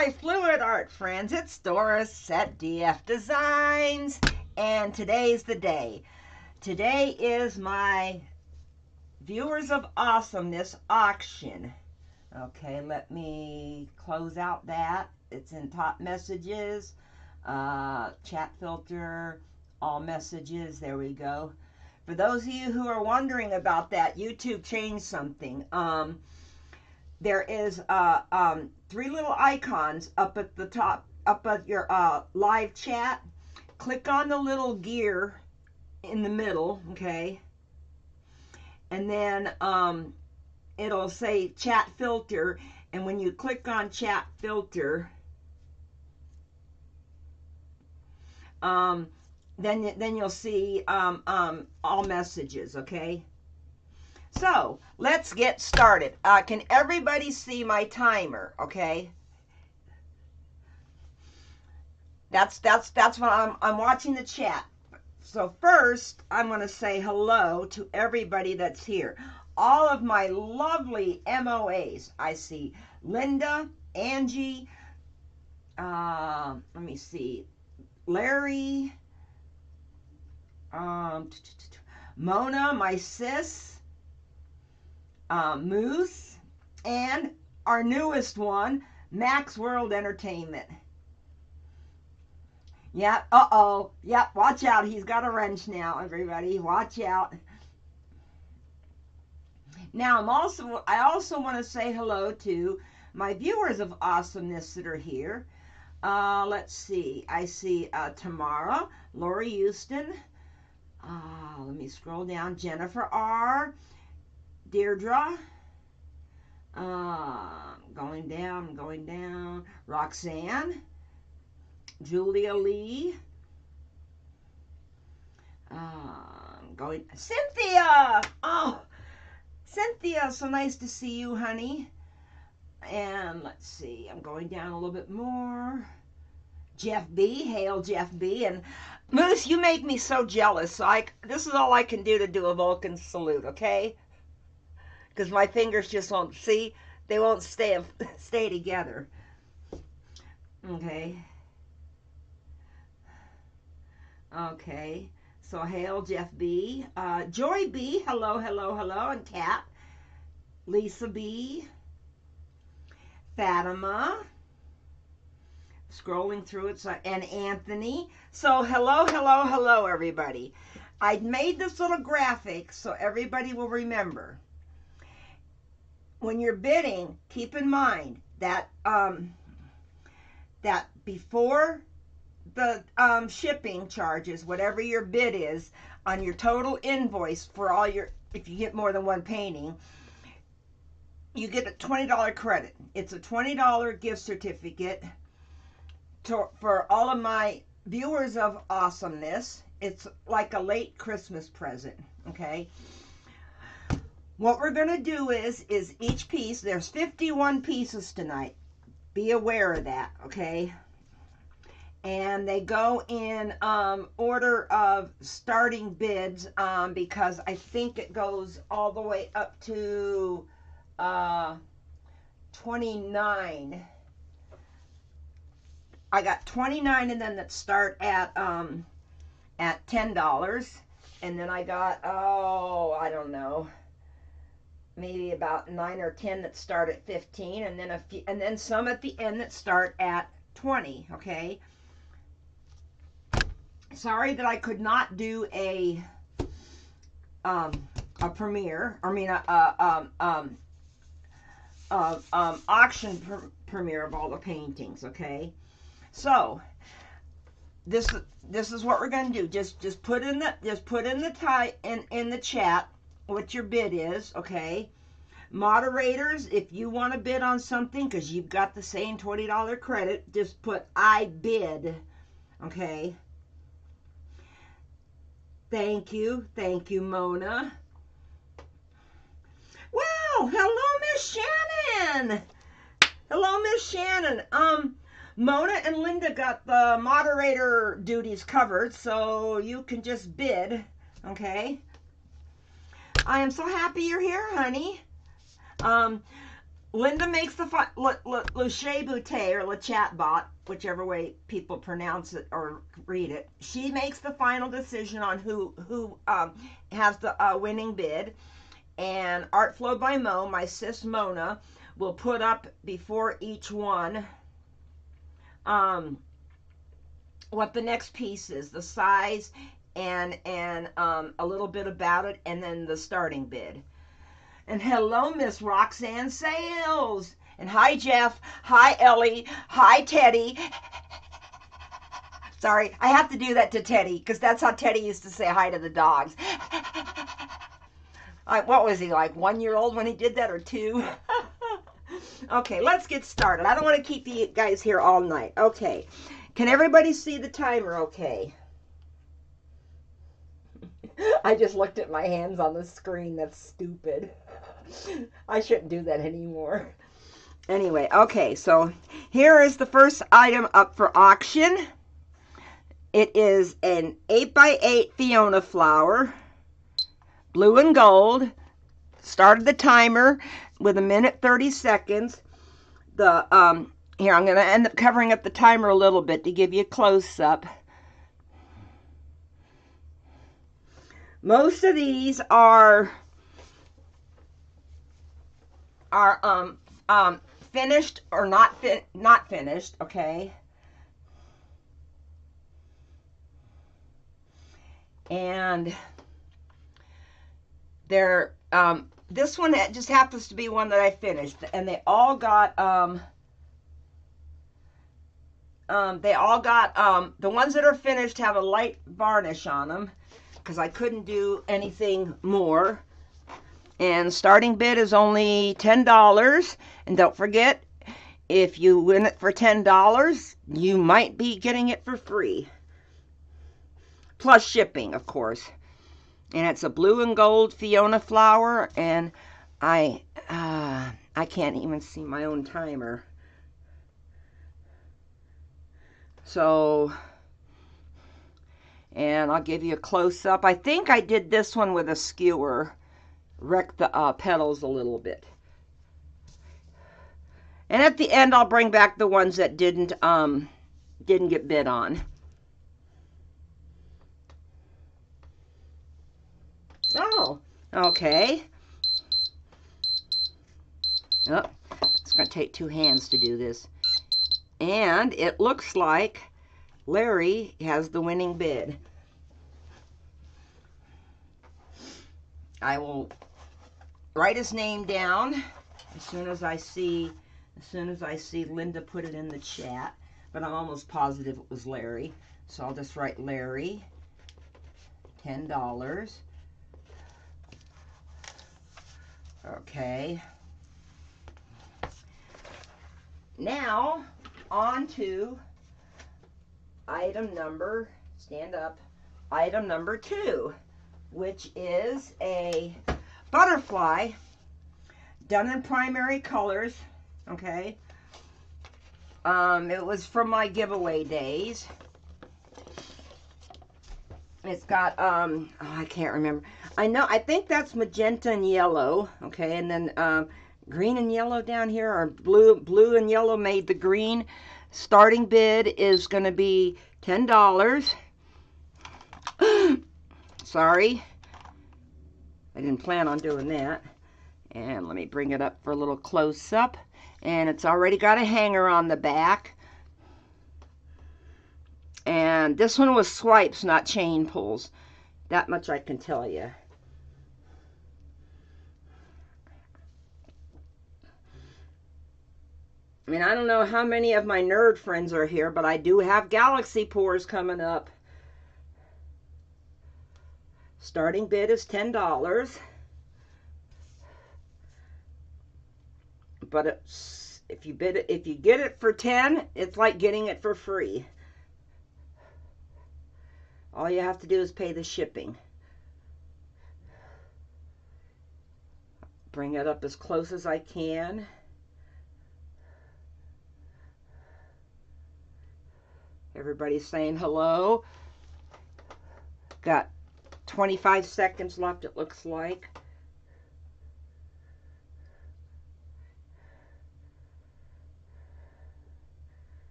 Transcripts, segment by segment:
my fluid art friends, it's Doris at DF Designs, and today's the day. Today is my Viewers of Awesomeness auction. Okay, let me close out that. It's in top messages, chat filter, all messages, there we go. For those of you who are wondering about that, YouTube changed something. There is three little icons up at the top, up at your live chat. Click on the little gear in the middle, okay? And then it'll say chat filter, and when you click on chat filter, then you'll see all messages, okay? So let's get started. Can everybody see my timer? Okay. That's what I'm watching the chat. So first, I'm going to say hello to everybody that's here. All of my lovely MOAs. I see Linda, Angie, let me see, Larry, Mona, my sis, Moose, and our newest one, Max World Entertainment. Yep, yep, watch out, he's got a wrench now, everybody, watch out. Now, I also want to say hello to my viewers of awesomeness that are here. Let's see, I see Tamara, Lori Houston, let me scroll down, Jennifer R., Deirdre, going down, Roxanne, Julia Lee, Cynthia, oh, Cynthia, so nice to see you, honey. And let's see, I'm going down a little bit more. Jeff B, hail Jeff B, and Moose, you make me so jealous, so this is all I can do to do a Vulcan salute, okay? Because my fingers just won't, see, they won't stay together. Okay. Okay. So hail Jeff B. Joy B. Hello, and Kat. Lisa B. Fatima. Scrolling through it, and Anthony. So hello, everybody. I made this little graphic so everybody will remember. When you're bidding, keep in mind that that before the shipping charges, whatever your bid is on your total invoice for all your, if you get more than one painting, you get a $20 credit. It's a $20 gift certificate for all of my viewers of awesomeness. It's like a late Christmas present, okay? What we're going to do is each piece, there's 51 pieces tonight. Be aware of that, okay? And they go in order of starting bids because I think it goes all the way up to 29. I got 29 and then that start at $10. And then I got, oh, I don't know, maybe about 9 or 10 that start at 15, and then a few, and then some at the end that start at 20. Okay. Sorry that I could not do a premiere. I mean auction premiere of all the paintings. Okay. So this is what we're going to do. Just put in the in the chat what your bid is, okay? Moderators, if you want to bid on something because you've got the same $20 credit, just put I bid, okay? Thank you, Mona. Wow, hello, Miss Shannon. Hello, Miss Shannon. Mona and Linda got the moderator duties covered, so you can just bid, okay? I am so happy you're here, honey. Linda makes the le chat boutte or le chatbot, whichever way people pronounce it or read it. She makes the final decision on who has the winning bid. And Art Flow by Mo, my sis Mona, will put up before each one what the next piece is, the size, and a little bit about it, and then the starting bid. And hello, Miss Roxanne Sales. And hi, Jeff. Hi, Ellie. Hi, Teddy. Sorry, I have to do that to Teddy because that's how Teddy used to say hi to the dogs. What was he, like 1 year old when he did that, or 2? Okay, let's get started. I don't want to keep you guys here all night. Okay, can everybody see the timer okay? I just looked at my hands on the screen. That's stupid. I shouldn't do that anymore. Anyway, okay, so here is the first item up for auction. It is an 8x8 Fiona flower, blue and gold. Started the timer with 1:30 seconds. Here, I'm going to end up covering up the timer a little bit to give you a close-up. Most of these are finished or not finished, okay? And they're this one just happens to be one that I finished, and they all got the ones that are finished have a light varnish on them because I couldn't do anything more. And starting bid is only $10. And don't forget, if you win it for $10, you might be getting it for free. Plus shipping, of course. And it's a blue and gold Fiona flower, and I can't even see my own timer. So, and I'll give you a close-up. I think I did this one with a skewer. Wreck the petals a little bit. And at the end, I'll bring back the ones that didn't get bid on. Oh, okay. Oh, it's going to take 2 hands to do this. And it looks like Larry has the winning bid. I will write his name down as soon as I see Linda put it in the chat, but I'm almost positive it was Larry. So I'll just write Larry, $10. Okay. Now on to item number, stand up, item number 2, which is a butterfly done in primary colors. Okay. It was from my giveaway days. It's got oh, I can't remember. I think that's magenta and yellow. Okay, and then green and yellow down here, or blue and yellow made the green. Starting bid is going to be $10. Sorry, I didn't plan on doing that. And let me bring it up for a little close-up. And it's already got a hanger on the back. And this one was swipes, not chain pulls. That much I can tell you. I mean, I don't know how many of my nerd friends are here, but I do have galaxy pours coming up. Starting bid is $10. But it's, if you get it for $10, it's like getting it for free. All you have to do is pay the shipping. Bring it up as close as I can. Everybody's saying hello. Got 25 seconds left, it looks like.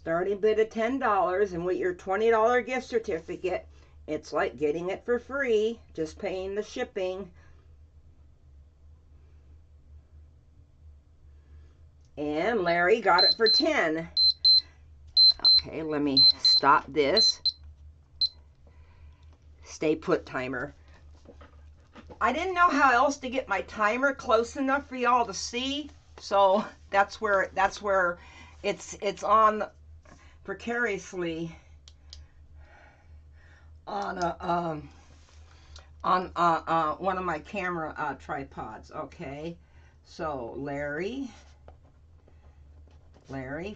Starting bid of $10, and with your $20 gift certificate, it's like getting it for free, just paying the shipping. And Larry got it for 10. Okay, let me stop this. Stay put timer. I didn't know how else to get my timer close enough for y'all to see, so that's where it's on precariously on one of my camera tripods. Okay, so Larry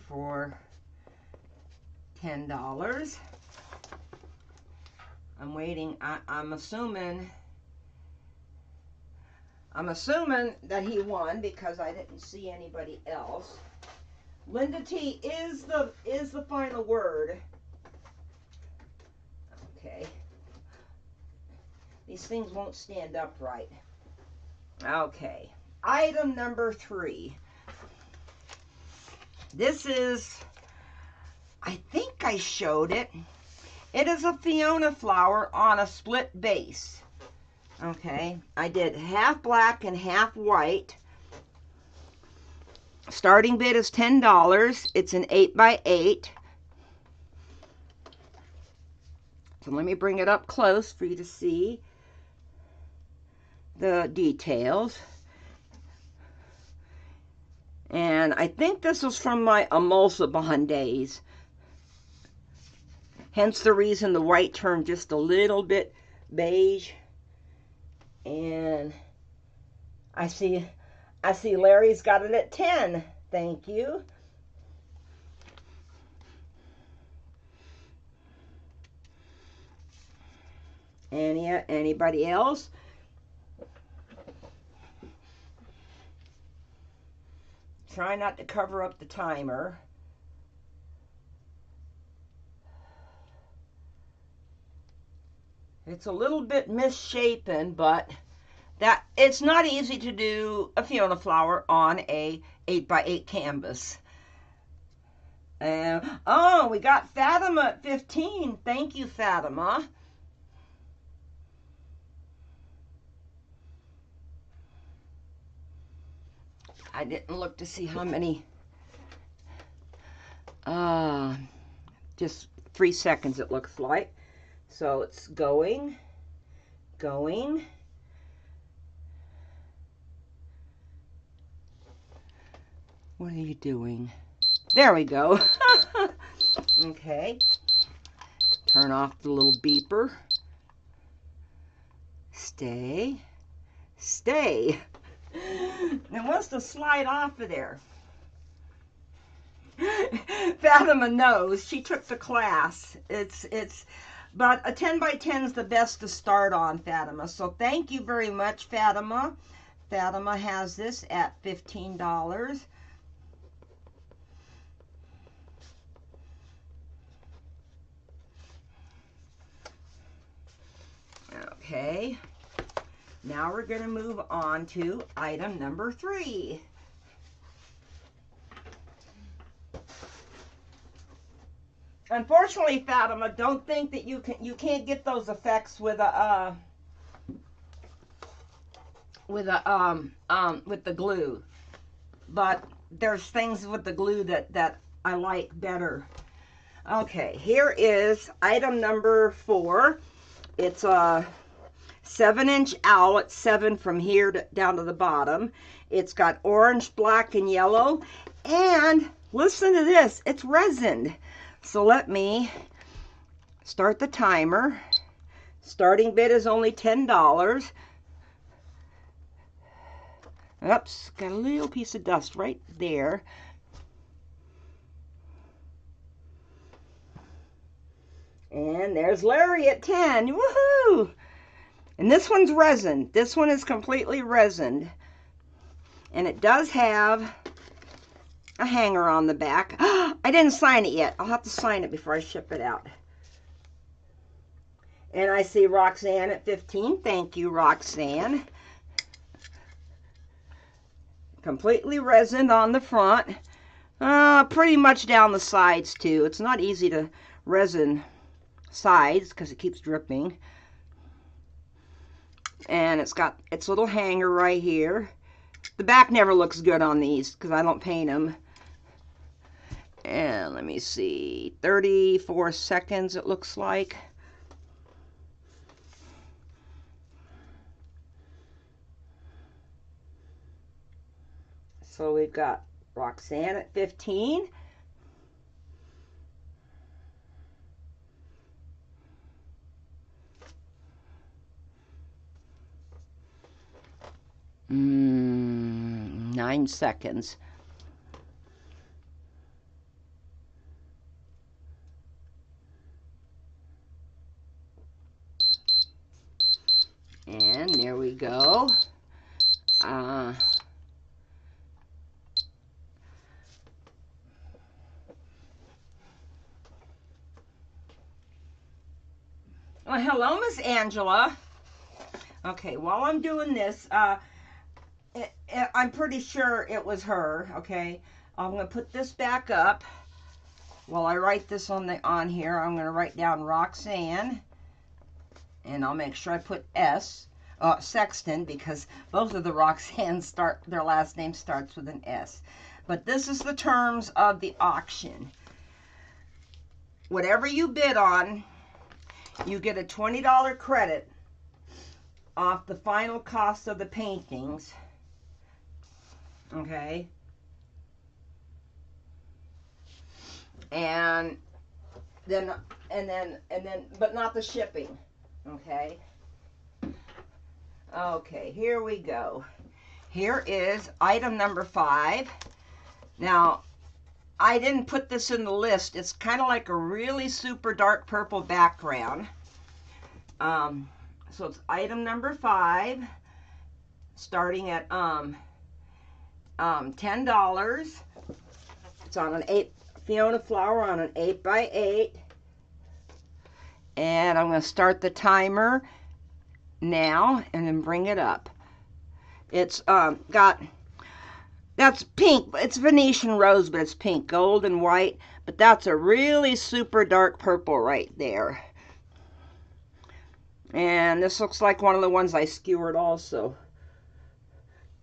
for $10. I'm waiting. I'm assuming that he won because I didn't see anybody else. Linda T is the final word. Okay. These things won't stand upright. Okay. Item number 3. This is, I think I showed it. It is a Fiona flower on a split base. Okay. I did half black and half white. Starting bid is $10. It's an 8x8. So let me bring it up close for you to see the details. And I think this was from my Emulsibond days. Hence the reason the white turned just a little bit beige. And I see Larry's got it at 10. Thank you. Anybody else? Try not to cover up the timer. It's a little bit misshapen, but that it's not easy to do a Fiona flower on a 8x8 canvas. Oh, we got Fatima at 15. Thank you, Fatima. I didn't look to see how many. Just 3 seconds it looks like. So it's going. What are you doing? There we go. Okay. Turn off the little beeper. Stay. It wants to slide off of there. Fatima knows. She took the class. But a 10x10 is the best to start on, Fatima. So thank you very much, Fatima. Fatima has this at $15. Okay. Now we're going to move on to item number 3. Unfortunately, Fatima, don't think that you can't get those effects with the glue. But there's things with the glue that I like better. Okay, here is item number 4. It's a 7-inch owl. It's 7 from here down to the bottom. It's got orange, black, and yellow. And listen to this. It's resined. So let me start the timer. Starting bid is only $10. Oops, got a little piece of dust right there. And there's Larry at 10. Woohoo! And this one's resin. This one is completely resined. And it does have a hanger on the back. I didn't sign it yet. I'll have to sign it before I ship it out. And I see Roxanne at 15. Thank you, Roxanne. Completely resined on the front. Pretty much down the sides too. It's not easy to resin sides because it keeps dripping. And it's got its little hanger right here. The back never looks good on these because I don't paint them. And let me see, 34 seconds it looks like. So we've got Roxanne at 15. Mm, 9 seconds. And there we go. Well, hello, Miss Angela. Okay, while I'm doing this, I'm pretty sure it was her. Okay, I'm gonna put this back up. While I write this on here, I'm gonna write down Roxanne, and I'll make sure I put S, Sexton, because both of the Roxannes their last name starts with an S. But this is the terms of the auction. Whatever you bid on, you get a $20 credit off the final cost of the paintings. Okay. And then but not the shipping. Okay. Okay, here we go. Here is item number 5. Now, I didn't put this in the list. It's kind of like a really super dark purple background. So it's item number 5, starting at $10. It's on an 8 Fiona flower on an 8x8, and I'm going to start the timer now and then bring it up. It's that's pink. It's Venetian rose, but it's pink, gold and white. But that's a really super dark purple right there. And this looks like one of the ones I skewered also.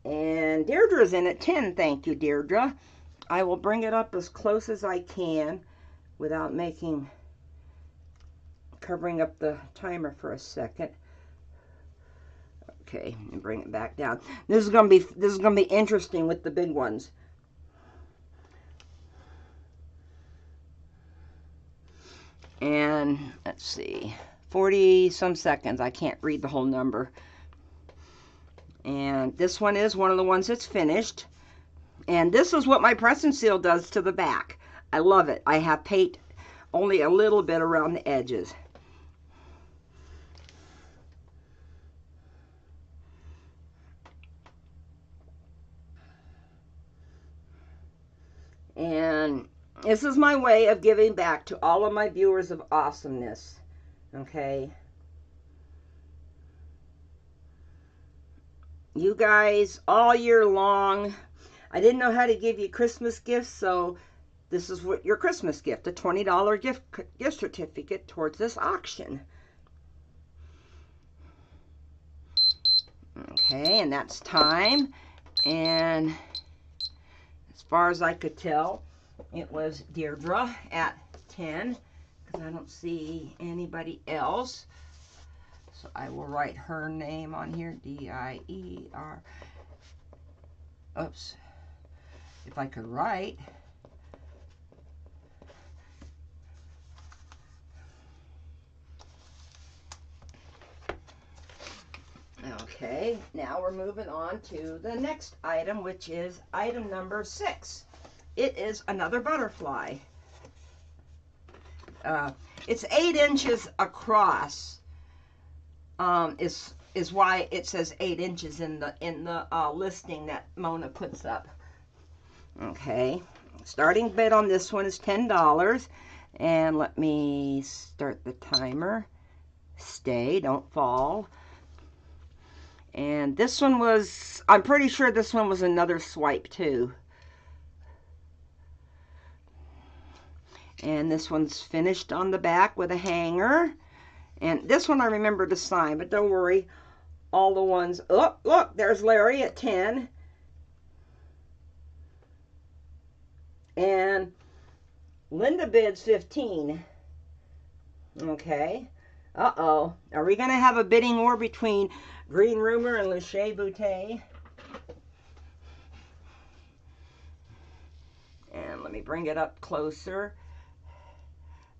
And Deirdre's in at 10. Thank you, Deirdre. I will bring it up as close as I can without covering up the timer for a second. Okay, and bring it back down. This is gonna be interesting with the big ones. And let's see, 40 some seconds. I can't read the whole number. And this one is one of the ones that's finished. And this is what my press and seal does to the back. I love it. I have paint only a little bit around the edges. And this is my way of giving back to all of my viewers of awesomeness. Okay. You guys, all year long, I didn't know how to give you Christmas gifts, so this is what your Christmas gift, a $20 gift certificate towards this auction. Okay, and that's time. And as far as I could tell, it was Deirdre at 10, because I don't see anybody else. So I will write her name on here, D-I-E-R. Oops. If I could write. Okay, now we're moving on to the next item, which is item number 6. It is another butterfly. It's 8 inches across. Is why it says 8 inches in the listing that Mona puts up. Okay, starting bid on this one is $10, and let me start the timer. Stay, don't fall. And this one was, I'm pretty sure this one was another swipe too. And this one's finished on the back with a hanger. And this one I remember to sign, but don't worry. All the ones, oh, look, there's Larry at 10. And Linda bids 15. Okay. Uh-oh. Are we going to have a bidding war between Green Rumor and Luche Boutte? And let me bring it up closer.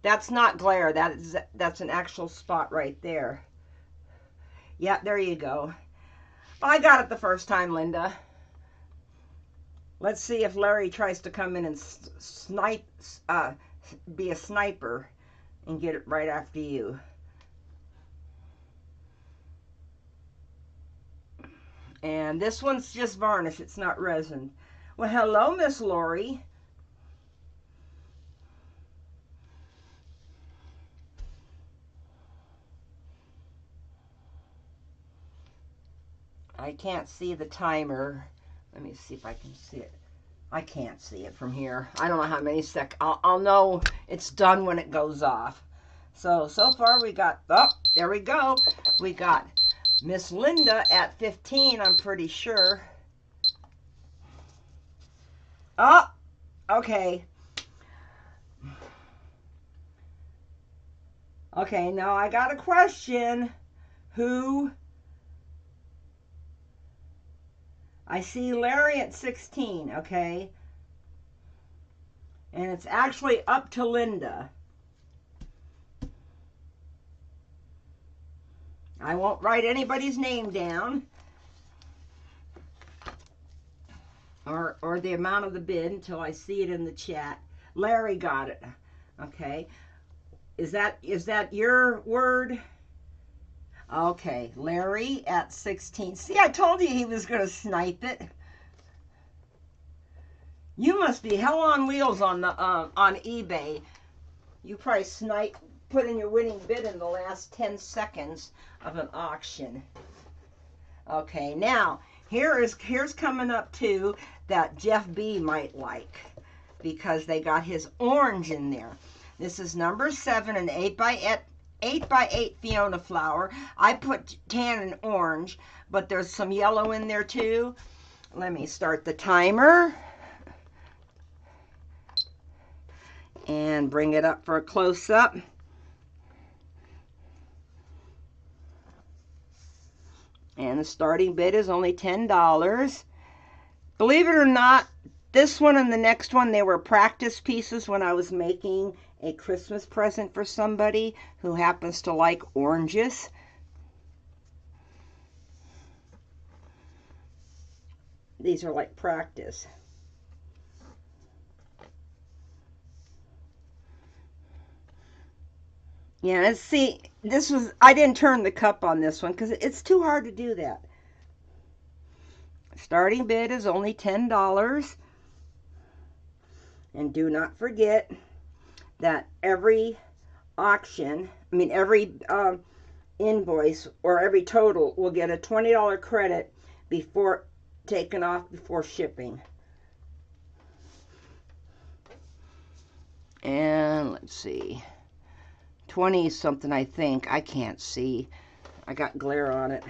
That's not glare. That's an actual spot right there. Yeah, there you go. I got it the first time, Linda. Let's see if Larry tries to come in and be a sniper and get it right after you. And this one's just varnish. It's not resin. Well, hello, Miss Lori. I can't see the timer. Let me see if I can see it. I can't see it from here. I don't know how many seconds. I'll know it's done when it goes off. So far we got, oh, there we go. We got Miss Linda at 15, I'm pretty sure. Oh, okay. Okay, now I got a question. Who? I see Larry at 16, okay? And it's actually up to Linda. I won't write anybody's name down. Or the amount of the bid until I see it in the chat. Larry got it. Okay. Is that your word? Okay, Larry at 16. See, I told you he was going to snipe it. You must be hell on wheels on eBay. You probably put in your winning bid in the last 10 seconds of an auction. Okay, now here's coming up too that Jeff B might like, because they got his orange in there. This is number 7, an 8x8 Fiona flower. I put tan and orange, but there's some yellow in there too. Let me start the timer and bring it up for a close-up. And the starting bid is only $10. Believe it or not, this one and the next one, they were practice pieces when I was making a Christmas present for somebody who happens to like oranges. These are like practice. Yeah, let's see, I didn't turn the cup on this one because it's too hard to do that. Starting bid is only $10. And do not forget that every auction, every invoice or every total will get a $20 credit before taken off before shipping. And let's see. 20 something, I think. I can't see. I got glare on it.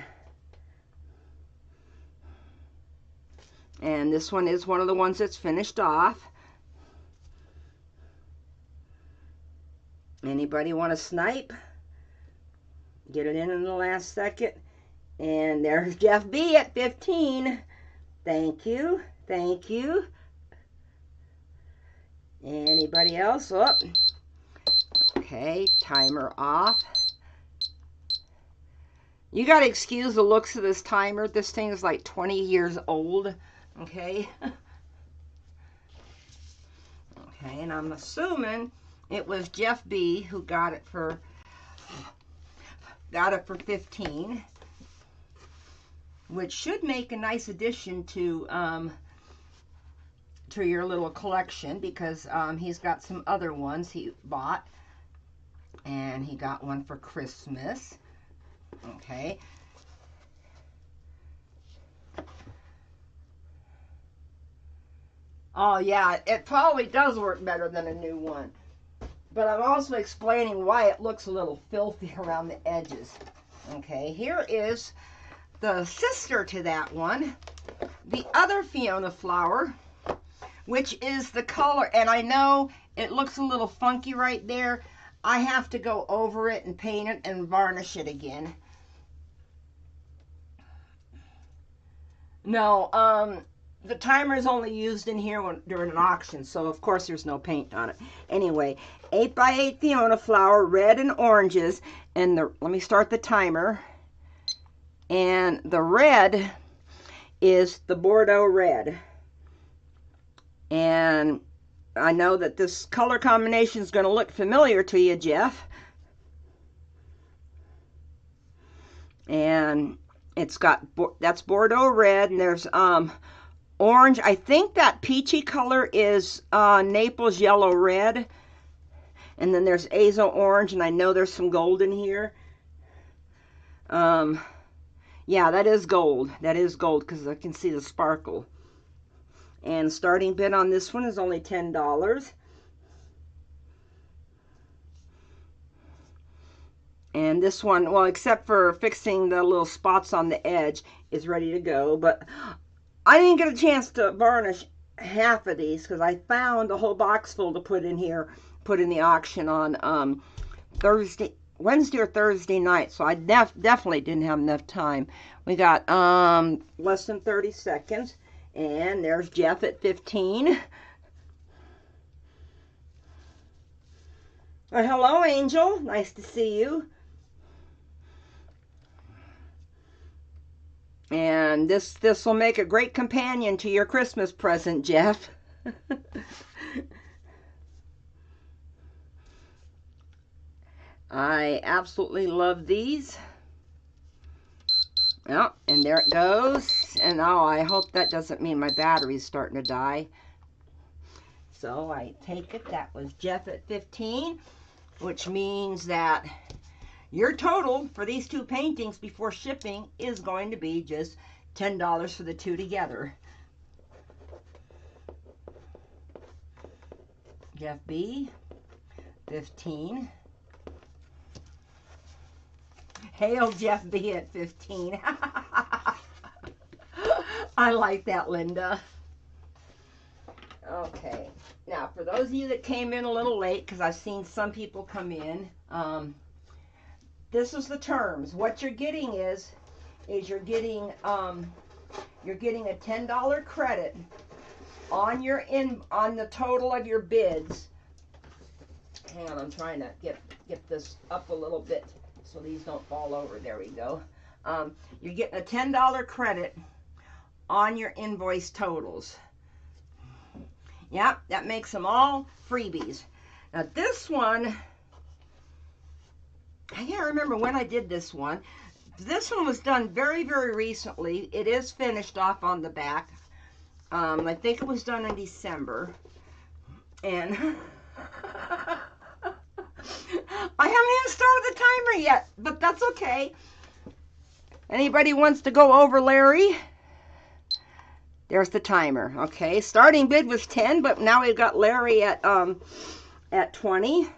And this one is one of the ones that's finished off. Anybody want to snipe? Get it in the last second. And there's Jeff B at 15. Thank you. Thank you. Anybody else? Oh. Okay, timer off. You got to excuse the looks of this timer. This thing is like 20 years old. Okay. Okay, and I'm assuming it was Jeff B who got it for 15, which should make a nice addition to your little collection, because he's got some other ones he bought, and he got one for Christmas. Okay. Oh yeah, it probably does work better than a new one. but I'm also explaining why it looks a little filthy around the edges. Okay, here is the sister to that one, the other Fiona flower, which is the color, and I know it looks a little funky right there. I have to go over it and paint it and varnish it again. No, the timer is only used in here during an auction, so of course there's no paint on it. Anyway, 8x8 Fiona flower, red and oranges, and let me start the timer. And the red is the Bordeaux red. And I know that this color combination is going to look familiar to you, Jeff. And it's got, that's Bordeaux red, and there's orange. I think that peachy color is Naples yellow red. And then there's Azo orange, and I know there's some gold in here. Yeah, that is gold. That is gold because I can see the sparkle. And starting bid on this one is only $10. And this one, well, except for fixing the little spots on the edge, is ready to go. But I didn't get a chance to varnish half of these because I found a whole box full to put in here, put in the auction on Wednesday or Thursday night. So I definitely didn't have enough time. We got less than 30 seconds. And there's Jeff at 15. Well, hello, Angel. Nice to see you. And this will make a great companion to your Christmas present, Jeff. I absolutely love these. Oh, and there it goes. And oh, I hope that doesn't mean my battery's starting to die. So I take it that was Jeff at 15, which means that your total for these two paintings before shipping is going to be just $10 for the two together. Jeff B, 15. Hail Jeff B at 15. I like that, Linda. Okay. Now, for those of you that came in a little late, because I've seen some people come in, this is the terms. What you're getting is you're getting a $10 credit on the total of your bids. Hang on, I'm trying to get this up a little bit so these don't fall over. There we go. You're getting a $10 credit on your invoice totals. Yep, that makes them all freebies. Now this one, I can't remember when I did this one. This one was done very, very recently. It is finished off on the back. I think it was done in December. And I haven't even started the timer yet, but that's okay. Anybody wants to go over Larry? There's the timer. Okay, starting bid was 10, but now we've got Larry at 20.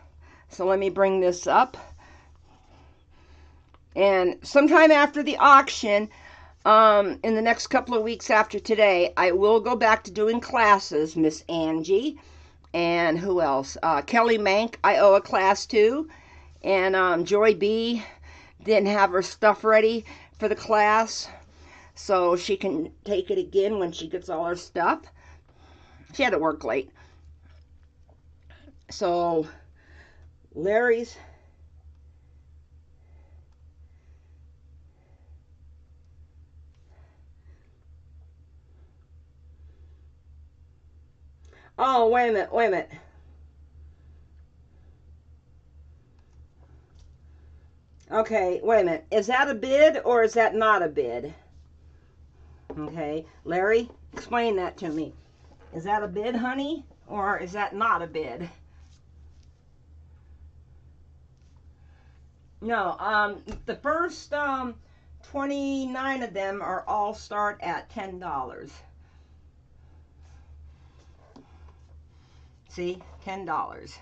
So let me bring this up. And sometime after the auction, in the next couple of weeks after today, I will go back to doing classes. Miss Angie, and who else? Kelly Mank, I owe a class to. And Joy B didn't have her stuff ready for the class, so she can take it again when she gets all her stuff. She had to work late. So Larry's oh, wait a minute. Okay, wait a minute. Is that a bid or is that not a bid? Okay, Larry, explain that to me. Is that a bid, honey, or is that not a bid? No, the first 29 of them are all start at $10. See, $10.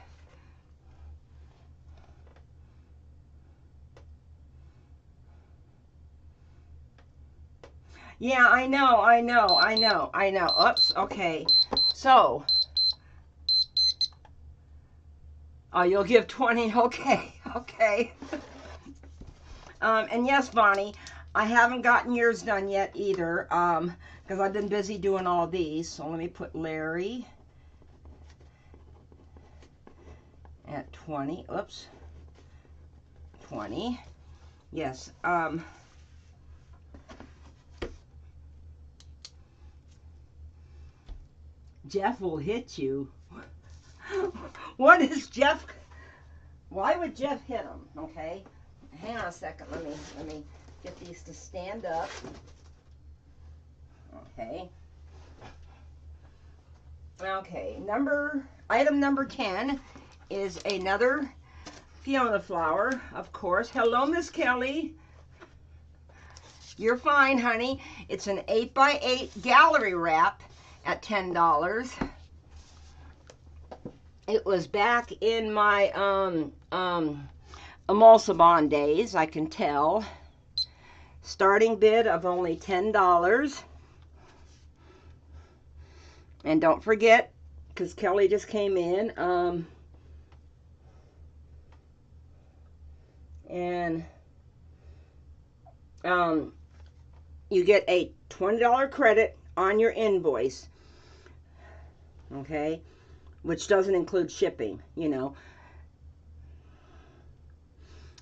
Yeah, I know. Oops, okay. So, oh, you'll give 20? Okay, okay. And yes, Bonnie, I haven't gotten yours done yet either, because I've been busy doing all these. So let me put Larry at 20. Oops. 20. Yes. Jeff will hit you. What is Jeff? Why would Jeff hit him? Okay. Hang on a second. Let me get these to stand up. Okay. Okay. Item number 10 is another Fiona flower, of course. Hello, Miss Kelly. You're fine, honey. It's an 8x8 gallery wrap at $10. It was back in my emulsibond days, I can tell. Starting bid of only $10. And don't forget, because Kelly just came in, you get a $20 credit on your invoice, okay, which doesn't include shipping, you know.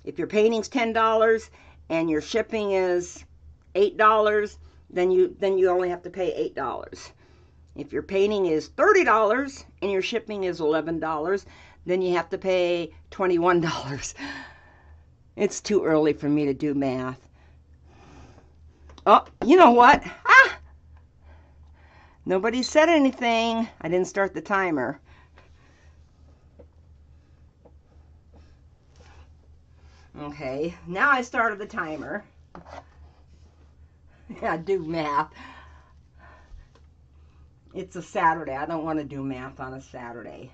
If your painting's $10 and your shipping is $8, then you only have to pay $8. If your painting is $30 and your shipping is $11, then you have to pay $21. It's too early for me to do math. Oh, you know what? Ah! Nobody said anything. I didn't start the timer. Okay, now I started the timer. Yeah, do math. It's a Saturday. I don't want to do math on a Saturday.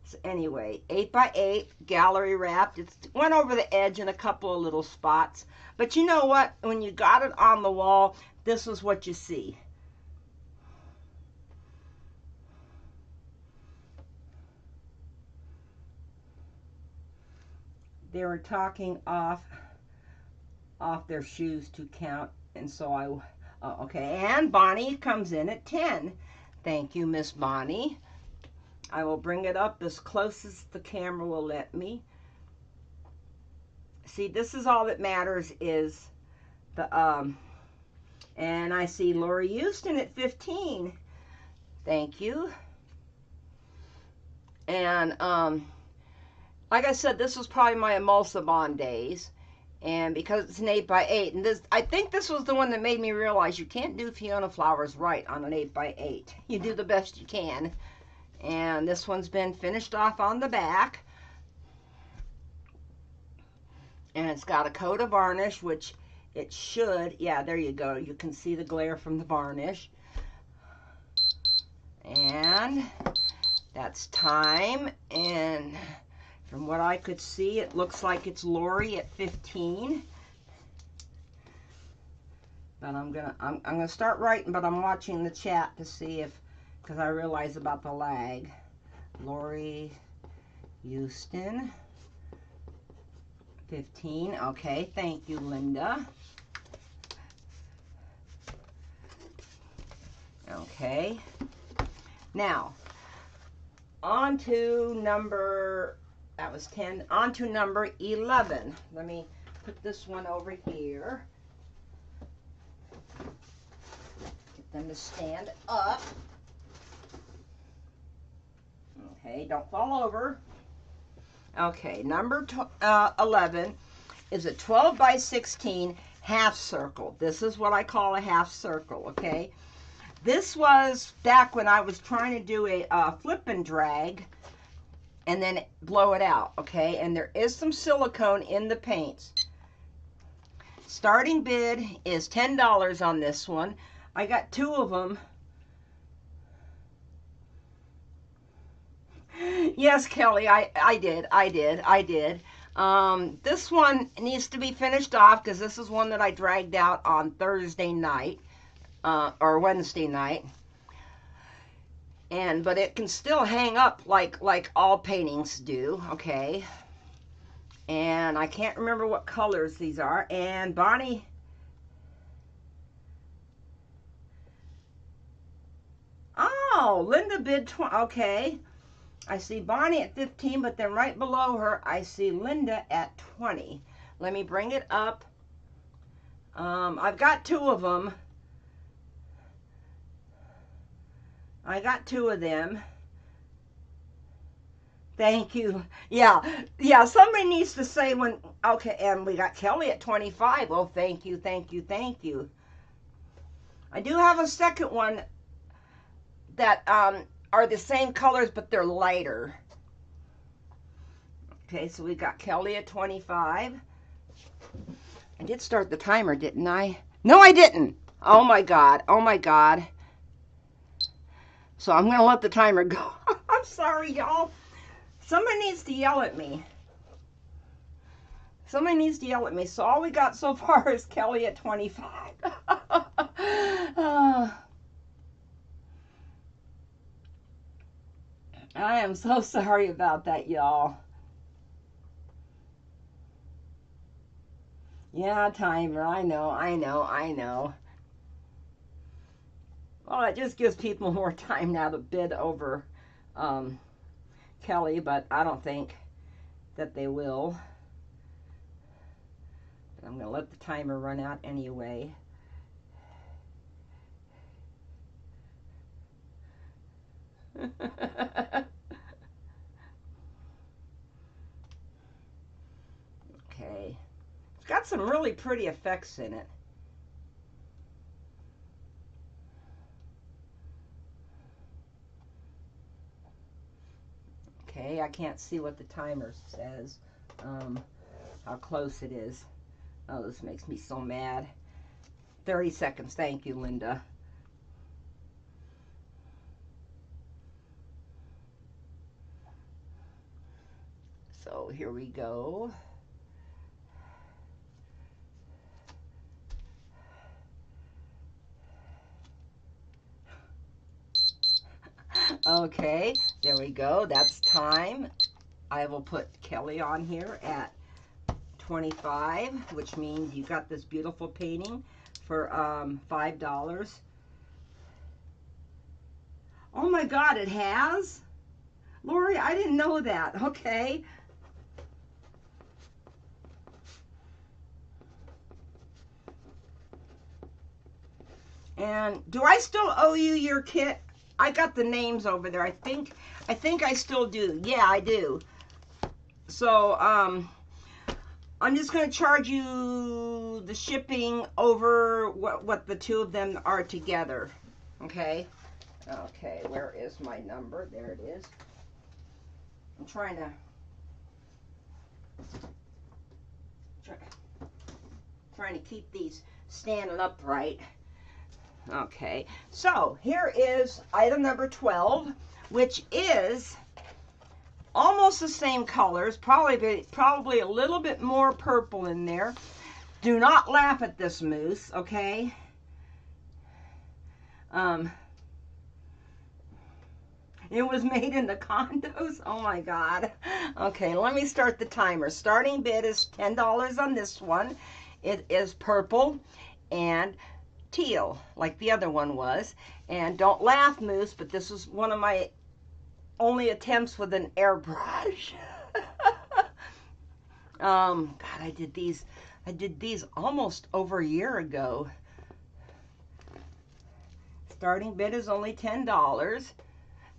So anyway, 8x8 gallery wrapped. It went over the edge in a couple of little spots. But you know what? When you got it on the wall, this is what you see. They were talking off their shoes to count, and so okay, and Bonnie comes in at 10. Thank you, Miss Bonnie. I will bring it up as close as the camera will let me. See, this is all that matters is the, and I see Lori Houston at 15. Thank you. And, like I said, this was probably my emulsibond days. And because it's an 8x8, and this, I think this was the one that made me realize you can't do Fiona flowers right on an 8x8. You do the best you can. And this one's been finished off on the back. And it's got a coat of varnish, which it should, yeah, there you go. You can see the glare from the varnish. And that's time. And from what I could see, it looks like it's Lori at 15. But I'm gonna start writing, but I'm watching the chat to see if, because I realize about the lag. Lori Houston, 15. Okay, thank you, Linda. Okay. Now, on to number, that was 10, on to number 11. Let me put this one over here. Get them to stand up. Okay, don't fall over. Okay, number 11 is a 12 by 16 half circle. This is what I call a half circle, okay? This was back when I was trying to do a flip and drag and then blow it out, okay? And there is some silicone in the paints. Starting bid is $10 on this one. I got 2 of them. Yes, Kelly, I did. This one needs to be finished off because this is one that I dragged out on Thursday night. or Wednesday night. But it can still hang up like all paintings do, okay? And I can't remember what colors these are. And Bonnie, oh, Linda bid 20, okay. I see Bonnie at 15, but then right below her, I see Linda at 20. Let me bring it up. I've got two of them. I got two of them. Thank you. Yeah, somebody needs to say when, okay, and we got Kelly at 25. Well, thank you, thank you, thank you. I do have a second one that are the same colors, but they're lighter. Okay, so we got Kelly at 25. I did start the timer, didn't I? No, I didn't. Oh my God, oh my God. So I'm gonna let the timer go. I'm sorry, y'all. Somebody needs to yell at me. Somebody needs to yell at me. So all we got so far is Kelly at 25. I am so sorry about that, y'all. Yeah, timer. I know. Well, it just gives people more time now to bid over Kelly, but I don't think that they will. But I'm going to let the timer run out anyway. Okay. It's got some really pretty effects in it. Okay, I can't see what the timer says, how close it is. Oh, this makes me so mad. 30 seconds. Thank you, Linda. So here we go. Okay, there we go. That's time. I will put Kelly on here at 25, which means you got this beautiful painting for $5. Oh my God, it has? Lori, I didn't know that. Okay. And do I still owe you your kit? I got the names over there. I think I still do. Yeah, I do. So, I'm just going to charge you the shipping over what the two of them are together. Okay? Okay, where is my number? There it is. I'm trying to keep these standing upright. Okay, so here is item number 12, which is almost the same colors, probably a little bit more purple in there. Do not laugh at this mousse, okay? It was made in the condos. Oh my God. Okay, let me start the timer. Starting bid is $10 on this one. It is purple and teal, like the other one was. And don't laugh, Moose, but this is one of my only attempts with an airbrush. God, I did these almost over a year ago. Starting bid is only $10.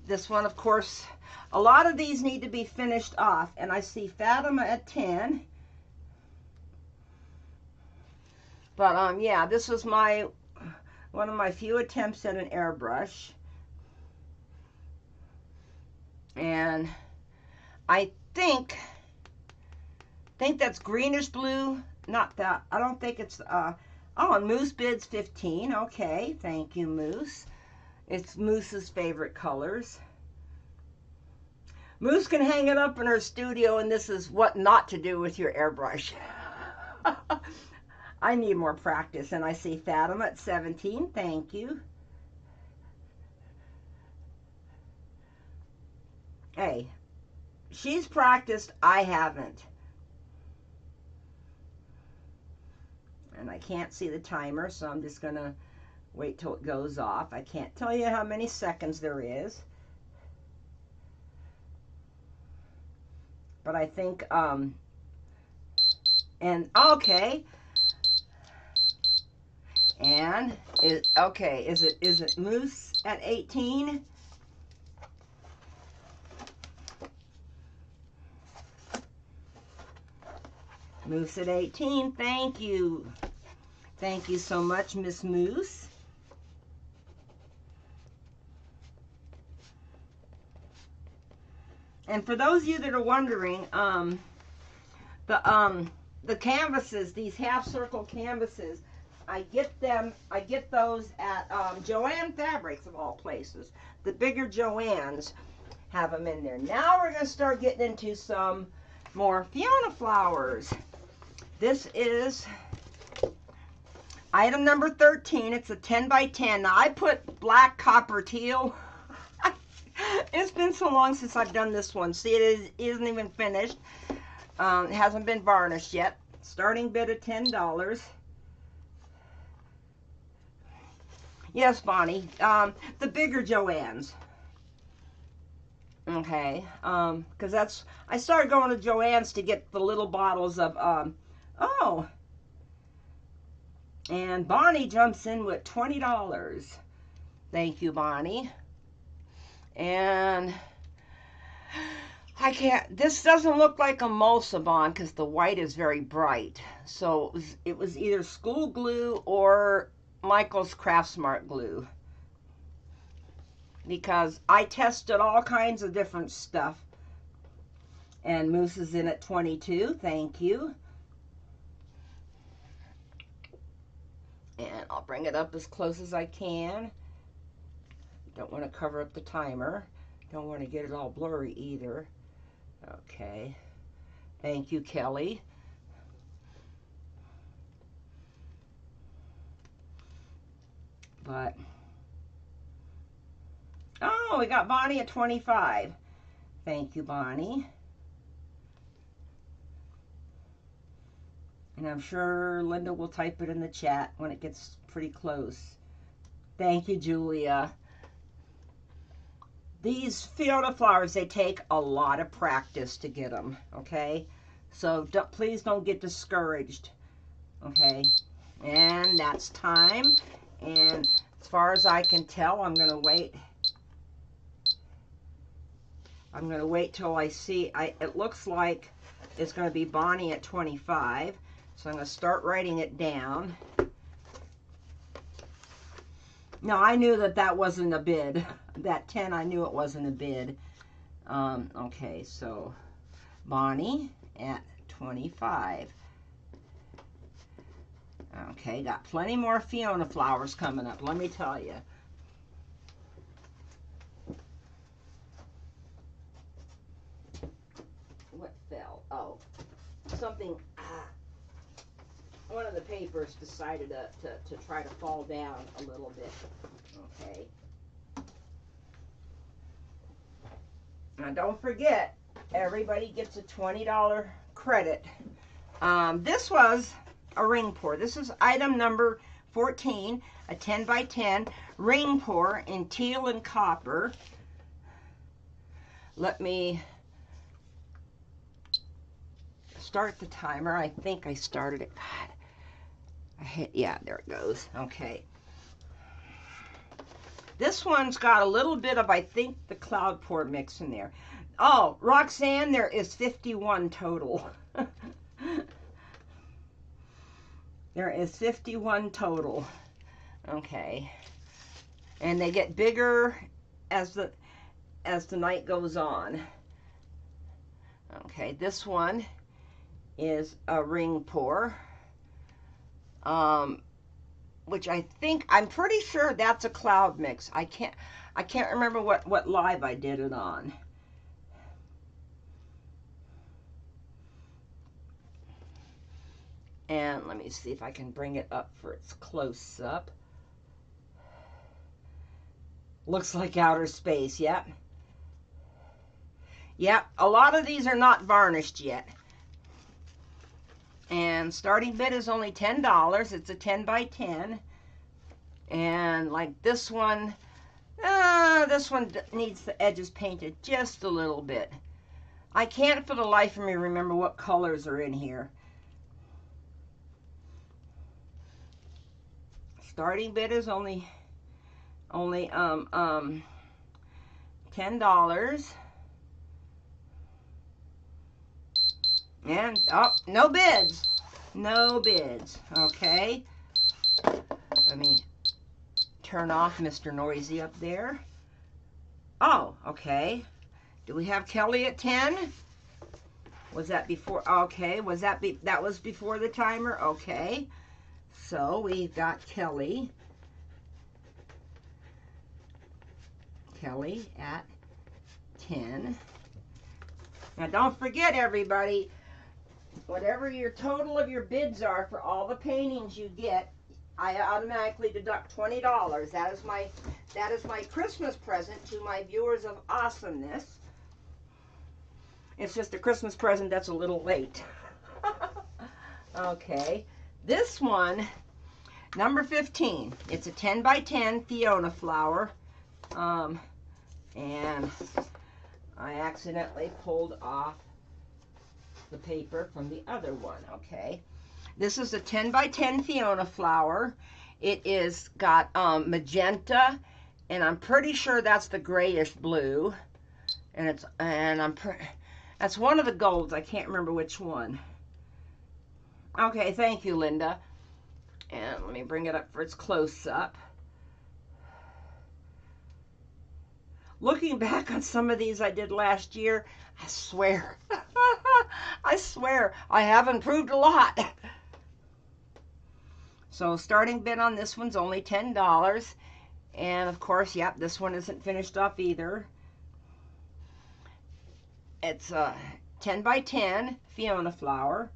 This one, of course, a lot of these need to be finished off, and I see Fatima at 10. But yeah, this was one of my few attempts at an airbrush. And I think that's greenish blue. Not that. I don't think it's oh, and Moose bids 15. Okay, thank you, Moose. It's Moose's favorite colors. Moose can hang it up in her studio, and this is what not to do with your airbrush. I need more practice. And I see Fatima at 17. Thank you. Hey, she's practiced. I haven't. And I can't see the timer, so I'm just going to wait till it goes off. I can't tell you how many seconds there is. But I think, and okay. And, okay, is it Moose at 18? Moose at 18, thank you. Thank you so much, Miss Moose. And for those of you that are wondering, the canvases, these half circle canvases, I get those at Joann Fabrics of all places. The bigger Joann's have them in there. Now we're going to start getting into some more Fiona flowers. This is item number 13. It's a 10 by 10. Now I put black, copper, teal. It's been so long since I've done this one. See, it isn't even finished. It hasn't been varnished yet. Starting bid of $10. Yes, Bonnie. The bigger Joann's. Okay. Because I started going to Joann's to get the little bottles of, oh. And Bonnie jumps in with $20. Thank you, Bonnie. And I can't, this doesn't look like a Mulsa bond because the white is very bright. So it was either school glue or Michael's Craft Smart glue. Because I tested all kinds of different stuff. And Moose is in at 22. Thank you. And I'll bring it up as close as I can. Don't want to cover up the timer. Don't want to get it all blurry either. Okay. Thank you, Kelly. But, oh, we got Bonnie at 25. Thank you, Bonnie. And I'm sure Linda will type it in the chat when it gets pretty close. Thank you, Julia. These Fiona flowers, they take a lot of practice to get them, okay? So please don't get discouraged, okay? And that's time. And as far as I can tell, I'm going to wait. I'm going to wait till I see. It looks like it's going to be Bonnie at 25. So I'm going to start writing it down. No, I knew that wasn't a bid. That 10, I knew it wasn't a bid. Okay, so Bonnie at 25. Okay, got plenty more Fiona flowers coming up, let me tell you. What fell? Oh, something, one of the papers decided to try to fall down a little bit. Okay. Now don't forget, everybody gets a $20 credit. This was a ring pour. This is item number 14, a 10 by 10 ring pour in teal and copper. Let me start the timer. I think I started it. God, I hit, yeah, there it goes. Okay. This one's got a little bit of, I think, the cloud pour mix in there. Oh, Roxanne, there is 51 total. There is 51 total. Okay. And they get bigger as the night goes on. Okay, this one is a ring pour. Which I'm pretty sure that's a cloud mix. I can't remember what live I did it on. And let me see if I can bring it up for its close-up. Looks like outer space, yep. Yep, a lot of these are not varnished yet. And starting bid is only $10. It's a 10 by 10. And like this one needs the edges painted just a little bit. I can't for the life of me remember what colors are in here. Starting bid is only $10. And oh, no bids. No bids. Okay. Let me turn off Mr. Noisy up there. Oh, okay. Do we have Kelly at 10? Was that before? Okay. Was that that was before the timer? Okay. So we've got Kelly. Kelly at 10. Now don't forget, everybody, whatever your total of your bids are for all the paintings you get, I automatically deduct $20. That is my Christmas present to my viewers of awesomeness. It's just a Christmas present that's a little late. Okay. This one, number 15. It's a 10 by 10 Fiona flower. And I accidentally pulled off the paper from the other one. Okay. This is a 10 by 10 Fiona flower. It is got magenta, and I'm pretty sure that's the grayish blue. And that's one of the golds. I can't remember which one. Okay, thank you, Linda. And let me bring it up for its close-up. Looking back on some of these I did last year, I swear, I swear, I have improved a lot. So starting bid on this one's only $10. And of course, yep, this one isn't finished off either. It's a 10 by 10 Fiona flower.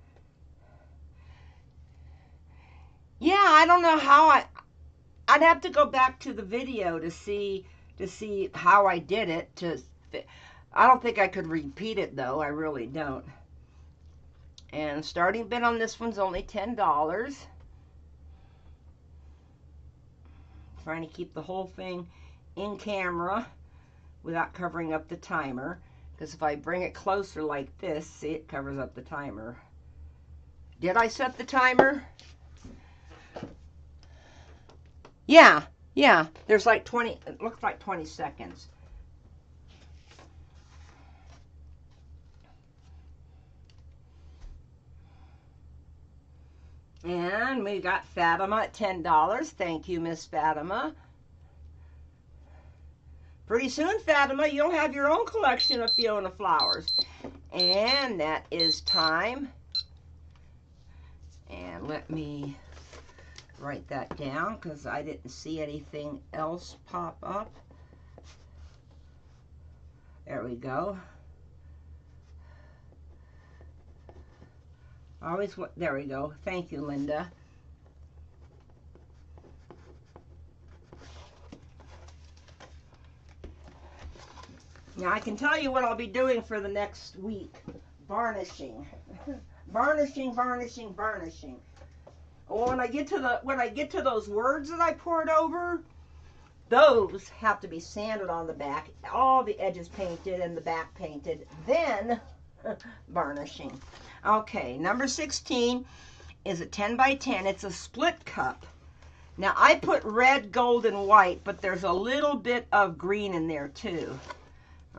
Yeah, I don't know how I'd have to go back to the video to see how I did it. I don't think I could repeat it though. I really don't. And starting bid on this one's only $10. Trying to keep the whole thing in camera without covering up the timer, because if I bring it closer like this, see, it covers up the timer. Did I set the timer? Yeah, there's like 20, it looks like 20 seconds. And we got Fatima at $10. Thank you, Miss Fatima. Pretty soon, Fatima, you'll have your own collection of Fiona flowers. And that is time. And let me write that down because I didn't see anything else pop up. There we go. There we go. Thank you, Linda. Now I can tell you what I'll be doing for the next week. Varnishing. Varnishing, varnishing, varnishing. When I get to those words that I poured over, those have to be sanded on the back, all the edges painted and the back painted, then varnishing. Okay, number 16 is a 10 by 10. It's a split cup. Now I put red, gold, and white, but there's a little bit of green in there too.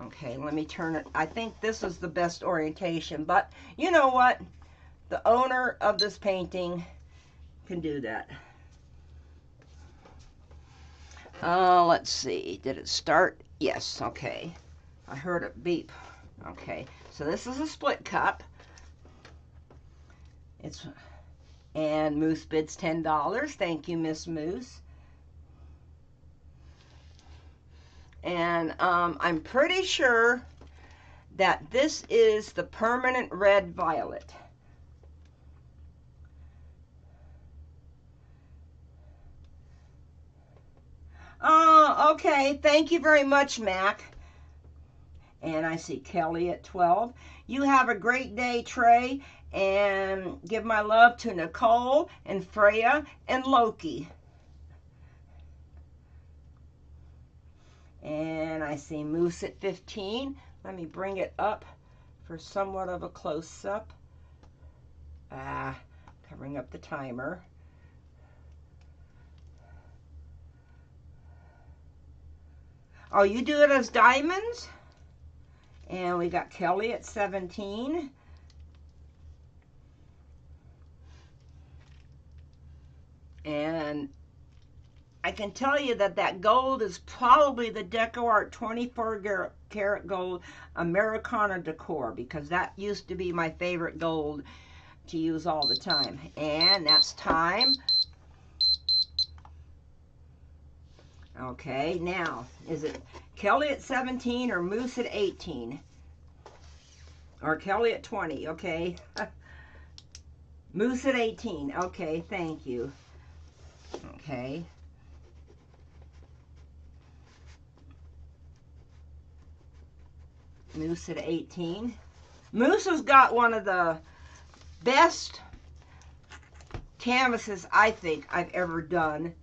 Okay, let me turn it. I think this is the best orientation, but you know what? The owner of this painting can do that. Let's see. Did it start? Yes, okay. I heard it beep. Okay, so this is a split cup. And Moose bids $10. Thank you, Miss Moose. And I'm pretty sure that this is the permanent red violet. Okay, thank you very much, Mac. And I see Kelly at 12. You have a great day, Trey. And give my love to Nicole and Freya and Loki. And I see Moose at 15. Let me bring it up for somewhat of a close-up. Covering up the timer. Oh, you do it as diamonds? And we got Kelly at 17. And I can tell you that gold is probably the DecoArt 24 karat gold Americana decor, because that used to be my favorite gold to use all the time. And that's time. Okay, now, is it Kelly at 17 or Moose at 18? Or Kelly at 20, okay. Moose at 18, okay, thank you. Okay. Moose at 18. Moose has got one of the best canvases I think I've ever done.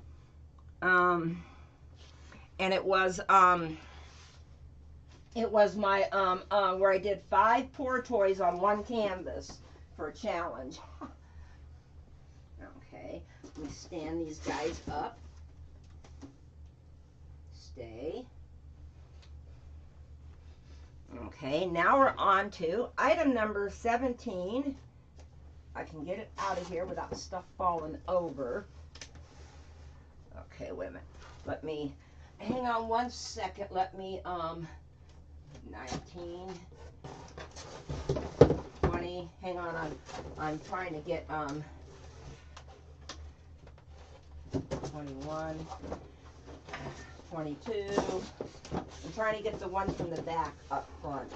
And it was my where I did 5 pour toys on one canvas for a challenge. Okay, let me stand these guys up. Stay. Okay, now we're on to item number 17. I can get it out of here without stuff falling over. Okay, wait a minute. Let me, hang on one second. Let me, 19, 20, hang on, I'm trying to get, 21, 22. I'm trying to get the one from the back up front.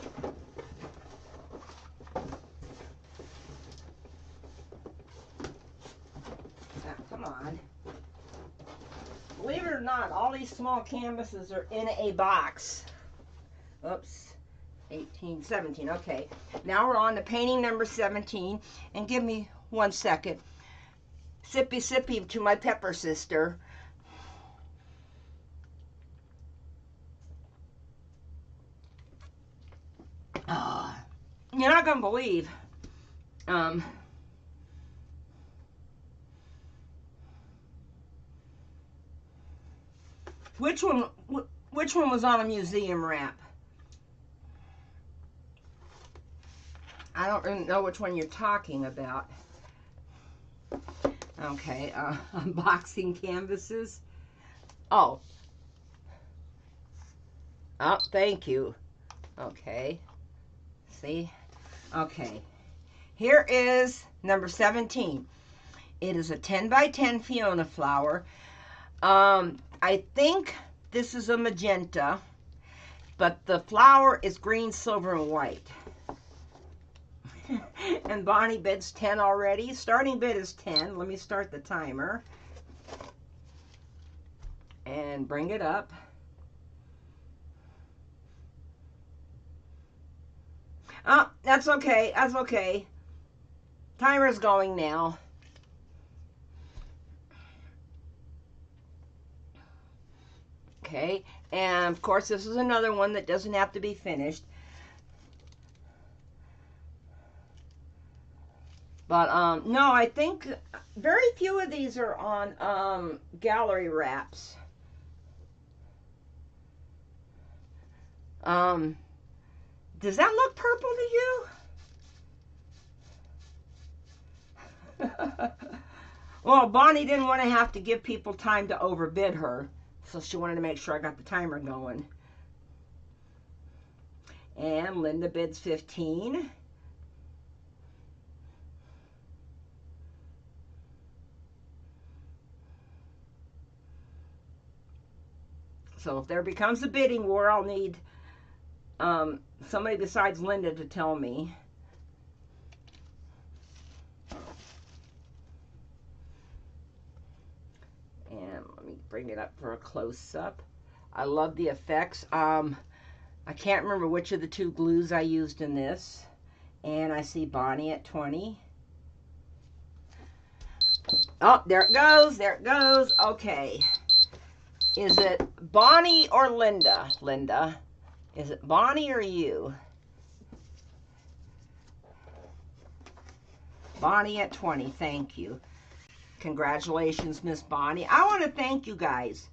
Now, come on. Believe it or not, all these small canvases are in a box. Oops. 18, 17. Okay. Now we're on to painting number 17. And give me 1 second. Sippy sippy to my pepper sister. You're not gonna believe. Which one was on a museum wrap? I don't really know which one you're talking about. Okay, unboxing canvases. Oh, thank you. Okay, see? Okay, here is number 17. It is a 10 by 10 Fiona flower. I think this is a magenta, but the flower is green, silver, and white. And Bonnie bids 10 already. Starting bid is 10. Let me start the timer. And bring it up. Oh, that's okay. That's okay. Timer's going now. Okay, and of course this is another one that doesn't have to be finished. But no, I think very few of these are on gallery wraps. Does that look purple to you? Well, Bonnie didn't want to have to give people time to overbid her, so she wanted to make sure I got the timer going. And Linda bids 15. So if there becomes a bidding war, I'll need somebody besides Linda to tell me. And let me bring it up for a close-up. I love the effects. I can't remember which of the two glues I used in this. And I see Bonnie at 20. Oh, there it goes. There it goes. Okay. Is it Bonnie or Linda? Linda. Is it Bonnie or you? Bonnie at 20. Thank you. Congratulations, Miss Bonnie. I want to thank you guys.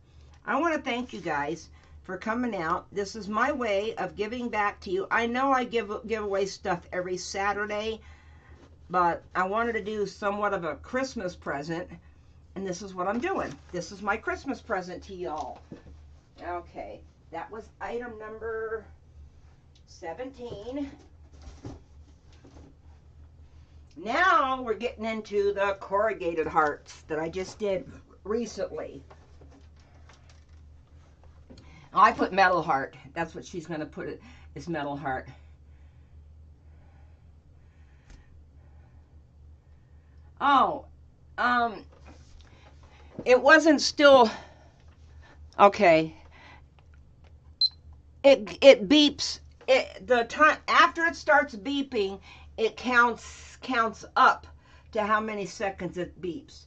I want to thank you guys for coming out. This is my way of giving back to you. I know I give away stuff every Saturday, but I wanted to do somewhat of a Christmas present, and this is what I'm doing. This is my Christmas present to y'all. Okay, that was item number 17. Now we're getting into the corrugated hearts that I just did recently. I put metal heart. That's what she's going to put it, is metal heart. Oh, it wasn't still, okay. It beeps. The time after it starts beeping, it counts up to how many seconds it beeps.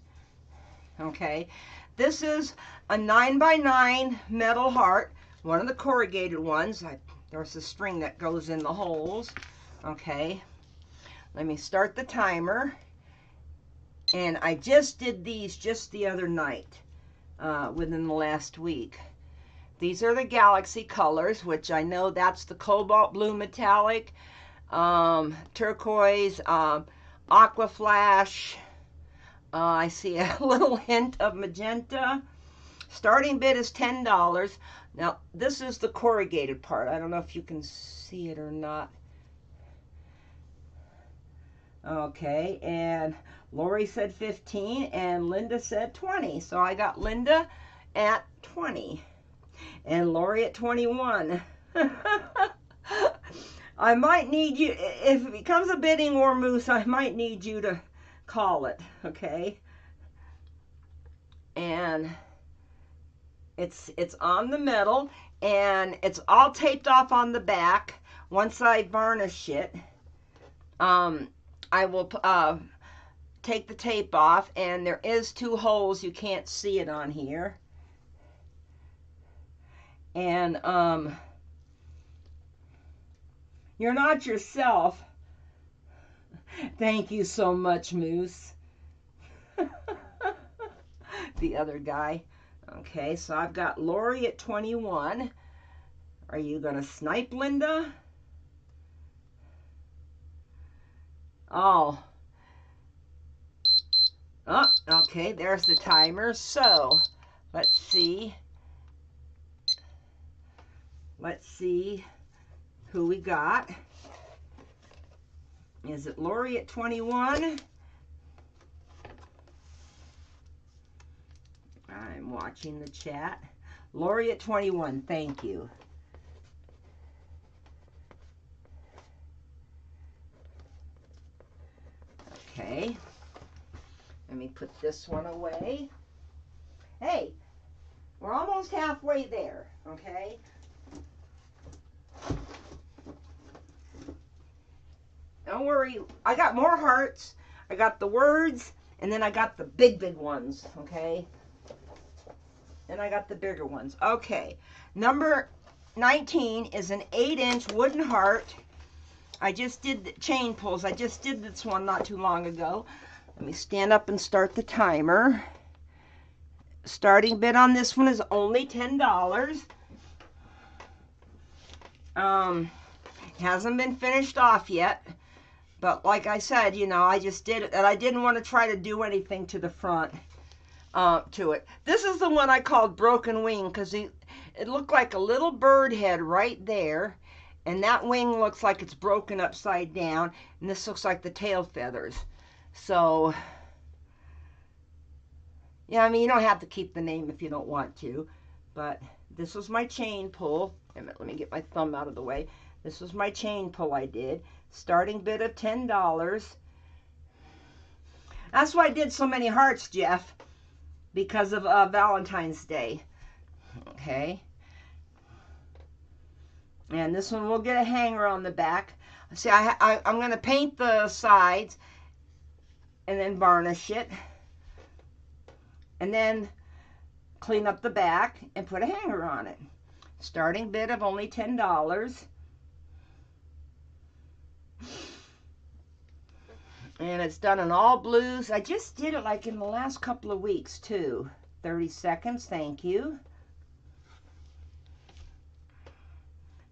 Okay, this is a 9x9 metal heart, one of the corrugated ones. There's a string that goes in the holes. Okay, let me start the timer. And I just did these just the other night, within the last week. These are the Galaxy colors, which I know that's the cobalt blue metallic, turquoise, aqua flash. I see a little hint of magenta. Starting bid is $10. Now, this is the corrugated part. I don't know if you can see it or not. Okay, and Lori said 15 and Linda said 20. So I got Linda at 20 and Lori at 21. I might need you, if it becomes a bidding war, Moose, I might need you to call it, okay? And it's on the metal, and it's all taped off on the back. Once I varnish it, I will take the tape off, and there is 2 holes. You can't see it on here. And you're not yourself. Thank you so much, Moose. The other guy. Okay, so I've got Lori at 21. Are you going to snipe Linda? Oh. Oh, okay, there's the timer. So, let's see. Let's see who we got. Is it Lori at 21? I'm watching the chat. Lori at 21, thank you. Okay. Let me put this one away. Hey, we're almost halfway there, okay? Don't worry, I got more hearts. I got the words, and then I got the big ones, okay? And I got the bigger ones. Okay, number 19 is an 8-inch wooden heart. I just did the chain pulls. I just did this one not too long ago. Let me stand up and start the timer. Starting bid on this one is only $10. Hasn't been finished off yet. But like I said, you know, I just did it, and I didn't want to try to do anything to the front to it. This is the one I called Broken Wing because it looked like a little bird head right there, and that wing looks like it's broken upside down, and this looks like the tail feathers. So, yeah, I mean, you don't have to keep the name if you don't want to, but this was my chain pull. Wait a minute, let me get my thumb out of the way. This was my chain pull I did. Starting bid of $10. That's why I did so many hearts, Jeff, because of Valentine's Day. Okay. And this one will get a hanger on the back. See, I'm going to paint the sides and then varnish it. And then clean up the back and put a hanger on it. Starting bid of only $10. And it's done in all blues. I just did it like in the last couple of weeks too. 30 seconds, thank you.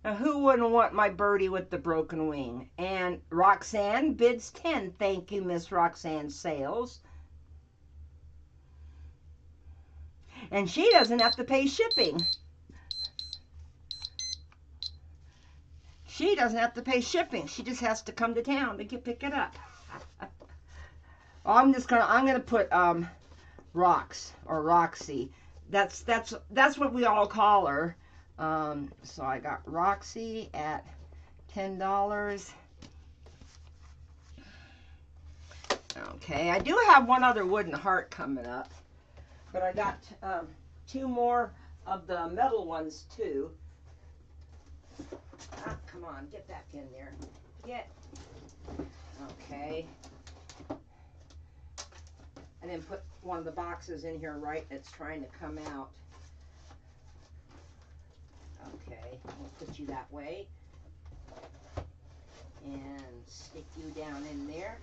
Now who wouldn't want my birdie with the broken wing? And Roxanne bids 10. Thank you, Miss Roxanne Sales. And she doesn't have to pay shipping. She doesn't have to pay shipping. She just has to come to town to pick it up. I'm gonna put Rox or Roxy. That's what we all call her. So I got Roxy at $10. Okay, I do have one other wooden heart coming up, but I got 2 more of the metal ones too. Ah, come on, get back in there. Get. Okay. I didn't put one of the boxes in here right. It's trying to come out. Okay, I'll put you that way. And stick you down in there.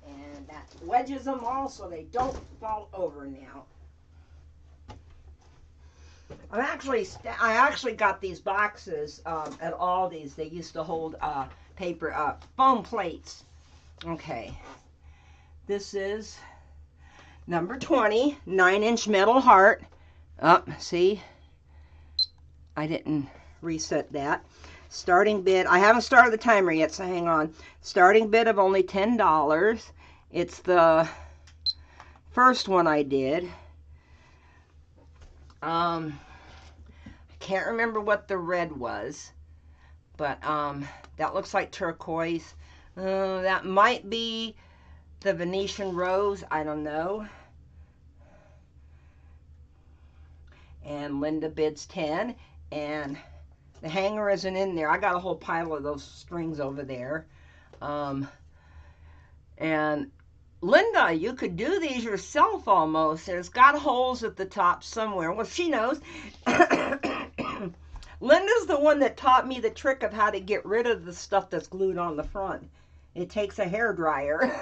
And that wedges them all so they don't fall over now. I actually got these boxes at Aldi's. They used to hold paper, foam plates. Okay, this is number 20, 9-inch metal heart. See, I didn't reset that. Starting bid, I haven't started the timer yet, so hang on. Starting bid of only $10. It's the first one I did. I can't remember what the red was, but that looks like turquoise. That might be the Venetian rose, I don't know. And Linda bids 10, and the hanger isn't in there. I got a whole pile of those strings over there. And Linda, you could do these yourself almost. There's got holes at the top somewhere. Well, she knows. Linda's the one that taught me the trick of how to get rid of the stuff that's glued on the front. It takes a hairdryer.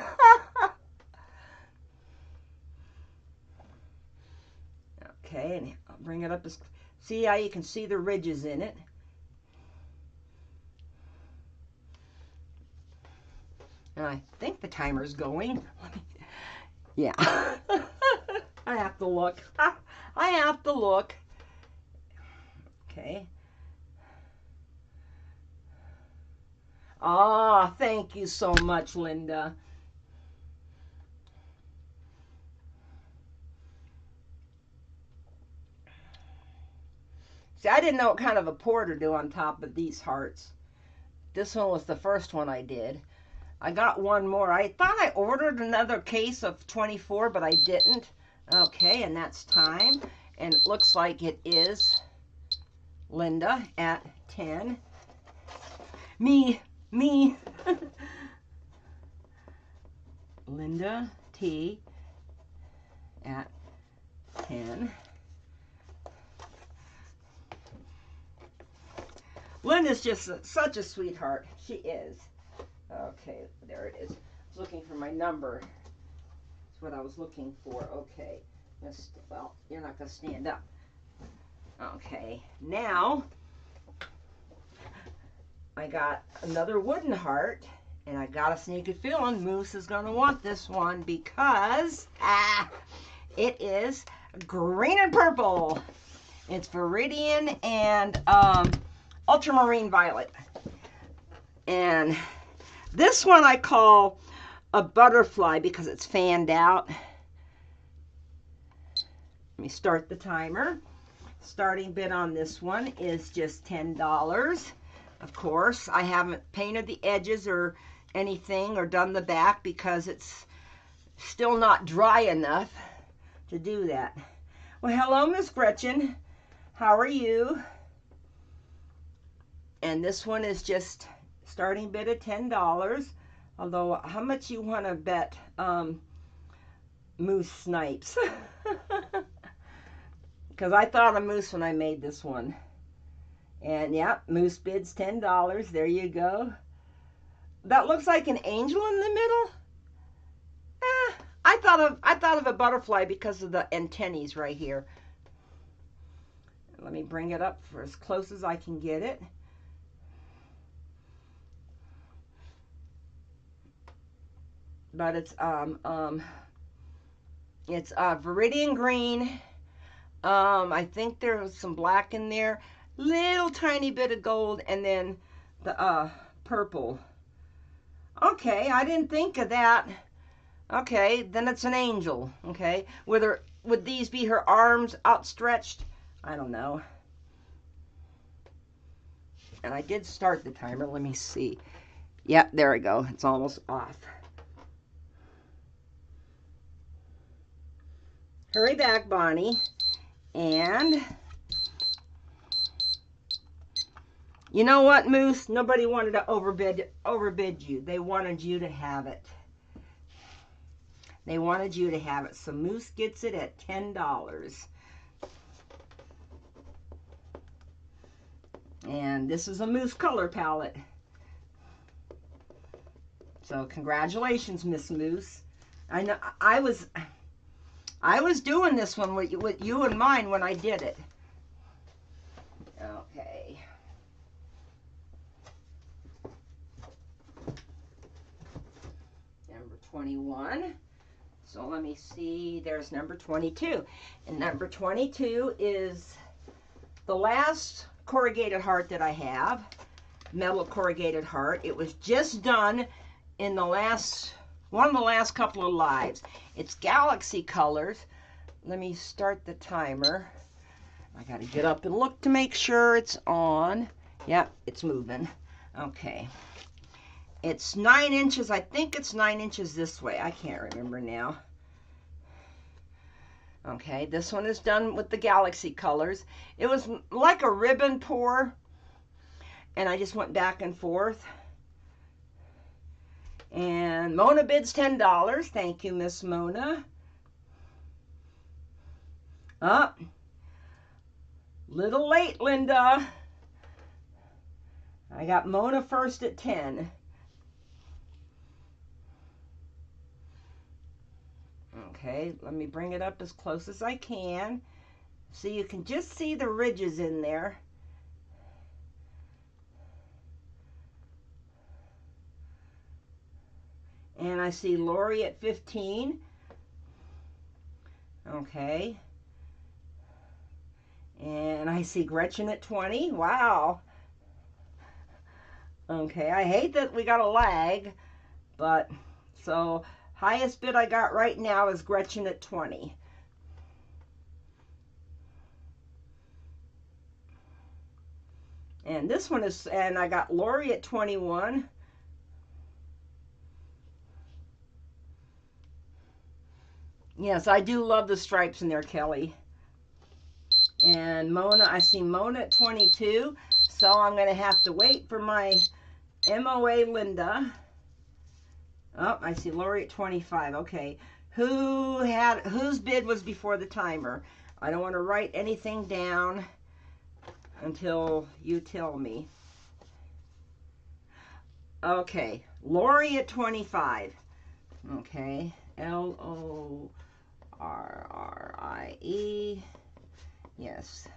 Okay, and I'll bring it up. See how you can see the ridges in it. And I think the timer's going. Yeah. I have to look. I have to look. Okay. Ah, thank you so much, Linda. See, I didn't know what kind of a pour to do on top of these hearts. This one was the first one I did. I got one more. I thought I ordered another case of 24, but I didn't. Okay, and that's time. And it looks like it is Linda at 10. Me. Linda T at 10. Linda's just such a sweetheart. She is. Okay, there it is. I was looking for my number. That's what I was looking for. Okay. Well, you're not going to stand up. Okay. Now, I got another wooden heart. And I got a sneaky feeling Moose is going to want this one because it is green and purple. It's Viridian and ultramarine violet. And this one I call a butterfly because it's fanned out. Let me start the timer. Starting bid on this one is just $10. Of course, I haven't painted the edges or anything or done the back because it's still not dry enough to do that. Well, hello, Miss Gretchen. How are you? And this one is just starting bid at $10. Although, how much you want to bet moose snipes? Because I thought of moose when I made this one. And yeah, moose bids $10. There you go. That looks like an angel in the middle. I thought of a butterfly because of the antennae right here. Let me bring it up for as close as I can get it. But it's viridian green. I think there's some black in there, little tiny bit of gold, and then the purple. Okay, I didn't think of that. Okay, then it's an angel. Okay, would these be her arms outstretched? I don't know. And I did start the timer. Let me see. Yep, there we go. It's almost off. Hurry back, Bonnie. And you know what, Moose? Nobody wanted to overbid you. They wanted you to have it. They wanted you to have it. So Moose gets it at $10. And this is a Moose color palette. So congratulations, Miss Moose. I know I was doing this one with you in mind when I did it. Okay. Number 21. So let me see. There's number 22. And number 22 is the last corrugated heart that I have. Metal corrugated heart. It was just done in the last one of the last couple of lives. It's galaxy colors. Let me start the timer. I gotta get up and look to make sure it's on. Yep, it's moving. Okay. It's 9 inches. I think it's 9 inches this way. I can't remember now. Okay, this one is done with the galaxy colors. It was like a ribbon pour, and I just went back and forth. And Mona bids $10. Thank you, Miss Mona. Up. Little late, Linda. I got Mona first at 10. Okay, let me bring it up as close as I can. So you can just see the ridges in there. And I see Lori at 15. Okay. And I see Gretchen at 20. Wow. Okay, I hate that we got a lag, but so highest bid I got right now is Gretchen at 20. And this one is, and I got Lori at 21. Yes, I do love the stripes in there, Kelly. And Mona, I see Mona at 22. So I'm going to have to wait for my MOA Linda. Oh, I see Lori at 25. Okay. Whose bid was before the timer? I don't want to write anything down until you tell me. Okay. Lori at 25. Okay. L-O-R-R-I-E. Yes.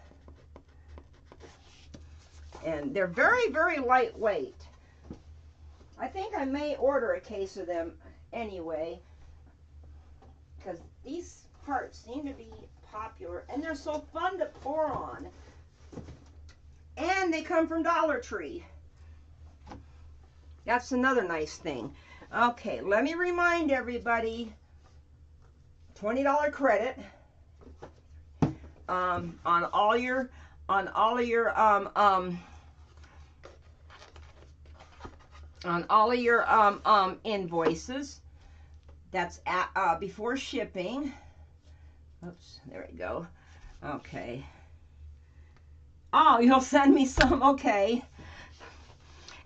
And they're very, very lightweight. I think I may order a case of them anyway, because these hearts seem to be popular, and they're so fun to pour on. And they come from Dollar Tree. That's another nice thing. Okay, let me remind everybody, $20 credit on all your invoices. That's at before shipping. Oops, there we go. Okay. Oh, you'll send me some. Okay.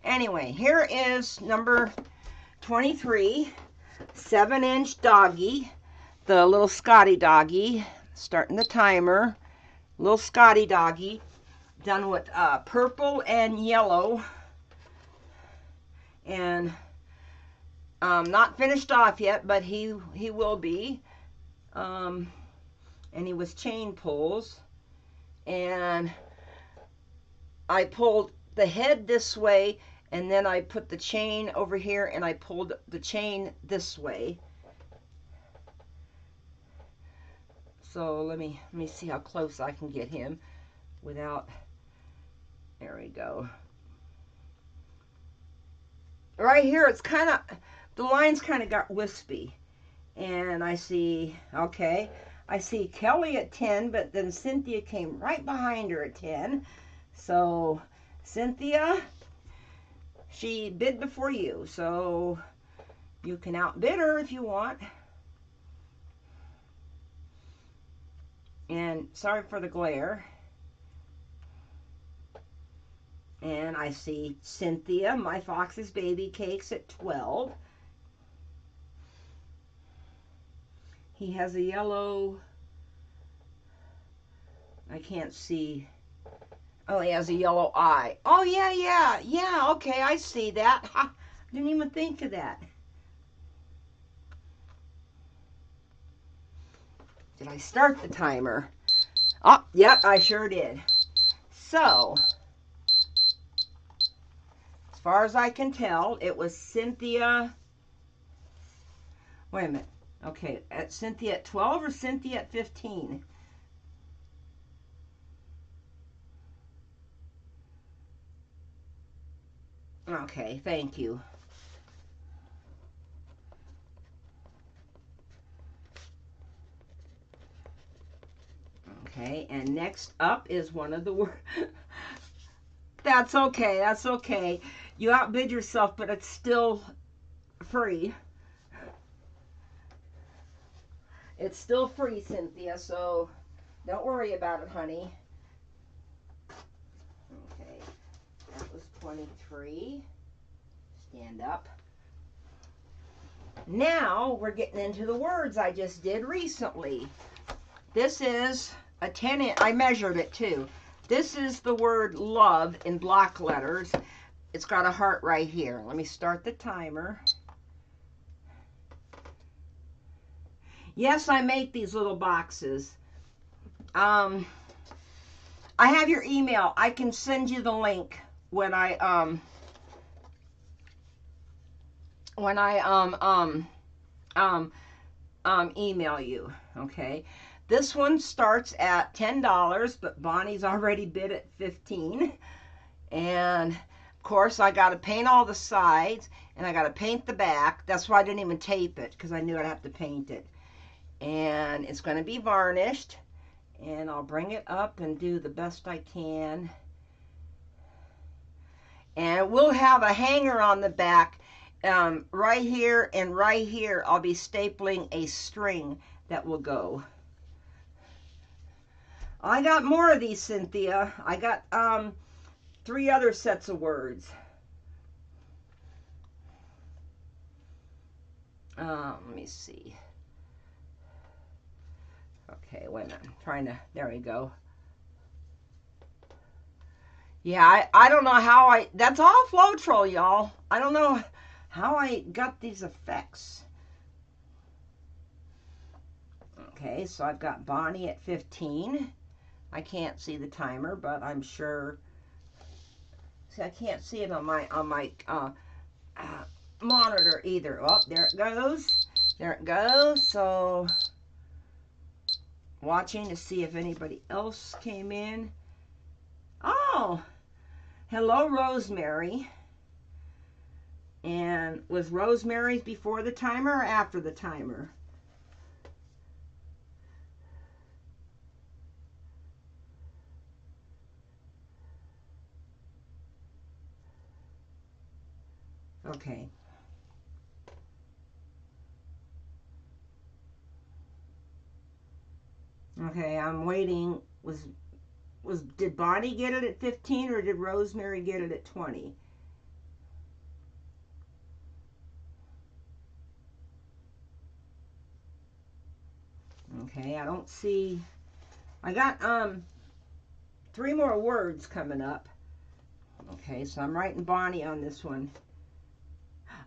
Anyway, here is number 23, 7-inch doggy, the little Scotty doggy, starting the timer, little Scotty doggy, done with purple and yellow, and not finished off yet, but he will be, and he was chain pulls, and I pulled the head this way, and then I put the chain over here, and I pulled the chain this way. So let me see how close I can get him without, there we go. Right here, it's kind of, the lines kind of got wispy. And I see, okay, I see Kelly at 10, but then Cynthia came right behind her at 10. So Cynthia, she bid before you, so you can outbid her if you want. And sorry for the glare. And I see Cynthia, My Fox's Baby Cakes, at 12. He has a yellow, I can't see. Oh, he has a yellow eye. Oh, yeah, okay, I see that. Ha, didn't even think of that. Did I start the timer? Oh, yep, I sure did. So, as far as I can tell, it was Cynthia. Wait a minute. Okay, at Cynthia at 12 or Cynthia at 15? Okay, thank you. Okay, and next up is one of the words. That's okay, that's okay. You outbid yourself, but it's still free. It's still free, Cynthia, so don't worry about it, honey. Okay, that was 23. Stand up. Now we're getting into the words I just did recently. This is a 10-inch, I measured it too. This is the word love in block letters. It's got a heart right here. Let me start the timer. Yes, I make these little boxes. I have your email. I can send you the link when I email you. Okay. This one starts at $10, but Bonnie's already bid at 15. And of course, I got to paint all the sides, and I got to paint the back. That's why I didn't even tape it, because I knew I'd have to paint it. And it's going to be varnished, and I'll bring it up and do the best I can. And we'll have a hanger on the back. Right here and right here, I'll be stapling a string that will go. I got more of these, Cynthia. I got 3 other sets of words. Let me see. Okay, wait a minute. I'm trying to, there we go. Yeah, I don't know how that's all Floetrol, y'all. I don't know how I got these effects. Okay, so I've got Bonnie at 15. I can't see the timer, but I'm sure. See, I can't see it on my monitor either. Oh, there it goes. There it goes. So, watching to see if anybody else came in. Oh, hello, Rosemary. And was Rosemary's before the timer or after the timer? Okay. Okay, I'm waiting. Did Bonnie get it at 15 or did Rosemary get it at 20? Okay, I don't see, I got 3 more words coming up. Okay, so I'm writing Bonnie on this one.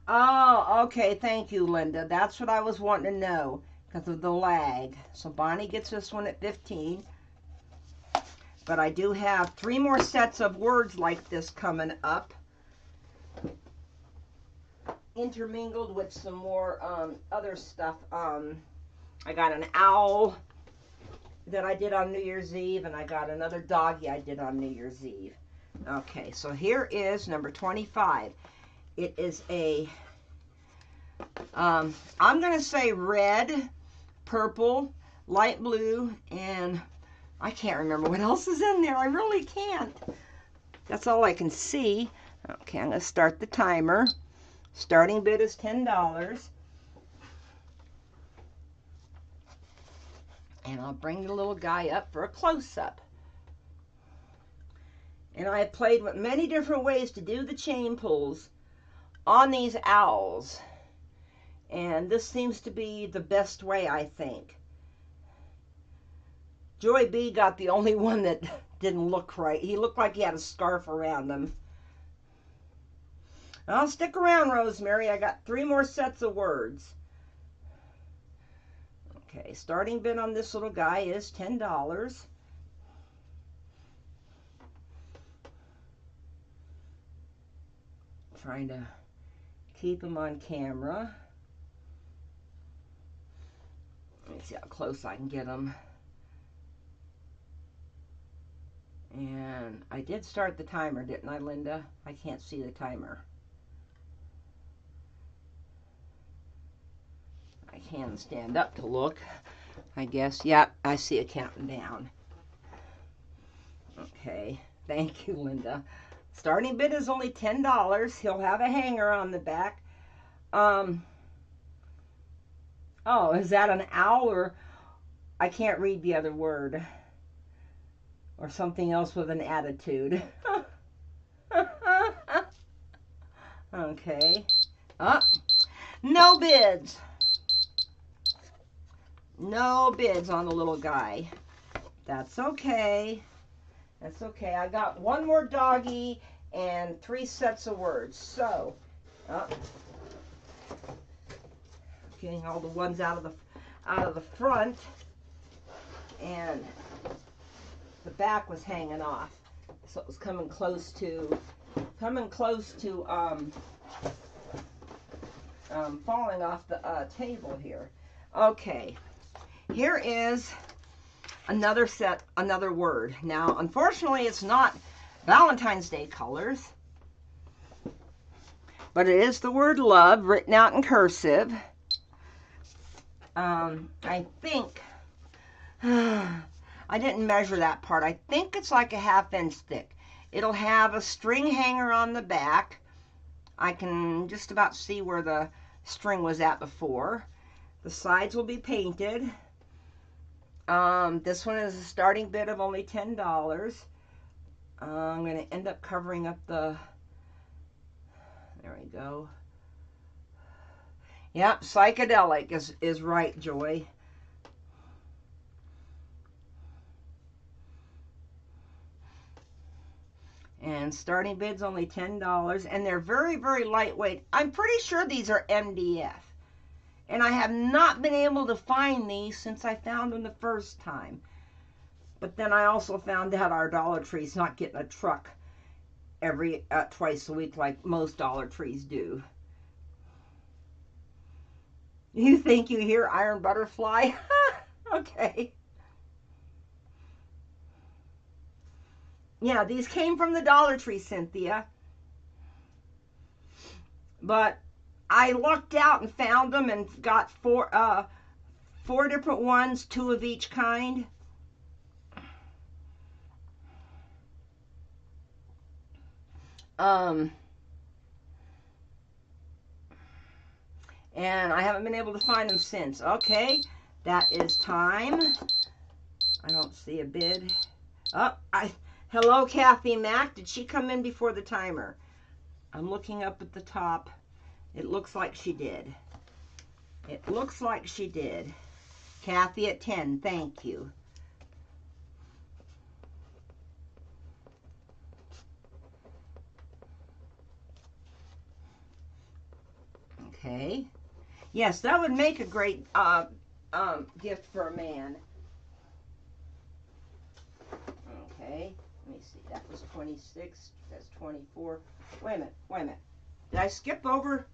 Oh, okay, thank you, Linda. That's what I was wanting to know because of the lag. So Bonnie gets this one at 15. But I do have 3 more sets of words like this coming up, intermingled with some more other stuff. I got an owl that I did on New Year's Eve, and I got another doggy I did on New Year's Eve. Okay, so here is number 25. It is a, I'm going to say red, purple, light blue, and I can't remember what else is in there. I really can't. That's all I can see. Okay, I'm going to start the timer. Starting bid is $10. And I'll bring the little guy up for a close-up. And I have played with many different ways to do the chain pulls on these owls. And this seems to be the best way, I think. Joy B got the only one that didn't look right. He looked like he had a scarf around him. I'll stick around, Rosemary. I got 3 more sets of words. Okay, starting bid on this little guy is $10. Trying to keep him on camera. Let me see how close I can get him. And I did start the timer, didn't I, Linda? I can't see the timer. I can stand up to look, I guess. Yep, I see it counting down. Okay, thank you, Linda. Starting bid is only $10. He'll have a hanger on the back. Oh, is that an owl or I can't read the other word? Or something else with an attitude. Okay. No bids. No bids on the little guy. That's okay. That's okay. I got 1 more doggy and 3 sets of words. So, getting all the ones out of the front, and the back was hanging off, so it was coming close to falling off the table here. Okay, here is another word. Now, unfortunately, it's not Valentine's Day colors, but it is the word love written out in cursive. I think I didn't measure that part. I think it's like a 1/2 inch thick. It'll have a string hanger on the back. I can just about see where the string was at before. The sides will be painted. This one is a starting bid of only $10. I'm going to end up covering up the, there we go. Yep, psychedelic is right, Joy. And starting bid's only $10, and they're very, very lightweight. I'm pretty sure these are MDF. And I have not been able to find these since I found them the first time. But then I also found out our Dollar Tree's not getting a truck every twice a week like most Dollar Trees do. You think you hear iron butterfly? Okay. Yeah, these came from the Dollar Tree, Cynthia. But I lucked out and found them and got four different ones, 2 of each kind. And I haven't been able to find them since. Okay, that is time. I don't see a bid. Hello, Kathy Mack. Did she come in before the timer? I'm looking up at the top. It looks like she did. It looks like she did. Kathy at 10. Thank you. Okay. Yes, that would make a great gift for a man. Okay. Let me see. That was 26. That's 24. Wait a minute. Wait a minute. Did I skip over?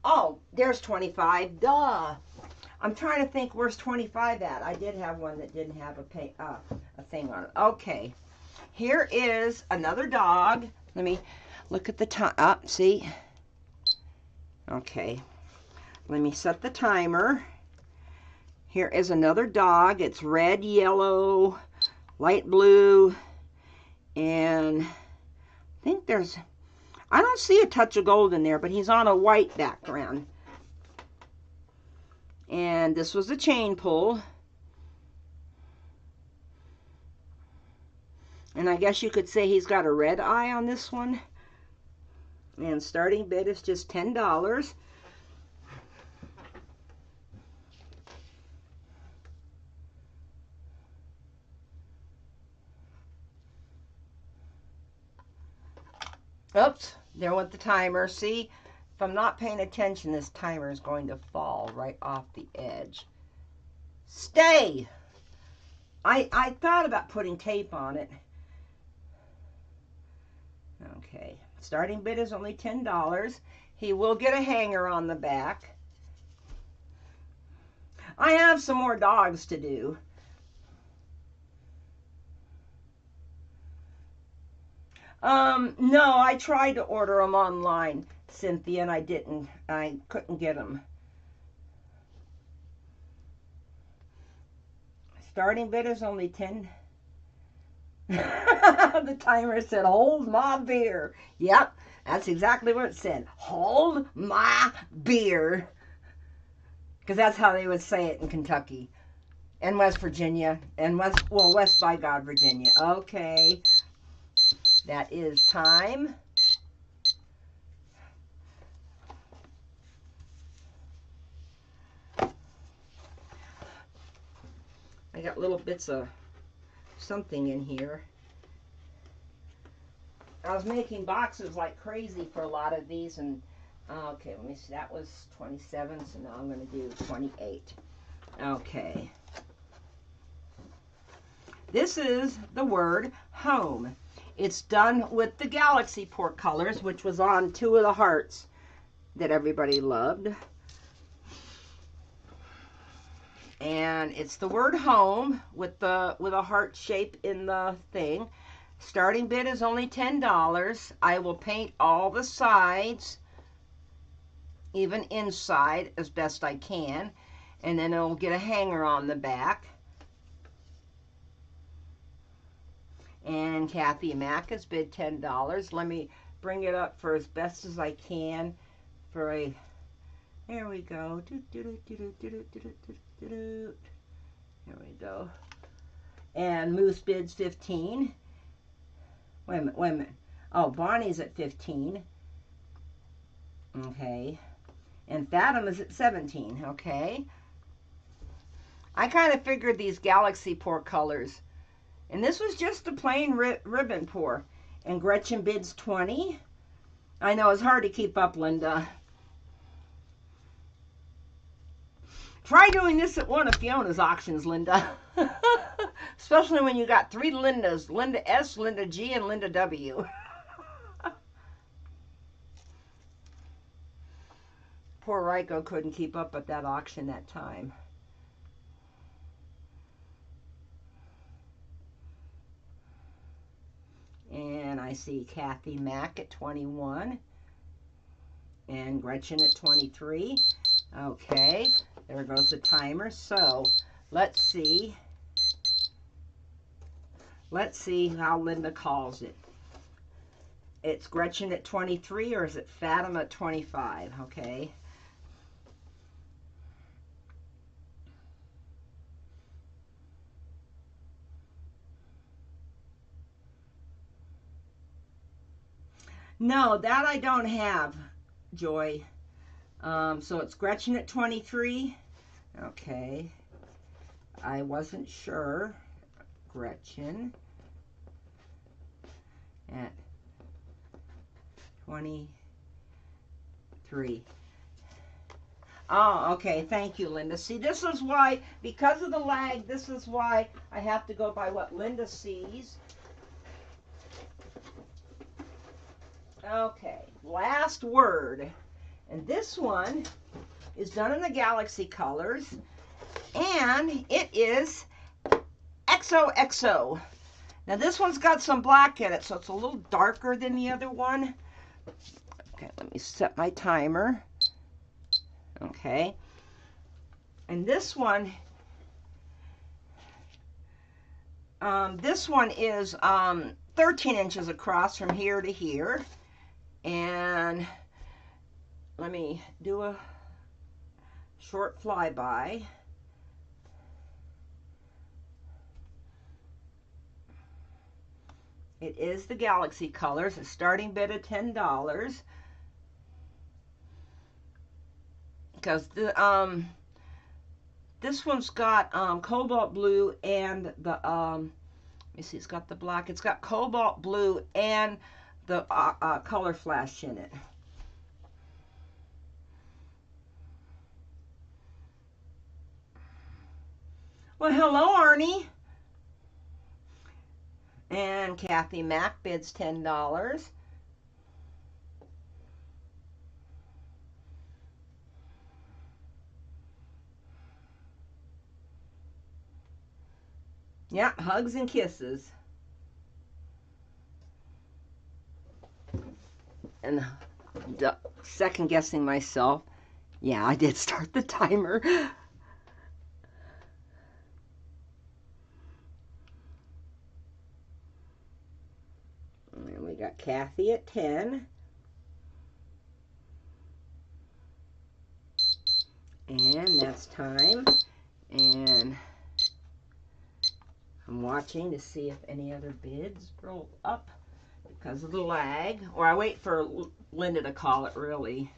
Oh, there's 25. Duh. I'm trying to think, where's 25 at? I did have one that didn't have a thing on it. Okay. Here is another dog. Let me look at the time. Up, see? Okay. Let me set the timer. Here is another dog. It's red, yellow, light blue, and I think there's, I don't see a touch of gold in there, but he's on a white background. And this was a chain pull. And I guess you could say he's got a red eye on this one. And starting bid is just $10. Oops, there went the timer. See, if I'm not paying attention, this timer is going to fall right off the edge. Stay! I thought about putting tape on it. Okay, starting bid is only $10. He will get a hanger on the back. I have some more dogs to do. No, I tried to order them online, Cynthia, and I couldn't get them. Starting bid is only 10. The timer said, hold my beer. Yep, that's exactly what it said. Hold my beer. Because that's how they would say it in Kentucky. And West Virginia. And West by God, Virginia. Okay. That is time. I got little bits of something in here. I was making boxes like crazy for a lot of these, and okay, let me see, that was 27, so now I'm going to do 28. Okay. This is the word home. It's done with the Galaxy Port colors, which was on 2 of the hearts that everybody loved. And it's the word home with a heart shape in the thing. Starting bid is only $10. I will paint all the sides, even inside, as best I can. And then it'll get a hanger on the back. And Kathy Mack has bid $10. Let me bring it up for as best as I can for a, there we go. There we go. And Moose bids 15. Wait a minute. Oh, Bonnie's at 15. Okay. And Fathom is at 17. Okay. I kind of figured these Galaxy Pour colors. And this was just a plain ribbon pour. And Gretchen bids 20. I know it's hard to keep up, Linda. Try doing this at one of Fiona's auctions, Linda. Especially when you got 3 Lindas. Linda S, Linda G, and Linda W. Poor Ryko couldn't keep up at that auction that time. And I see Kathy Mack at 21. And Gretchen at 23. Okay, there goes the timer. So, let's see. Let's see how Linda calls it. It's Gretchen at 23, or is it Fatima at 25? Okay. No, that I don't have, Joy. So it's Gretchen at 23. Okay. I wasn't sure. Gretchen at 23. Oh, okay. Thank you, Linda. See, this is why, because of the lag, this is why I have to go by what Linda sees. Okay, last word. And this one is done in the Galaxy colors. And it is XOXO. Now this one's got some black in it, so it's a little darker than the other one. Okay, let me set my timer. Okay. And this one is 13 inches across from here to here. And let me do a short flyby. It is the Galaxy colors. A starting bid of $10. Because the this one's got cobalt blue and the let me see, it's got the black. It's got cobalt blue and the color flash in it. Well, hello, Arnie. And Kathy Mack bids $10. Yeah, hugs and kisses. And second guessing myself. Yeah, I did start the timer. And we got Kathy at 10. And that's time. And I'm watching to see if any other bids roll up because of the lag. Or I wait for Linda to call it, really.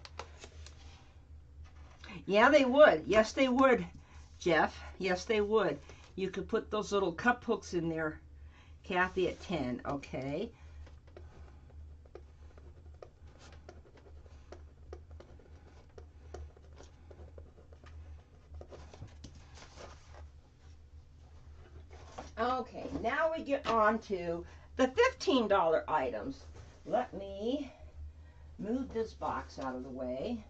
Yeah, they would. Yes, they would, Jeff. Yes, they would. You could put those little cup hooks in there. Kathy at 10. Okay. Okay, now we get on to the $15 items. Let me move this box out of the way.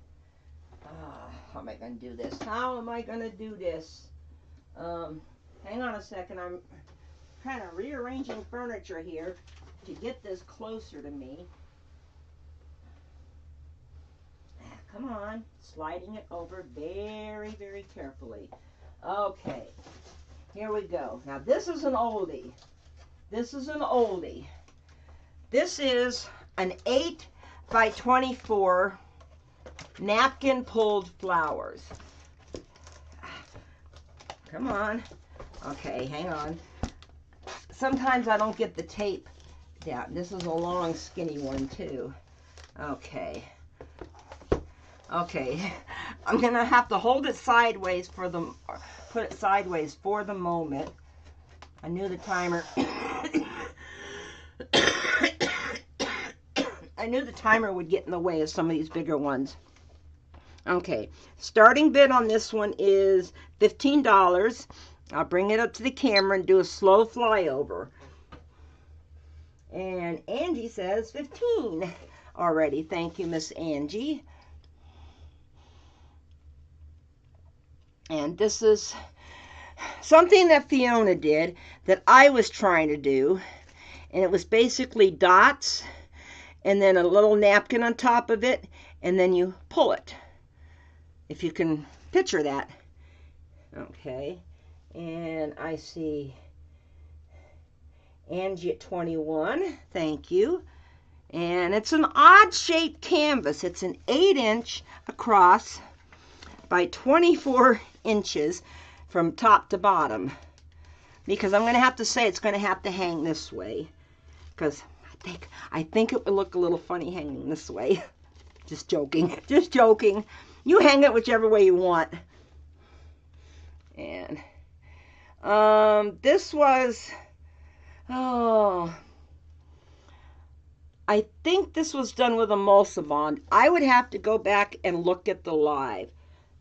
How am I going to do this? How am I going to do this? Hang on a second. I'm kind of rearranging furniture here to get this closer to me. Come on. Sliding it over very, very carefully. Okay. Here we go. Now this is an oldie. This is an oldie. This is an 8 by 24 napkin pulled flowers. Come on. Okay, hang on. Sometimes I don't get the tape down. This is a long skinny one too. Okay. Okay. I'm gonna have to hold it sideways for the put it sideways for the moment. I knew the timer I knew the timer would get in the way of some of these bigger ones. Okay, starting bid on this one is $15. I'll bring it up to the camera and do a slow flyover. And Angie says 15 already. Thank you, Miss Angie. And this is something that Fiona did that I was trying to do. And it was basically dots and then a little napkin on top of it. And then you pull it. If you can picture that. Okay. And I see Angie at 21. Thank you. And it's an odd shaped canvas. It's an 8-inch across by 24 inches from top to bottom. Because I'm going to have to say it's going to have to hang this way. Because I think it would look a little funny hanging this way. Just joking. Just joking. You hang it whichever way you want. And this was, oh, I think this was done with emulsivon. I would have to go back and look at the live.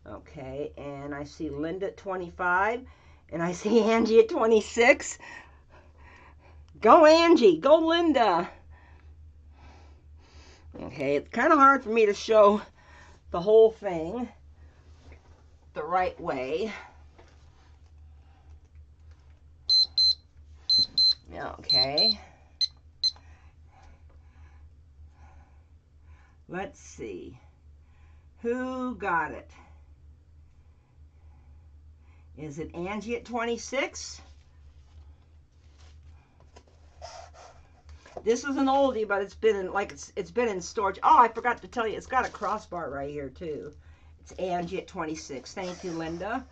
Okay, and I see Linda at 25, and I see Angie at 26. Go Angie, go Linda. Okay, it's kind of hard for me to show the whole thing the right way. Okay. Let's see. Who got it? Is it Angie at 26? This is an oldie, but it's been in it's been in storage. Oh, I forgot to tell you, it's got a crossbar right here too. It's Angie at 26. Thank you, Linda.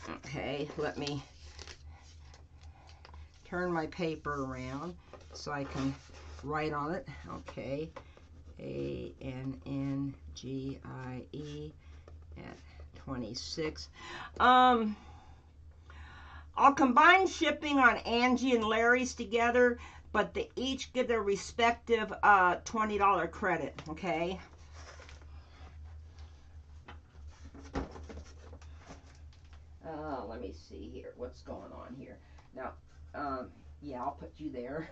Okay, let me turn my paper around so I can write on it. Okay, ANNGIE at 26. I'll combine shipping on Angie and Larry's together, but they each get their respective $20 credit, okay? Let me see here. What's going on here? Now, yeah, I'll put you there.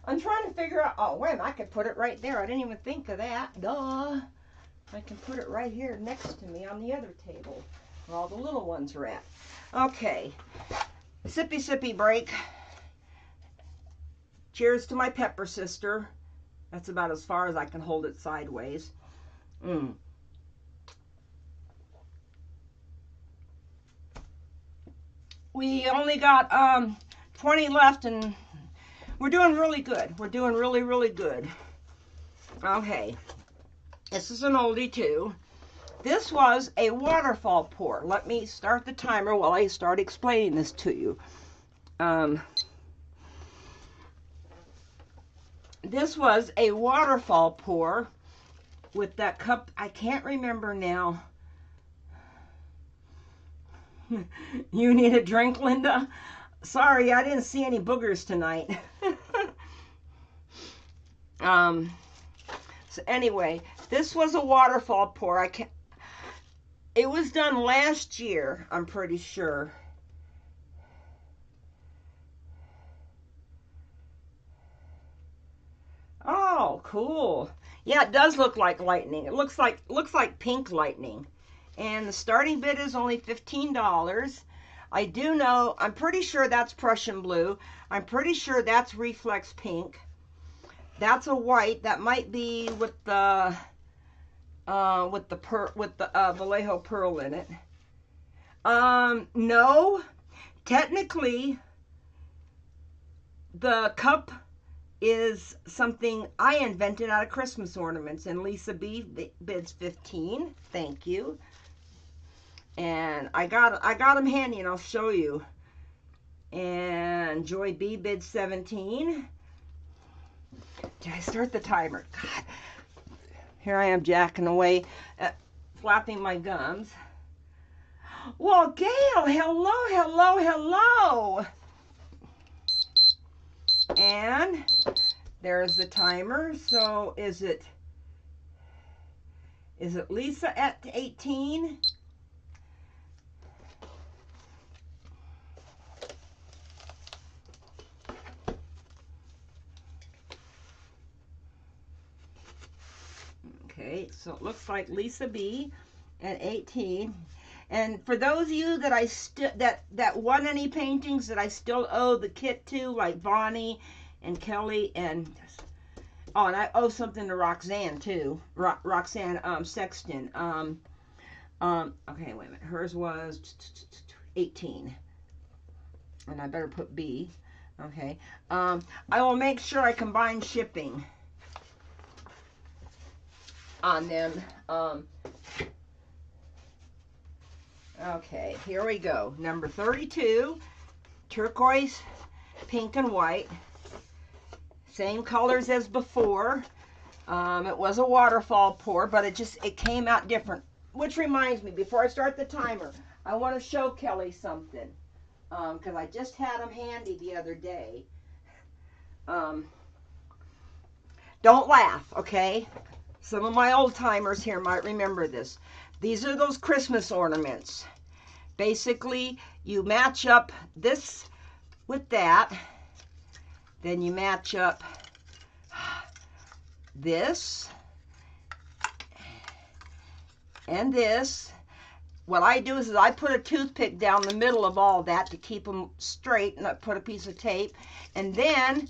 I'm trying to figure out, oh, wait, I could put it right there. I didn't even think of that. Duh. I can put it right here next to me on the other table where all the little ones are at. Okay. Sippy, sippy break. Cheers to my pepper sister. That's about as far as I can hold it sideways. We only got 20 left, and we're doing really good. We're doing really, really good. Okay. This is an oldie too. This was a waterfall pour. Let me start the timer while I start explaining this to you. This was a waterfall pour with that cup. I can't remember now. You need a drink, Linda? Sorry, I didn't see any boogers tonight. So anyway, this was a waterfall pour. It was done last year, I'm pretty sure. Oh, cool. Yeah, it does look like lightning. It looks like pink lightning. And the starting bid is only $15. I do know, I'm pretty sure that's Prussian blue. I'm pretty sure that's reflex pink. That's a white. That might be with the Vallejo pearl in it. No, technically the cup is something I invented out of Christmas ornaments, and Lisa B bids 15. Thank you. And I got them handy, and I'll show you. And Joy B bids 17. Did I start the timer? God. Here I am jacking away, flapping my gums. Well, Gail, hello, hello, hello. And there's the timer. So is it Lisa at 18? Okay, so it looks like Lisa B at 18. And for those of you that that won any paintings that I still owe the kit to, like Bonnie and Kelly, and oh, and I owe something to Roxanne too. Roxanne Sexton. Okay, wait a minute. Hers was 18, and I better put B. Okay. I will make sure I combine shipping on them. Okay, here we go. Number 32, turquoise, pink, and white. Same colors as before. It was a waterfall pour, but it came out different which reminds me, before I start the timer, I want to show Kelly something. Because I just had them handy the other day. Don't laugh, okay? Some of my old timers here might remember this. These are those Christmas ornaments. Basically, you match up this with that. Then you match up this and this. What I do is I put a toothpick down the middle of all that to keep them straight, and I put a piece of tape, and then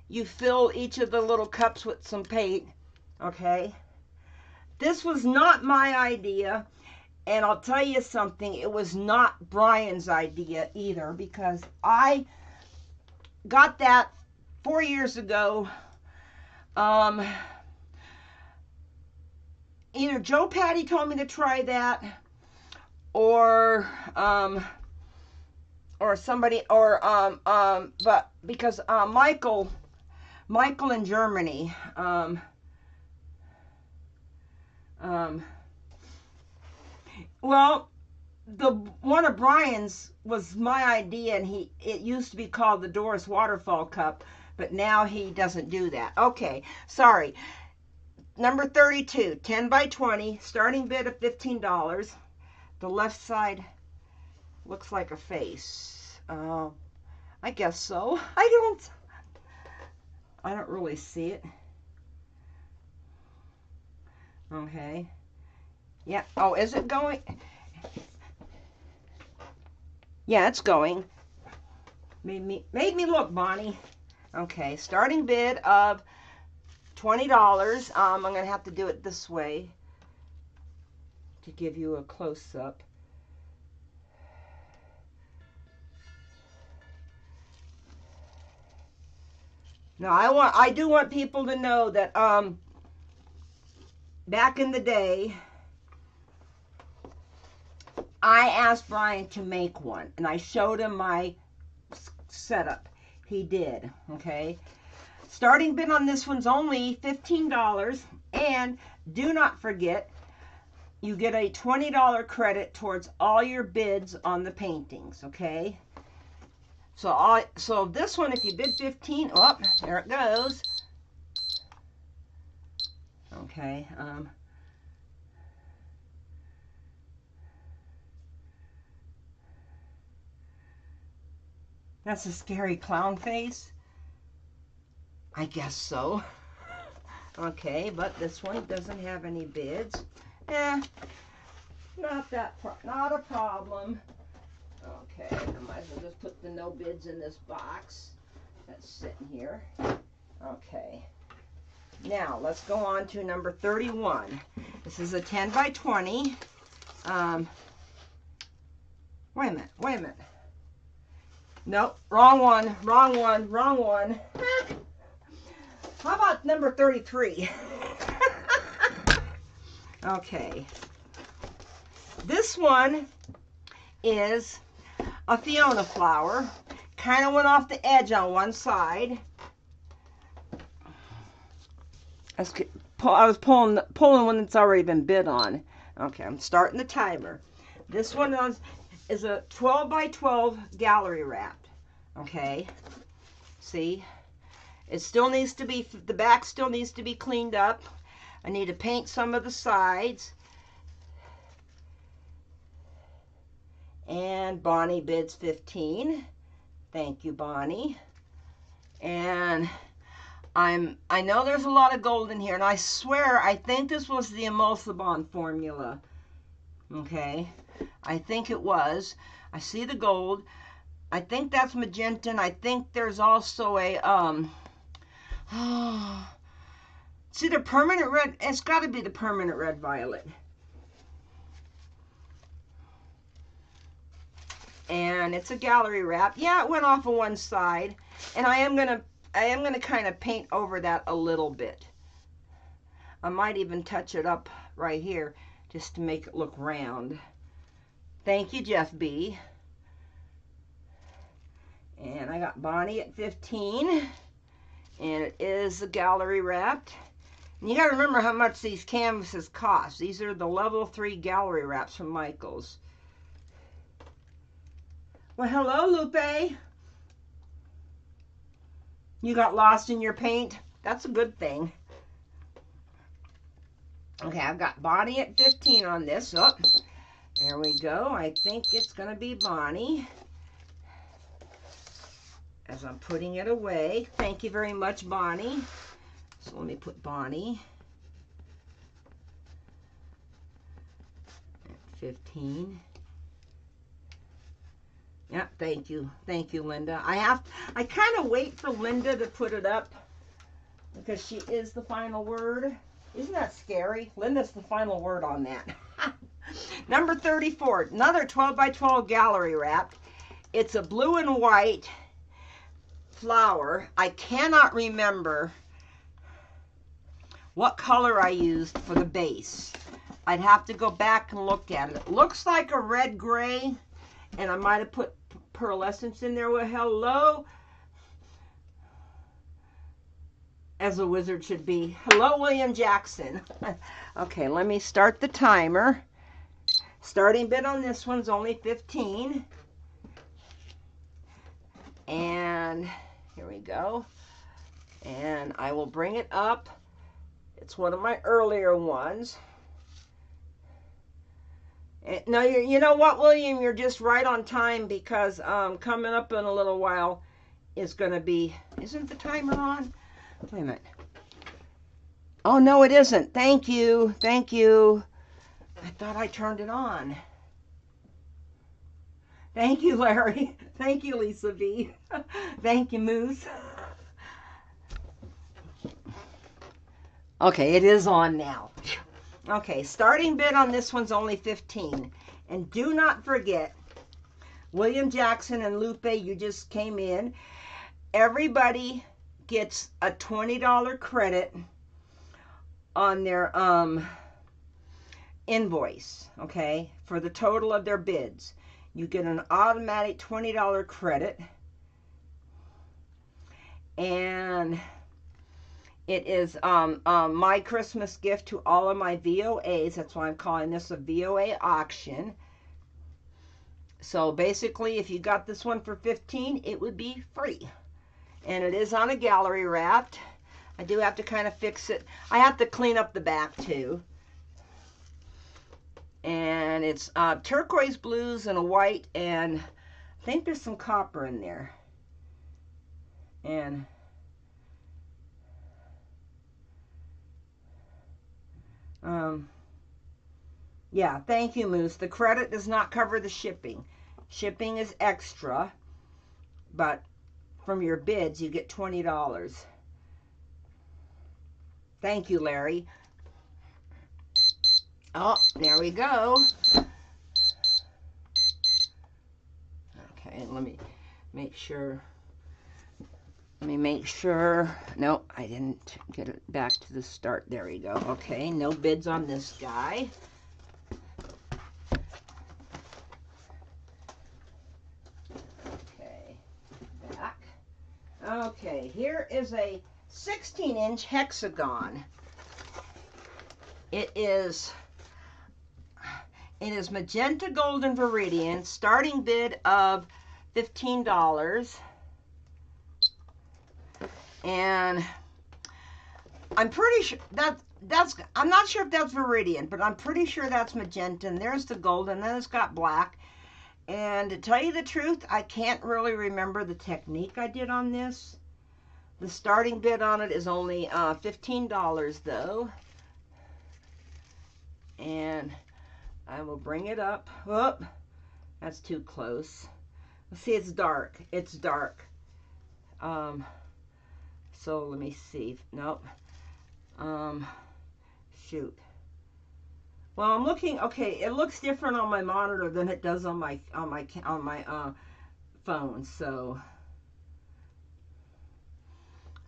you fill each of the little cups with some paint, okay? This was not my idea, and I'll tell you something, it was not Brian's idea either, because I got that 4 years ago. Either Joe Patty told me to try that, or somebody, but because Michael in Germany, well, the one of Brian's was my idea, and it used to be called the Doris Waterfall Cup, but now he doesn't do that. Okay, sorry. Number 32, 10 by 20, starting bid of $15. The left side looks like a face. I guess so. I don't really see it. Okay. Yeah. Oh, is it going? Yeah, it's going. Made me look, Bonnie. Okay, starting bid of $20. I'm going to have to do it this way to give you a close-up. Now, I do want people to know that back in the day, I asked Brian to make one, and I showed him my setup. He did, okay? Starting bid on this one's only $15, and do not forget, you get a $20 credit towards all your bids on the paintings, okay? So this one, if you bid 15, oh, there it goes. Okay, that's a scary clown face. I guess so. Okay, but this one doesn't have any bids. Not a problem. Okay, I might as well just put the no bids in this box that's sitting here. Okay. Now, let's go on to number 31. This is a 10 by 20. Wait a minute. Nope, wrong one. How about number 33? Okay. This one is a Fiona flower. Kind of went off the edge on one side. I was pulling one that's already been bid on. Okay, I'm starting the timer. This one is a 12 by 12 gallery wrapped. Okay, see? It still needs to be, the back still needs to be cleaned up. I need to paint some of the sides. And Bonnie bids 15. Thank you, Bonnie. And I know there's a lot of gold in here, and I swear I think this was the emulsibond formula. Okay, I think it was. I see the gold. I think that's magenta, and I think there's also a see the permanent red. It's got to be the permanent red violet. And it's a gallery wrap. Yeah, it went off of one side, and I am gonna kind of paint over that a little bit. I might even touch it up right here just to make it look round. Thank you, Jeff B. And I got Bonnie at 15, and it is the gallery wrapped. You got to remember how much these canvases cost. These are the level 3 gallery wraps from Michaels. Well, hello, Lupe. You got lost in your paint? That's a good thing. Okay, I've got Bonnie at 15 on this. Oh, there we go. I think it's going to be Bonnie. As I'm putting it away. Thank you very much, Bonnie. So let me put Bonnie at 15. Yeah, thank you. Thank you, Linda. I kind of wait for Linda to put it up because she is the final word. Isn't that scary? Linda's the final word on that. Number 34, another 12 by 12 gallery wrap. It's a blue and white flower. I cannot remember what color I used for the base. I'd have to go back and look at it. It looks like a red gray, and I might have put pearlescence in there. Well, hello, as a wizard should be. Hello, William Jackson. Okay, let me start the timer. Starting bid on this one's only 15. And here we go. And I will bring it up. It's one of my earlier ones. And, no, you know what, William? You're just right on time because coming up in a little while is going to be... Isn't the timer on? Wait a minute. Oh, no, it isn't. Thank you. Thank you. I thought I turned it on. Thank you, Larry. Thank you, Lisa V. Thank you, Moose. Okay, it is on now. Okay, starting bid on this one's only 15. And do not forget, William Jackson and Lupe, you just came in. Everybody gets a $20 credit on their invoice, okay, for the total of their bids. You get an automatic $20 credit. And it is my Christmas gift to all of my VOAs. That's why I'm calling this a VOA auction. So basically, if you got this one for 15, it would be free. And it is on a gallery wrap. I do have to kind of fix it. I have to clean up the back too. And it's turquoise blues and a white, and I think there's some copper in there. And yeah, thank you, Moose. The credit does not cover the shipping. Shipping is extra, but from your bids you get $20. Thank you, Larry. Oh, there we go. Okay, let me make sure. No, I didn't get it back to the start. There we go. Okay, no bids on this guy. Okay, back. Okay, here is a 16-inch hexagon. It is magenta golden viridian, starting bid of $15. And I'm pretty sure I'm not sure if that's viridian, but I'm pretty sure that's magenta. And there's the gold, and then it's got black. And to tell you the truth, I can't really remember the technique I did on this. The starting bid on it is only $15 though. And I will bring it up. Whoop, that's too close. See, it's dark. It's dark. So let me see. Nope. Shoot. Well, I'm looking. Okay, it looks different on my monitor than it does on my phone. So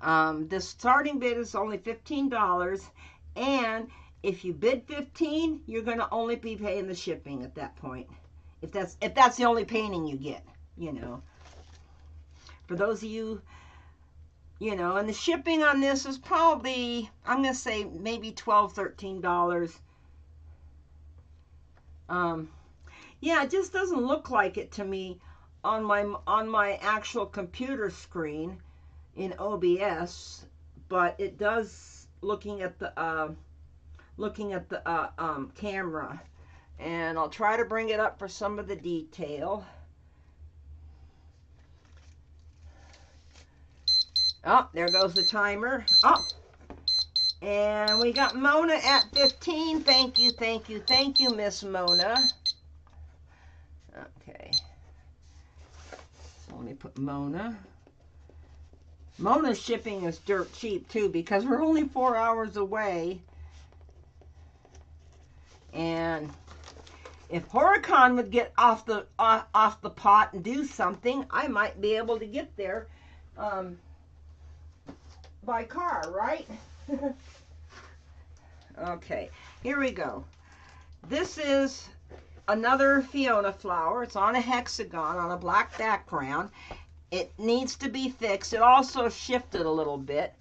the starting bid is only $15, and if you bid 15, you're going to only be paying the shipping at that point. If that's the only painting you get, you know. For those of you you know, and the shipping on this is probably, I'm going to say maybe $12, $13. Yeah, it just doesn't look like it to me on my actual computer screen in OBS, but it does looking at the camera. And I'll try to bring it up for some of the detail. Oh, there goes the timer. Oh, and we got Mona at 15. Thank you, thank you, thank you, Miss Mona. Okay. So let me put Mona. Mona's shipping is dirt cheap too because we're only 4 hours away. And if Horicon would get off the pot and do something, I might be able to get there by car, right? Okay, here we go. This is another Fiona flower. It's on a hexagon on a black background. It needs to be fixed. It also shifted a little bit.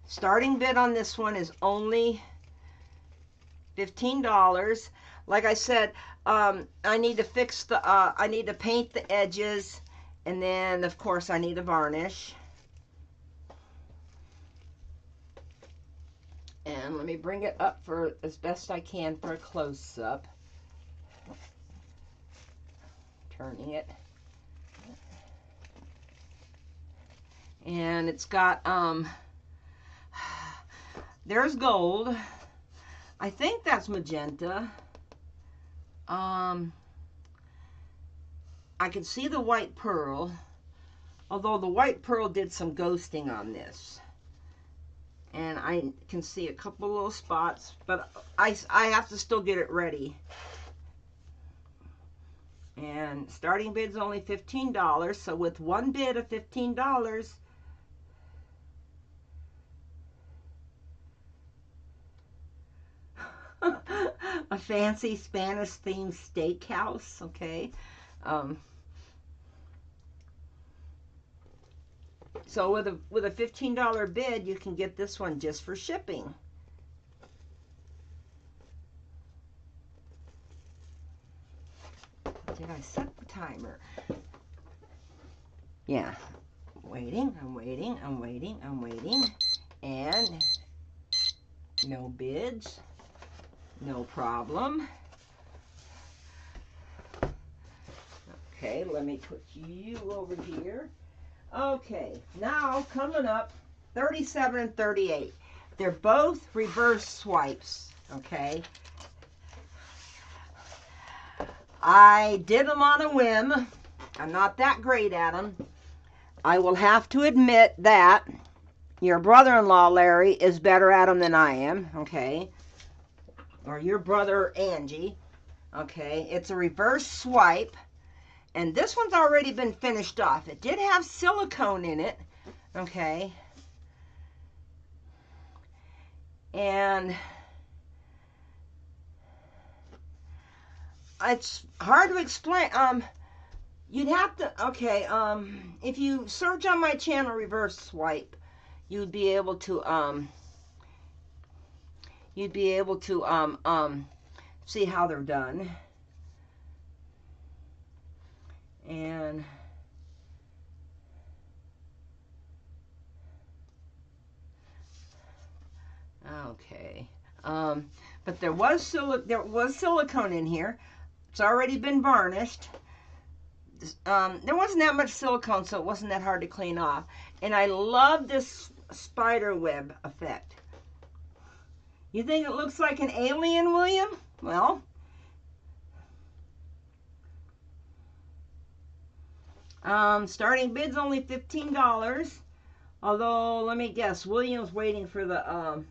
Starting bid on this one is only $15. Like I said, I need to fix the, I need to paint the edges, and then of course I need a varnish. And let me bring it up for as best I can for a close-up. Turning it. And it's got, there's gold. I think that's magenta. I can see the white pearl, although the white pearl did some ghosting on this. And I can see a couple little spots, but I have to still get it ready. And starting bid's only $15, so with one bid of $15, a fancy Spanish themed steakhouse, okay. So with a $15 bid, you can get this one just for shipping. Did I set the timer? Yeah. Waiting, I'm waiting, I'm waiting, I'm waiting. And no bids. No problem. Okay, let me put you over here. Okay, now coming up, 37 and 38. They're both reverse swipes, okay? I did them on a whim. I'm not that great at them. I will have to admit that your brother-in-law, Larry, is better at them than I am, okay? Or your brother, Angie, okay? It's a reverse swipe. And this one's already been finished off. It did have silicone in it, okay? And it's hard to explain. You'd have to, okay, if you search on my channel reverse swipe, you'd be able to, see how they're done. And okay, but there was silicone in here. It's already been varnished. There wasn't that much silicone, so it wasn't that hard to clean off. And I love this spider web effect. You think it looks like an alien, William? Well, starting bid's only $15. Although, let me guess, William's waiting for the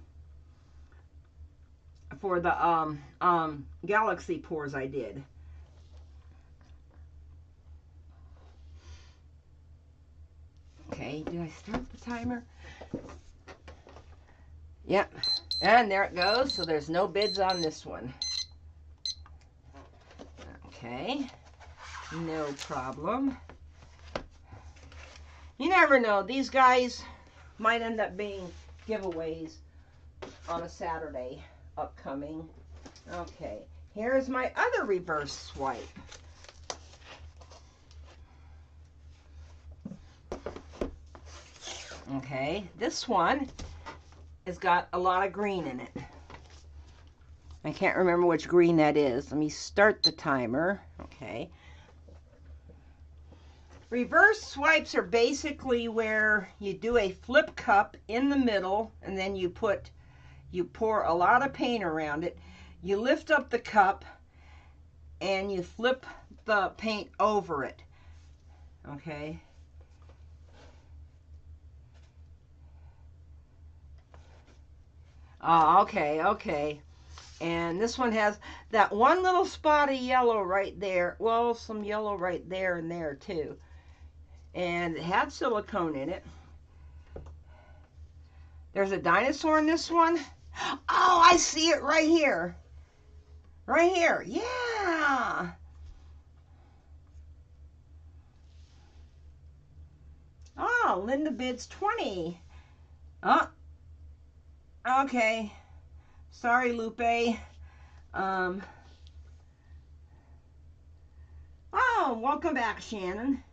galaxy pours I did. Okay, did I start the timer? Yep, and there it goes. So there's no bids on this one. Okay, no problem. You never know. These guys might end up being giveaways on a Saturday upcoming. Okay, here's my other reverse swipe. Okay, this one has got a lot of green in it. I can't remember which green that is. Let me start the timer. Okay. Reverse swipes are basically where you do a flip cup in the middle and then you pour a lot of paint around it. You lift up the cup and you flip the paint over it. Okay. Oh, okay, okay. And this one has that one little spot of yellow right there. Well, some yellow right there and there too. And it had silicone in it. There's a dinosaur in this one. Oh, I see it right here. Right here. Yeah. Oh, Linda bids 20. Oh. Okay. Sorry, Lupe. Oh, welcome back, Shannon.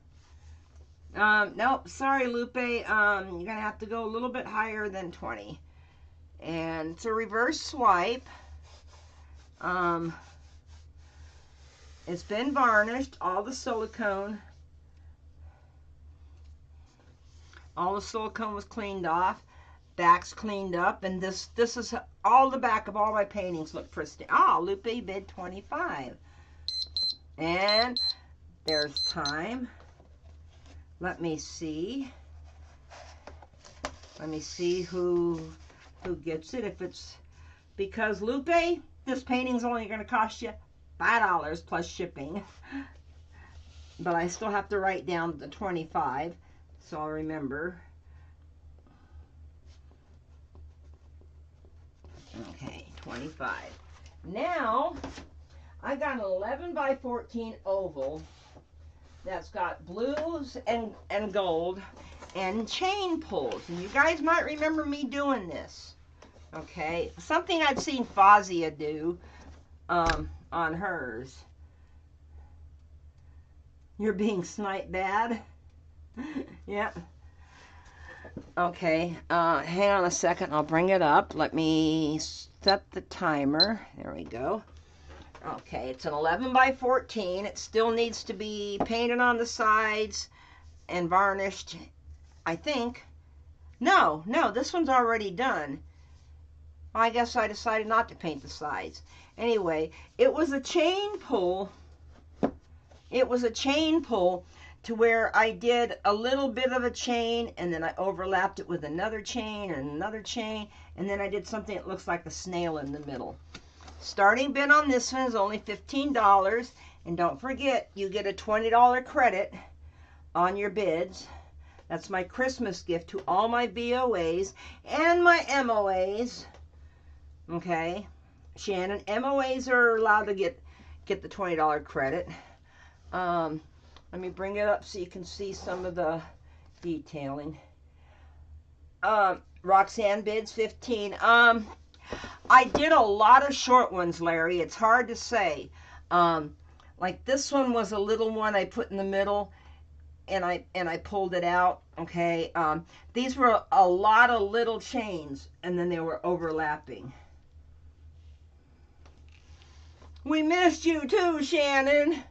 Nope, sorry, Lupe. You're gonna have to go a little bit higher than 20. And it's a reverse swipe. It's been varnished, all the silicone. All the silicone was cleaned off. Back's cleaned up, and this is all the back of all my paintings look pristine. Oh, Lupe bid 25. And there's time. Let me see. Let me see who gets it. If it's because Lupe, this painting's only going to cost you $5 plus shipping. But I still have to write down the 25, so I'll remember. Okay, 25. Now, I got an 11 by 14 oval that's got blues and gold and chain pulls. And you guys might remember me doing this. Okay, something I'd seen Fazia do on hers. You're being snipe bad. Yeah. Okay, hang on a second. I'll bring it up. Let me set the timer. There we go. Okay, it's an 11 by 14. It still needs to be painted on the sides and varnished, I think. No, this one's already done. I guess I decided not to paint the sides. Anyway, it was a chain pull. It was a chain pull to where I did a little bit of a chain, and then I overlapped it with another chain and another chain, and then I did something that looks like a snail in the middle. Starting bid on this one is only $15, and don't forget, you get a $20 credit on your bids. That's my Christmas gift to all my VOAs and my MOAs. Okay, Shannon, MOAs are allowed to get the $20 credit. Let me bring it up so you can see some of the detailing. Roxanne bids 15. I did a lot of short ones, Larry. It's hard to say. Like this one was a little one I put in the middle, and I pulled it out. Okay. These were a lot of little chains, and then they were overlapping. We missed you too, Shannon.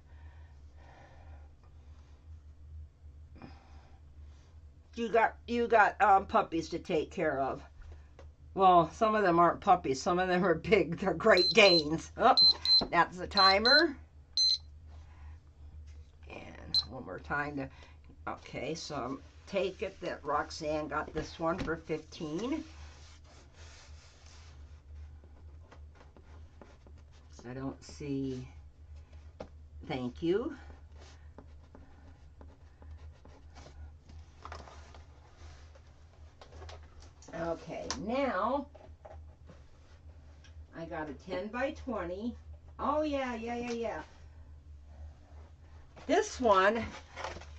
You got puppies to take care of. Well, some of them aren't puppies. Some of them are big. They're Great Danes. Oh, that's the timer. And one more time to. Okay, so take it that Roxanne got this one for 15. I don't see. Thank you. Okay, now I got a 10 by 20. Oh, yeah. This one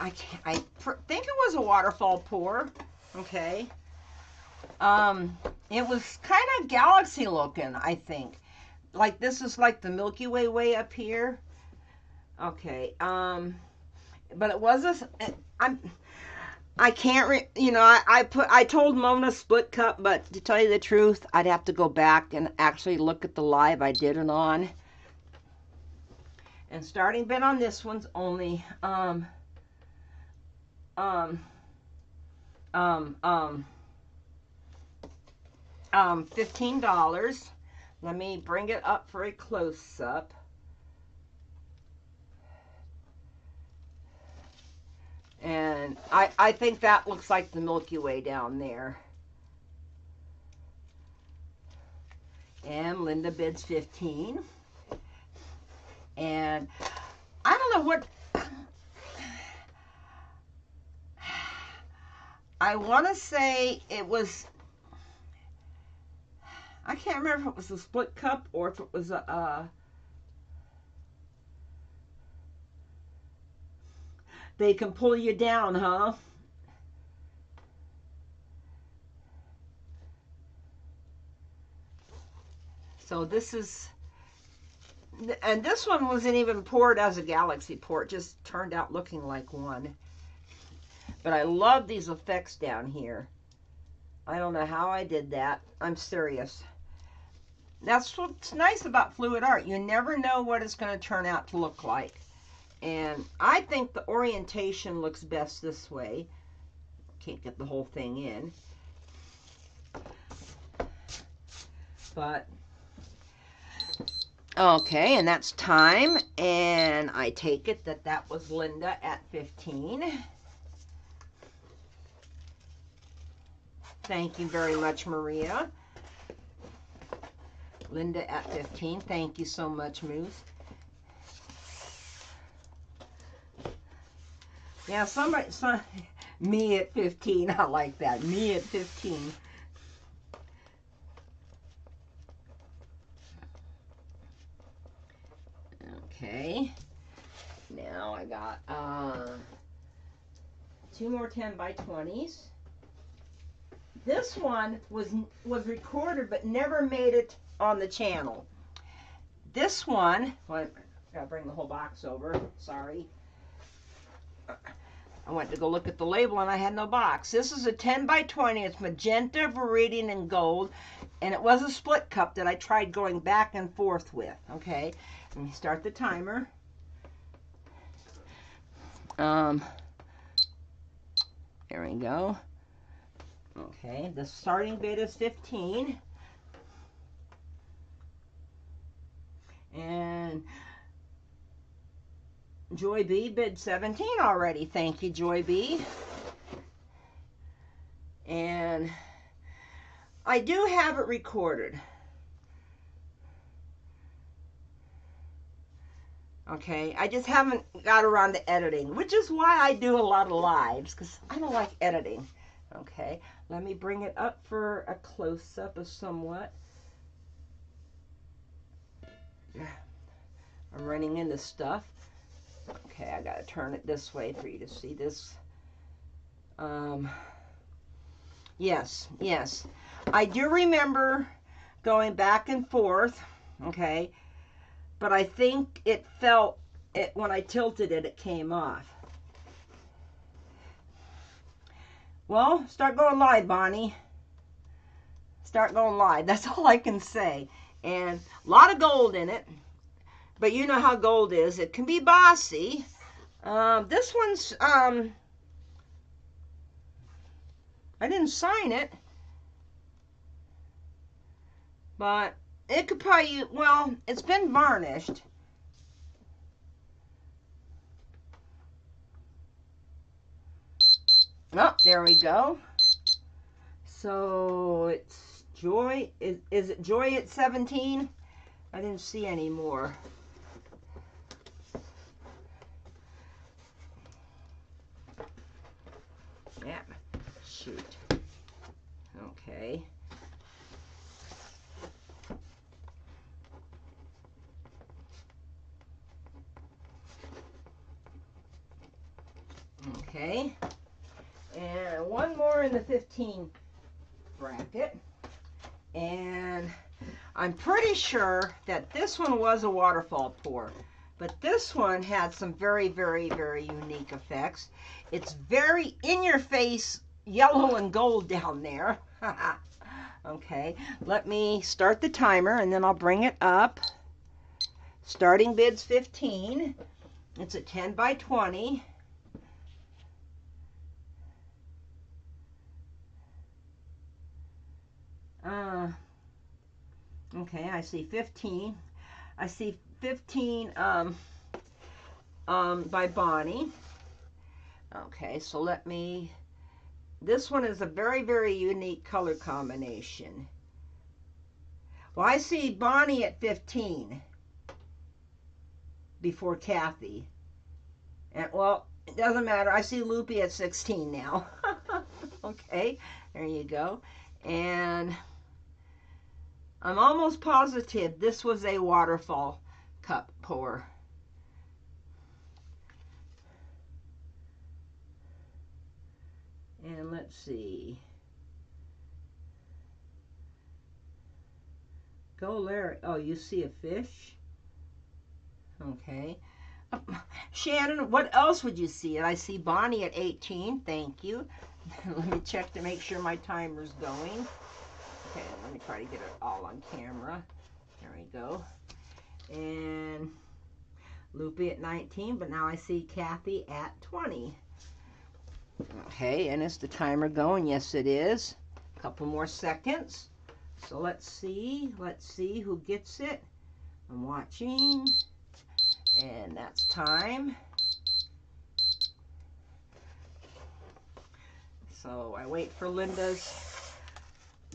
think it was a waterfall pour. Okay. It was kind of galaxy looking, I think. Like this is like the Milky Way way up here. Okay. But it was I can't I told Mona split cup, but to tell you the truth, I'd have to go back and actually look at the live I did it on. And starting bid on this one's only $15. Let me bring it up for a close-up. And I think that looks like the Milky Way down there. And Linda bids 15. And I don't know what, I want to say it was, I can't remember if it was a split cup or if it was a they can pull you down, huh? So this is, and this one wasn't even poured as a galaxy pour. It just turned out looking like one. But I love these effects down here. I don't know how I did that. I'm serious. That's what's nice about fluid art. You never know what it's going to turn out to look like. And I think the orientation looks best this way. Can't get the whole thing in. But, okay, and that's time. And I take it that that was Linda at 15. Thank you very much, Maria. Linda at 15. Thank you so much, Moose. Yeah, me at 15. I like that. Me at 15. Okay. Now I got 2 more 10 by 20s. This one was recorded but never made it on the channel. This one, well, I gotta bring the whole box over. Sorry. I went to go look at the label and I had no box. This is a 10 by 20. It's magenta, viridian, and gold. And it was a split cup that I tried going back and forth with. Okay, let me start the timer. There we go. Okay, the starting bid is 15. And Joy B bid 17 already. Thank you, Joy B. And I do have it recorded. Okay, I just haven't got around to editing, which is why I do a lot of lives, because I don't like editing. Okay, let me bring it up for a close-up of somewhat. I'm running into stuff. Okay, I gotta turn it this way for you to see this. Yes. I do remember going back and forth, okay, but I think it felt, when I tilted it, it came off. Well, start going live, Bonnie. Start going live. That's all I can say. And a lot of gold in it. But you know how gold is. It can be bossy. This one's, I didn't sign it. But it could probably, well, it's been varnished. Oh, there we go. So it's Joy. Is it Joy at 17? I didn't see any more. Yeah. Shoot. Okay. Okay. And one more in the 15 bracket. And I'm pretty sure that this one was a waterfall pour. But this one had some very, very, very unique effects. It's very in-your-face yellow and gold down there. Okay, let me start the timer and then I'll bring it up. Starting bid's 15. It's a 10 by 20. Okay, I see 15. I see 15 by Bonnie. Okay, so let me, this one is a very, very unique color combination. Well, I see Bonnie at 15 before Kathy. And, well, it doesn't matter. I see Loopy at 16 now. Okay, there you go. And I'm almost positive this was a waterfall cup pour. And let's see. Go Larry. Oh, you see a fish? Okay. Shannon, what else would you see? I see Bonnie at 18. Thank you. Let me check to make sure my timer's going. Okay, let me try to get it all on camera. There we go. And Loopy at 19, but now I see Kathy at 20. Okay, and is the timer going? Yes, it is. A couple more seconds. So let's see who gets it. I'm watching, and that's time. So I wait for Linda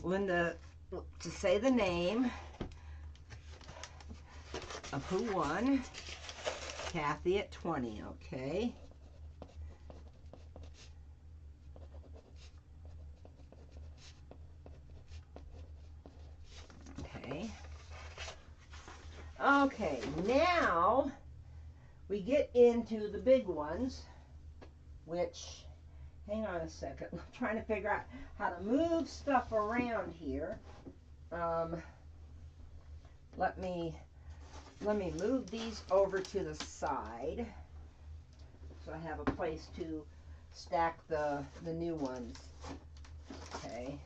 to say the name of who won. Kathy at 20, okay. Okay, now we get into the big ones, which, hang on a second, I'm trying to figure out how to move stuff around here. Let me move these over to the side so I have a place to stack the new ones. Okay.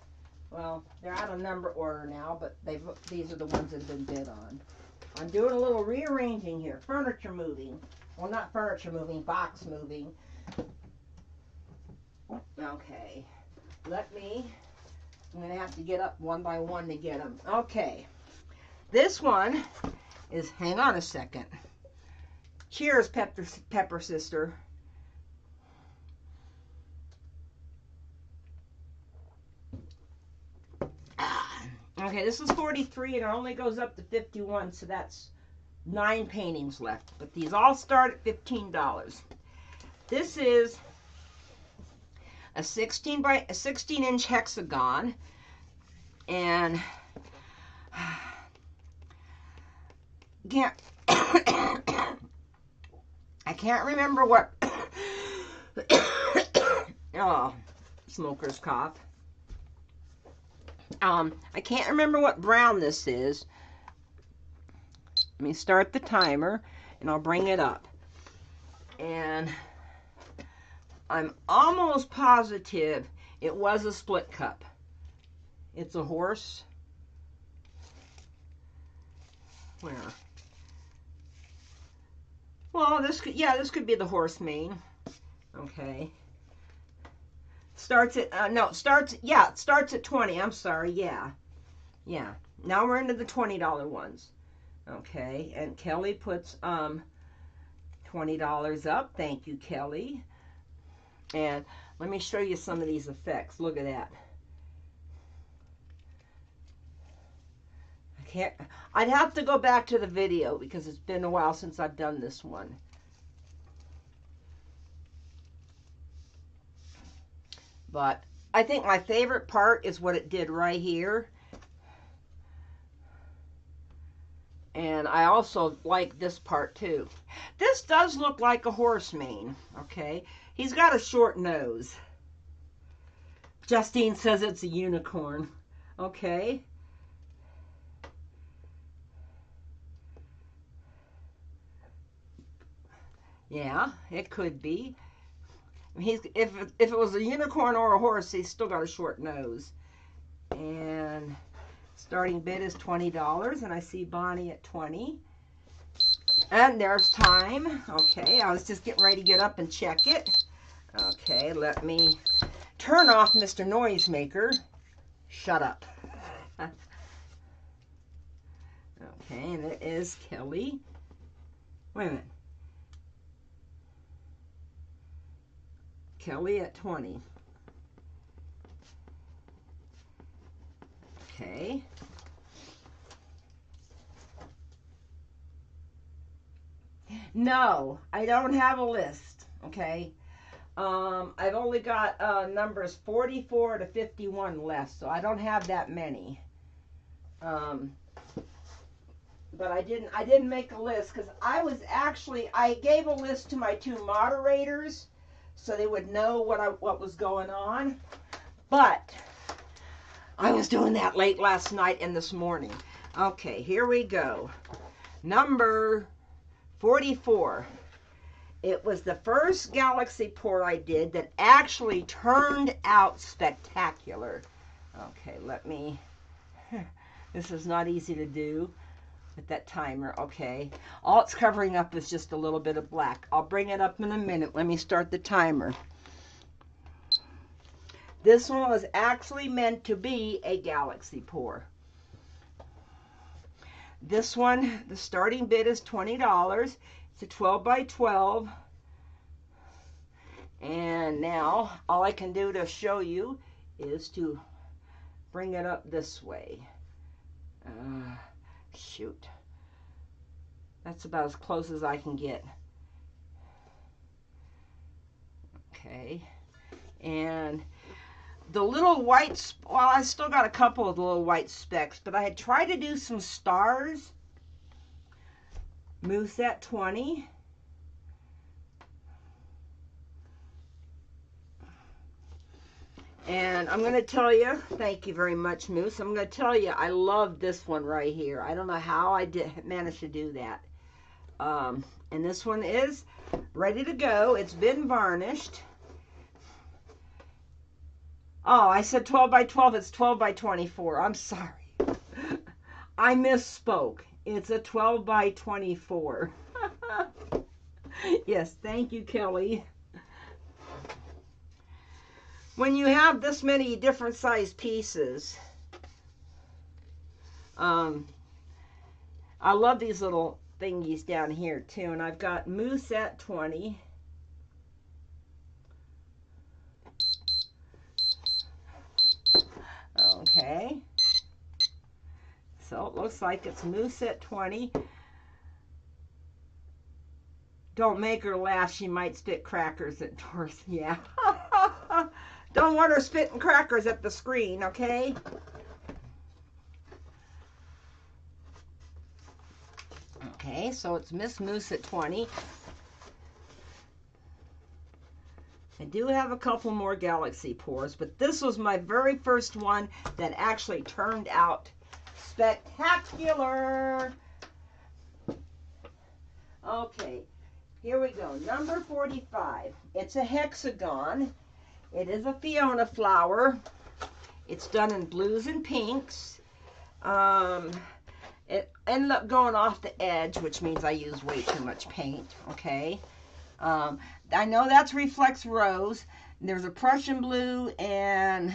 Well, they're out of number order now, but these are the ones that have been bid on. I'm doing a little rearranging here. Furniture moving. Well, not furniture moving, box moving. Okay. I'm going to have to get up one by one to get them. Okay. This one is, hang on a second. Cheers, Pepper Sister. Okay, this is 43 and it only goes up to 51, so that's 9 paintings left. But these all start at $15. This is a 16-inch hexagon, and I can't remember what. Oh, smoker's cough. I can't remember what brown this is. Let me start the timer and I'll bring it up. And I'm almost positive it was a split cup. It's a horse. Where? Well, this could be the horse mane. Okay. Starts at, it starts at 20. I'm sorry. Yeah. Now we're into the $20 ones. Okay. And Kelly puts, $20 up. Thank you, Kelly. And let me show you some of these effects. Look at that. I'd have to go back to the video because it's been a while since I've done this one. But I think my favorite part is what it did right here. And I also like this part too. This does look like a horse mane, okay? He's got a short nose. Justine says it's a unicorn, okay? Yeah, it could be. If it was a unicorn or a horse, he's still got a short nose. And starting bid is $20, and I see Bonnie at 20. And there's time. Okay, I was just getting ready to get up and check it. Okay, let me turn off Mr. Noisemaker. Shut up. Okay, and it is Kelly. Wait a minute. Kelly at 20. Okay. No, I don't have a list, okay? I've only got numbers 44 to 51 left, so I don't have that many. But I didn't make a list because I gave a list to my two moderators so they would know what was going on. But I was doing that late last night and this morning. Okay, here we go. Number 44. It was the first galaxy pour I did that actually turned out spectacular. Okay, this is not easy to do with that timer. Okay, all it's covering up is just a little bit of black. I'll bring it up in a minute. Let me start the timer. This one was actually meant to be a galaxy pour. This one, the starting bid is $20. It's a 12 by 12. And now all I can do to show you is to bring it up this way. Shoot. That's about as close as I can get. Okay. And the little white, well, I still got a couple of the little white specks, but I had tried to do some stars. Moose at 20. And I'm going to tell you, thank you very much, Moose. I'm going to tell you, I love this one right here. I don't know how I managed to do that. And this one is ready to go. It's been varnished. Oh, I said 12 by 12. It's 12 by 24. I'm sorry. I misspoke. It's a 12 by 24. Yes, thank you, Kelly. When you have this many different size pieces, I love these little thingies down here too. And I've got Moose at 20. Okay. So it looks like it's Moose at 20. Don't make her laugh. She might spit crackers at Doris. Yeah. Don't want her spitting crackers at the screen, okay? Okay, so it's Miss Moose at 20. I do have a couple more galaxy pours, but this was my very first one that actually turned out spectacular. Okay, here we go. Number 45. It's a hexagon. It is a Fiona flower. It's done in blues and pinks. It ended up going off the edge, which means I used way too much paint, okay? I know that's Reflex Rose. There's a Prussian blue and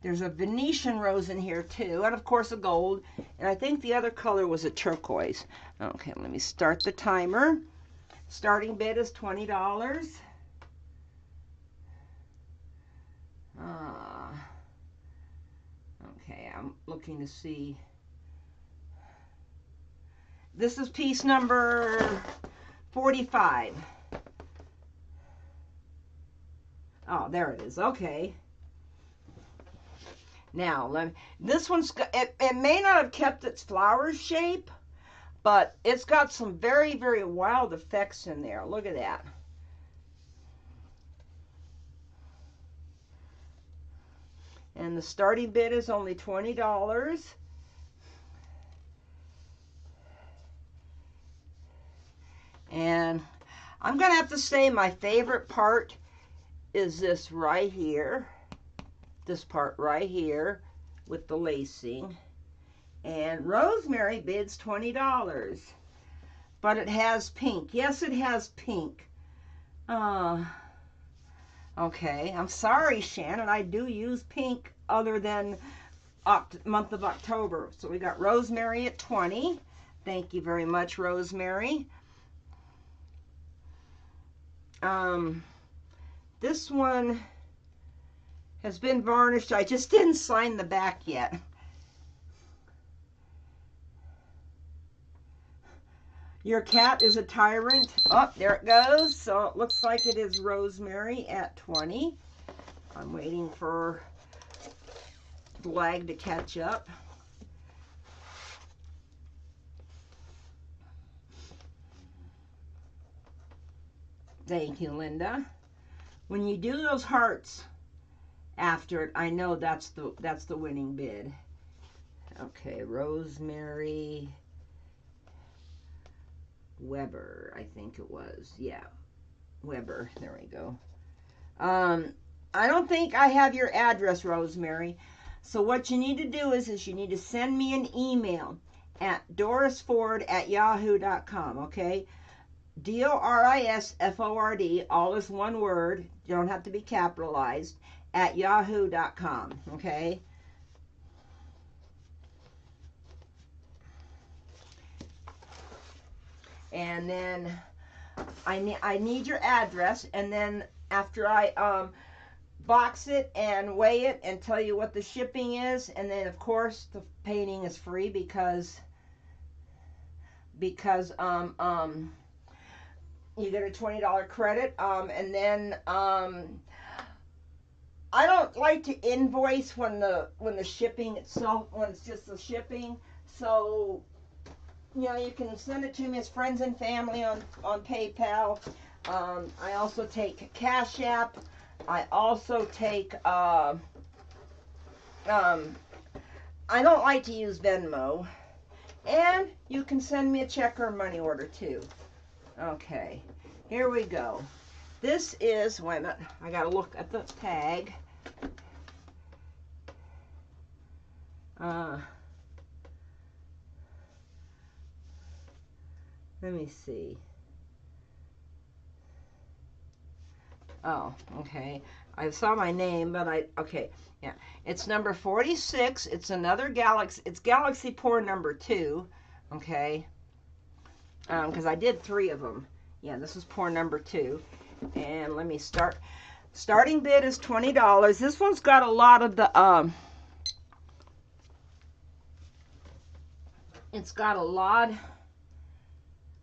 there's a Venetian rose in here too. And of course a gold. And I think the other color was a turquoise. Okay, let me start the timer. Starting bid is $20. Okay, I'm looking to see. This is piece number 45. Oh, there it is. Okay. Now, this one's, it may not have kept its flower shape, But it's got some very, very wild effects in there. Look at that. And the starting bid is only $20. And I'm going to have to say my favorite part is this right here. This part right here with the lacing. And Rosemary bids $20. But it has pink. Yes, it has pink. Okay, I'm sorry, Shannon. I do use pink other than month of October. So we got Rosemary at 20. Thank you very much, Rosemary. This one has been varnished. I just didn't sign the back yet. Your cat is a tyrant. Oh, there it goes. So it looks like it is Rosemary at 20. I'm waiting for the lag to catch up. Thank you, Linda. When you do those hearts after it, I know that's the winning bid. Okay, Rosemary Weber, I think it was. Yeah, Weber. There we go. I don't think I have your address, Rosemary. So what you need to do is you need to send me an email at dorisford@yahoo.com, okay? DORISFORD, all is one word. You don't have to be capitalized, at yahoo.com, okay? And then I need your address, and then after I box it and weigh it and tell you what the shipping is, and then of course the painting is free because you get a $20 credit, and then I don't like to invoice when the shipping itself, when it's just the shipping. So you know, you can send it to me as friends and family on PayPal. I also take Cash App. I also take I don't like to use Venmo, and you can send me a check or money order too. Okay, here we go. This is, wait a minute, I gotta look at the tag. Let me see. Oh, okay. I saw my name, but okay. Yeah. It's number 46. It's another Galaxy. It's Galaxy Pour number 2. Okay. Because I did 3 of them. Yeah, this is Pour number 2. And let me start. Starting bid is $20. This one's got a lot of the, it's got a lot.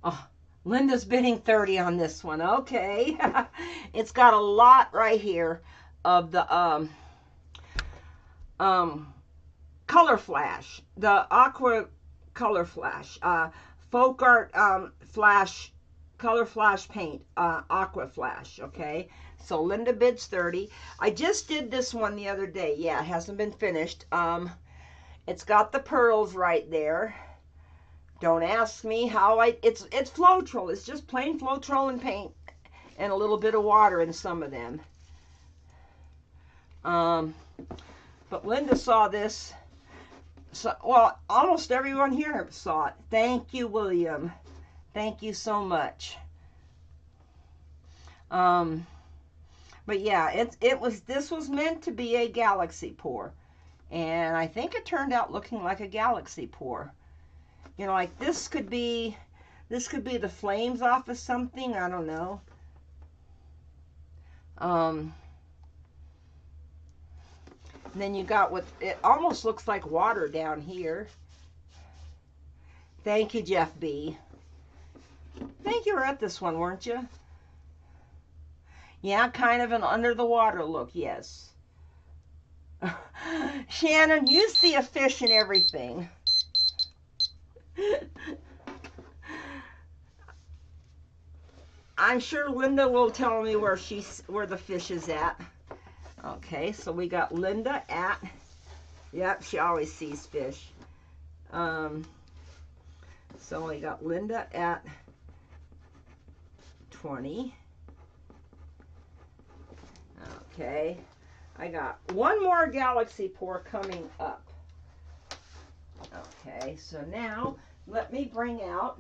Oh, Linda's bidding 30 on this one. Okay. It's got a lot right here of the color flash, the aqua color flash, folk art flash, color flash paint, aqua flash. Okay, so Linda bids 30. I just did this one the other day. Yeah, it hasn't been finished. It's got the pearls right there. Don't ask me how it's Floetrol. It's just plain Floetrol and paint and a little bit of water in some of them. But Linda saw this. So, well, almost everyone here saw it. Thank you, William. Thank you so much. But yeah, this was meant to be a galaxy pour, and I think it turned out looking like a galaxy pour. You know, like this could be the flames off of something. I don't know. And then you got what it almost looks like water down here. Thank you, Jeff B. I think you were at this one, weren't you? Yeah, kind of an under the water look, yes. Shannon, you see a fish in everything. I'm sure Linda will tell me where the fish is at. Okay, so we got Linda at, yep, she always sees fish. So we got Linda at 20. Okay, I got one more galaxy pour coming up. Okay, so now let me bring out,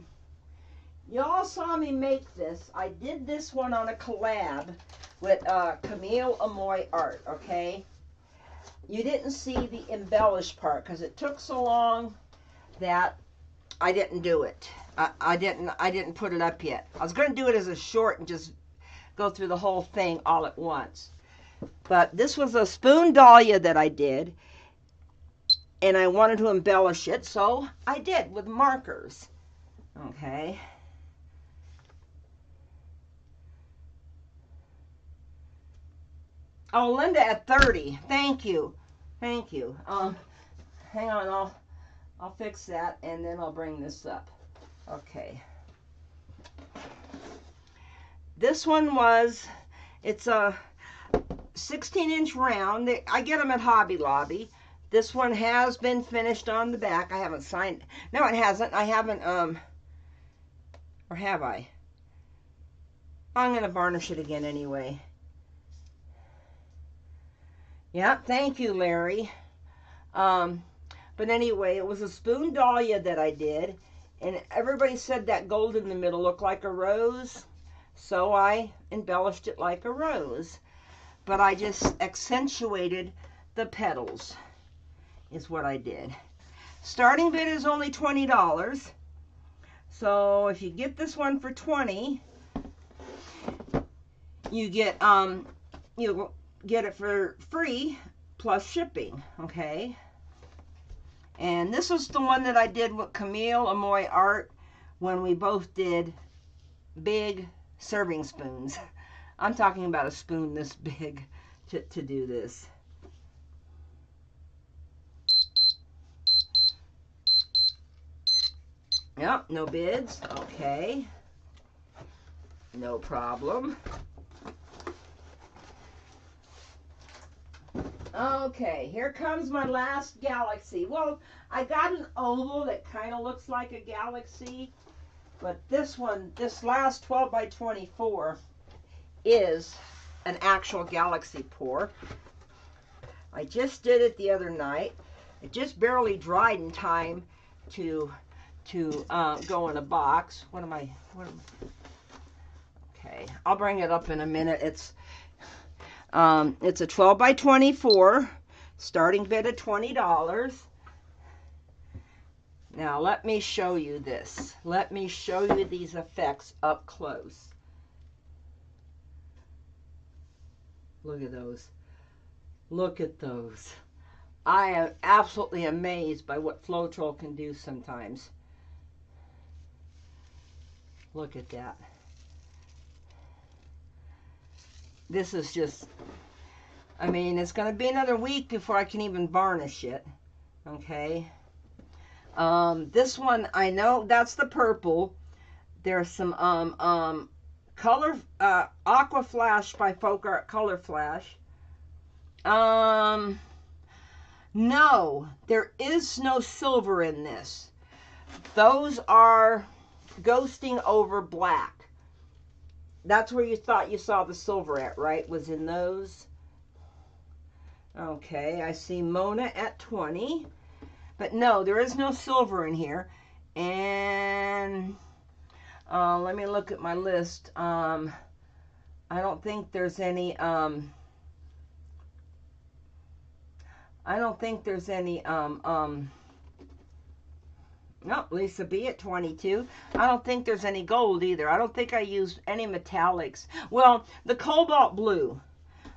y'all saw me make this. I did this one on a collab with Camille Amoy Art, okay? You didn't see the embellished part because it took so long that I didn't do it. I didn't put it up yet. I was going to do it as a short and just go through the whole thing all at once. But this was a spoon dahlia that I did, and I wanted to embellish it, so I did with markers. Okay. Oh, Linda at 30. Thank you. Thank you. Hang on, I'll fix that and then I'll bring this up. Okay. This one was, it's a 16-inch round. I get them at Hobby Lobby. This one has been finished on the back. I haven't signed. No, it hasn't. I haven't, or have I? I'm going to varnish it again anyway. Yeah, thank you, Larry. But anyway, it was a spoon dahlia that I did, and everybody said that gold in the middle looked like a rose, so I embellished it like a rose. But I just accentuated the petals, is what I did. Starting bid is only $20, so if you get this one for $20, you get you get it for free plus shipping, okay? And this was the one that I did with Camille Amoy Art when we both did big serving spoons. I'm talking about a spoon this big to do this. Yep, no bids. Okay. No problem. Okay, here comes my last galaxy. Well, I got an oval that kind of looks like a galaxy, but this one, this last 12 by 24 is an actual galaxy pour. I just did it the other night. It just barely dried in time to go in a box. Okay, I'll bring it up in a minute. It's a 12 by 24, starting bid at $20. Now let me show you this. Let me show you these effects up close. Look at those. Look at those. I am absolutely amazed by what Floetrol can do sometimes. Look at that. This is just, I mean, it's going to be another week before I can even varnish it. Okay. This one, I know that's the purple. There's some color, Aqua Flash by Folk Art Color Flash. No, there is no silver in this. Those are ghosting over black. That's where you thought you saw the silver at, right? Was in those. Okay, I see Mona at 20. But no, there is no silver in here. And let me look at my list. I don't think there's any no, Lisa B at 22. I don't think there's any gold either. I don't think I used any metallics. Well, the cobalt blue.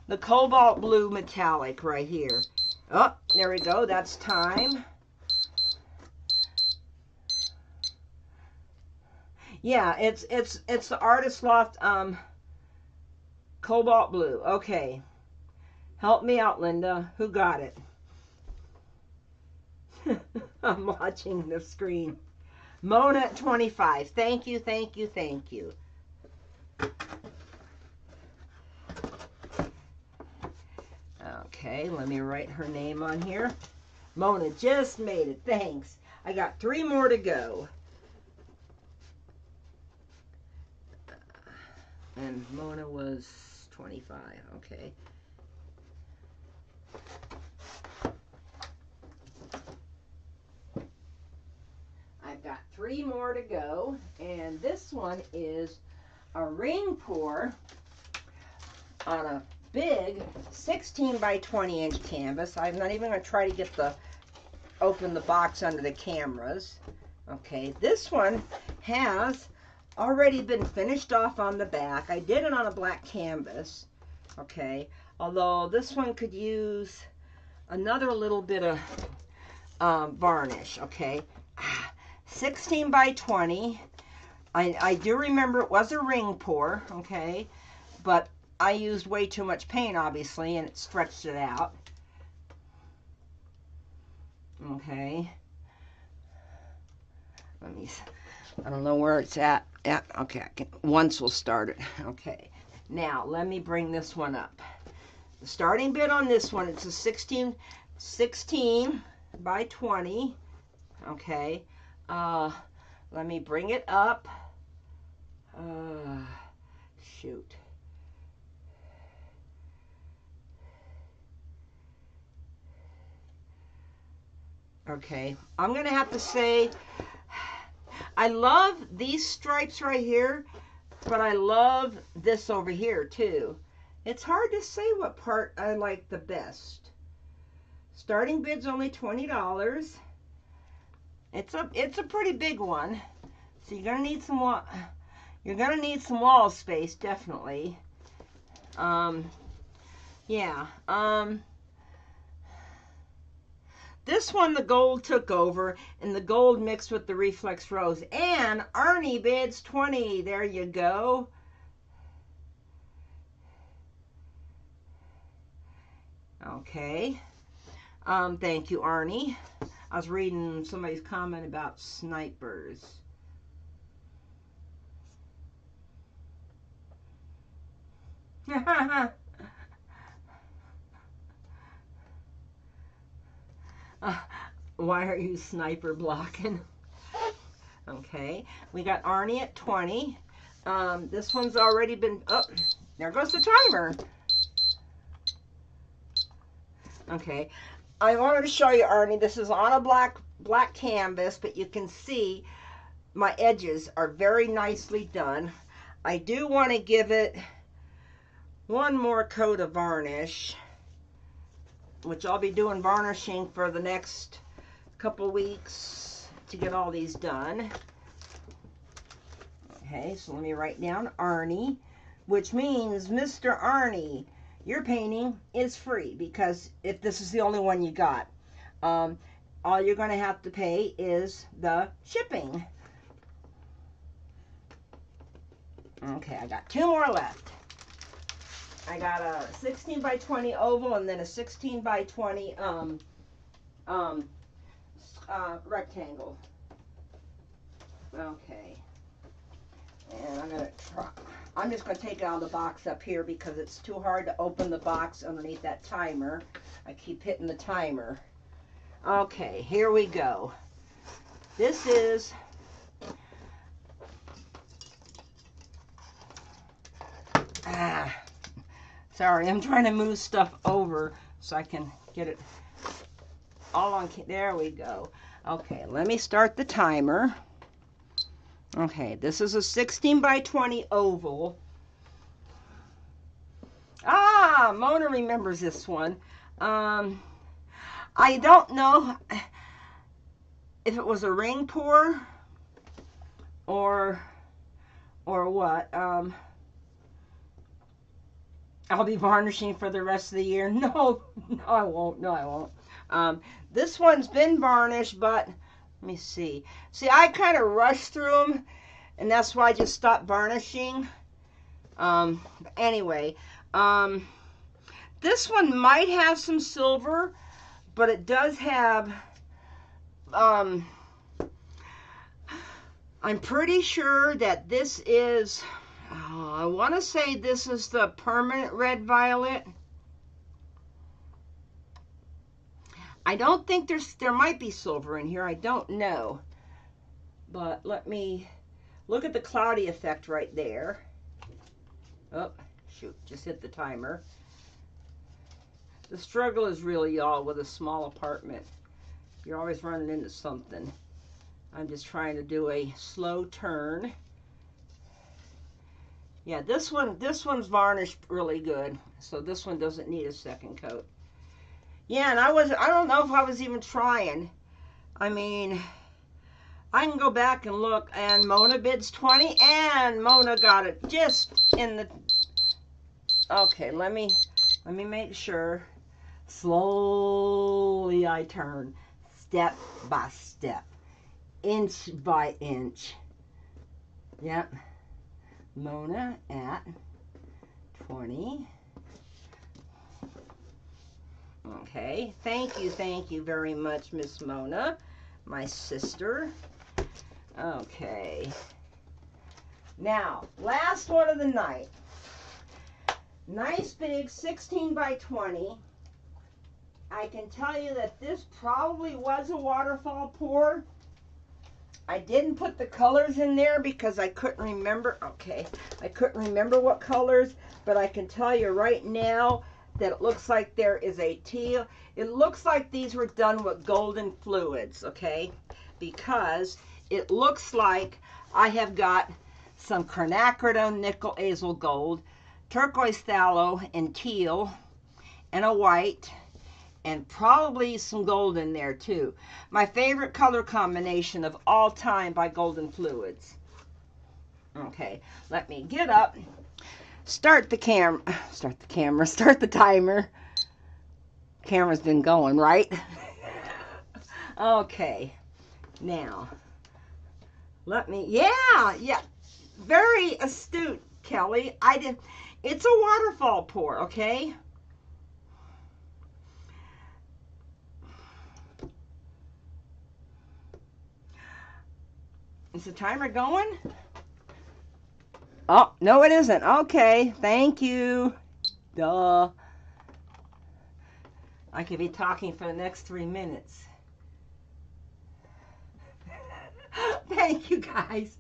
The cobalt blue metallic right here. Oh, there we go. That's time. Yeah, it's the Artist Loft cobalt blue. Okay. Help me out, Linda. Who got it? I'm watching the screen. Mona at 25. Thank you, thank you, thank you. Okay, let me write her name on here. Mona just made it. Thanks. I got 3 more to go. And Mona was 25. Okay. I've got 3 more to go. And this one is a ring pour on a big 16 by 20 inch canvas. I'm not even going to try to open the box under the cameras. Okay, this one has already been finished off on the back. I did it on a black canvas. Okay, although this one could use another little bit of varnish. Okay, 16 by 20. I do remember it was a ring pour. Okay, but I used way too much paint, obviously, and it stretched it out. Okay. I don't know where it's at. Yeah, okay, once we'll start it. Okay. Now, let me bring this one up. The starting bid on this one, it's a 16 by 20. Okay. Let me bring it up. Shoot. Okay, I'm going to have to say, I love these stripes right here, but I love this over here too. It's hard to say what part I like the best. Starting bid's only $20. It's a pretty big one, so you're going to need some wall space, definitely. Yeah. This one, the gold took over, and the gold mixed with the reflex rose. And Arnie bids 20. There you go. Okay. Thank you, Arnie. I was reading somebody's comment about snipers. Why are you sniper blocking? Okay, we got Arnie at 20. This one's already been, oh, there goes the timer. Okay, I wanted to show you, Arnie, this is on a black canvas, but you can see my edges are very nicely done. I do want to give it one more coat of varnish, which I'll be doing varnishing for the next couple weeks to get all these done. Okay, so let me write down Arnie, which means, Mr. Arnie, your painting is free, because if this is the only one you got, all you're going to have to pay is the shipping. Okay, I got 2 more left. I got a 16 by 20 oval and then a 16 by 20 rectangle. Okay. And I'm just going to take it out of the box up here because it's too hard to open the box underneath that timer. I keep hitting the timer. Okay, here we go. This is sorry, I'm trying to move stuff over so I can get it all on. There we go. Okay, let me start the timer. Okay, this is a 16 by 20 oval. Mona remembers this one. I don't know if it was a ring pour or what. I'll be varnishing for the rest of the year. No, I won't. No, I won't. This one's been varnished, but let me see. See, I kind of rushed through them, and that's why I just stopped varnishing. Anyway, this one might have some silver, but it does have, I'm pretty sure that this is, I want to say this is the permanent red violet. I don't think there might be silver in here. I don't know. But let me look at the cloudy effect right there. Oh, shoot, just hit the timer. The struggle is really, y'all, with a small apartment. You're always running into something. I'm just trying to do a slow turn. Yeah, this one's varnished really good, so this one doesn't need a second coat. Yeah, and I don't know if I was even trying. I mean, I can go back and look, and Mona bids 20, and Mona got it just in the... Okay, let me make sure. Slowly I turn, step by step, inch by inch. Yep. Mona at 20. Okay, thank you very much, Miss Mona, my sister. Okay. Now, last one of the night. Nice big 16 by 20. I can tell you that this probably was a waterfall pour. I didn't put the colors in there because I couldn't remember. Okay, I couldn't remember what colors, but I can tell you right now that it looks like there is a teal. It looks like these were done with golden fluids, okay? Because it looks like I have got some quinacridone nickel azel gold, turquoise phthalo and teal, and a white, and probably some gold in there too. My favorite color combination of all time by Golden Fluids. Okay, let me get up, start the timer. Camera's been going, right? Okay, now, yeah, very astute, Kelly. It's a waterfall pour, okay? Is the timer going? Oh, no it isn't. Okay, thank you. Duh. I could be talking for the next 3 minutes. Thank you, guys.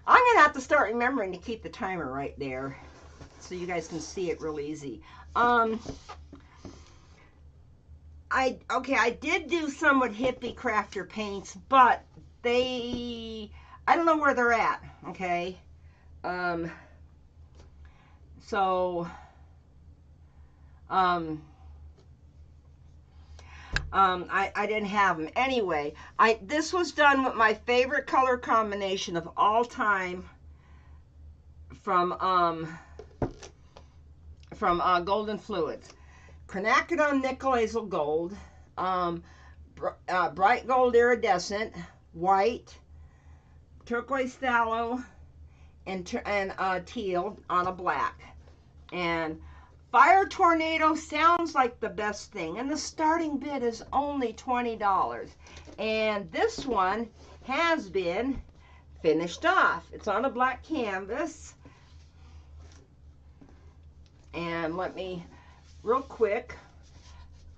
I'm going to have to start remembering to keep the timer right there so you guys can see it real easy. I did do some with Hippie Crafter paints, but I don't know where they're at, okay? I didn't have them. Anyway, this was done with my favorite color combination of all time from Golden Fluids. Quinacridone nickel azel gold, bright gold iridescent, white, turquoise phthalo, and teal on a black. And Fire Tornado sounds like the best thing, and the starting bid is only $20. And this one has been finished off. It's on a black canvas. And let me, real quick,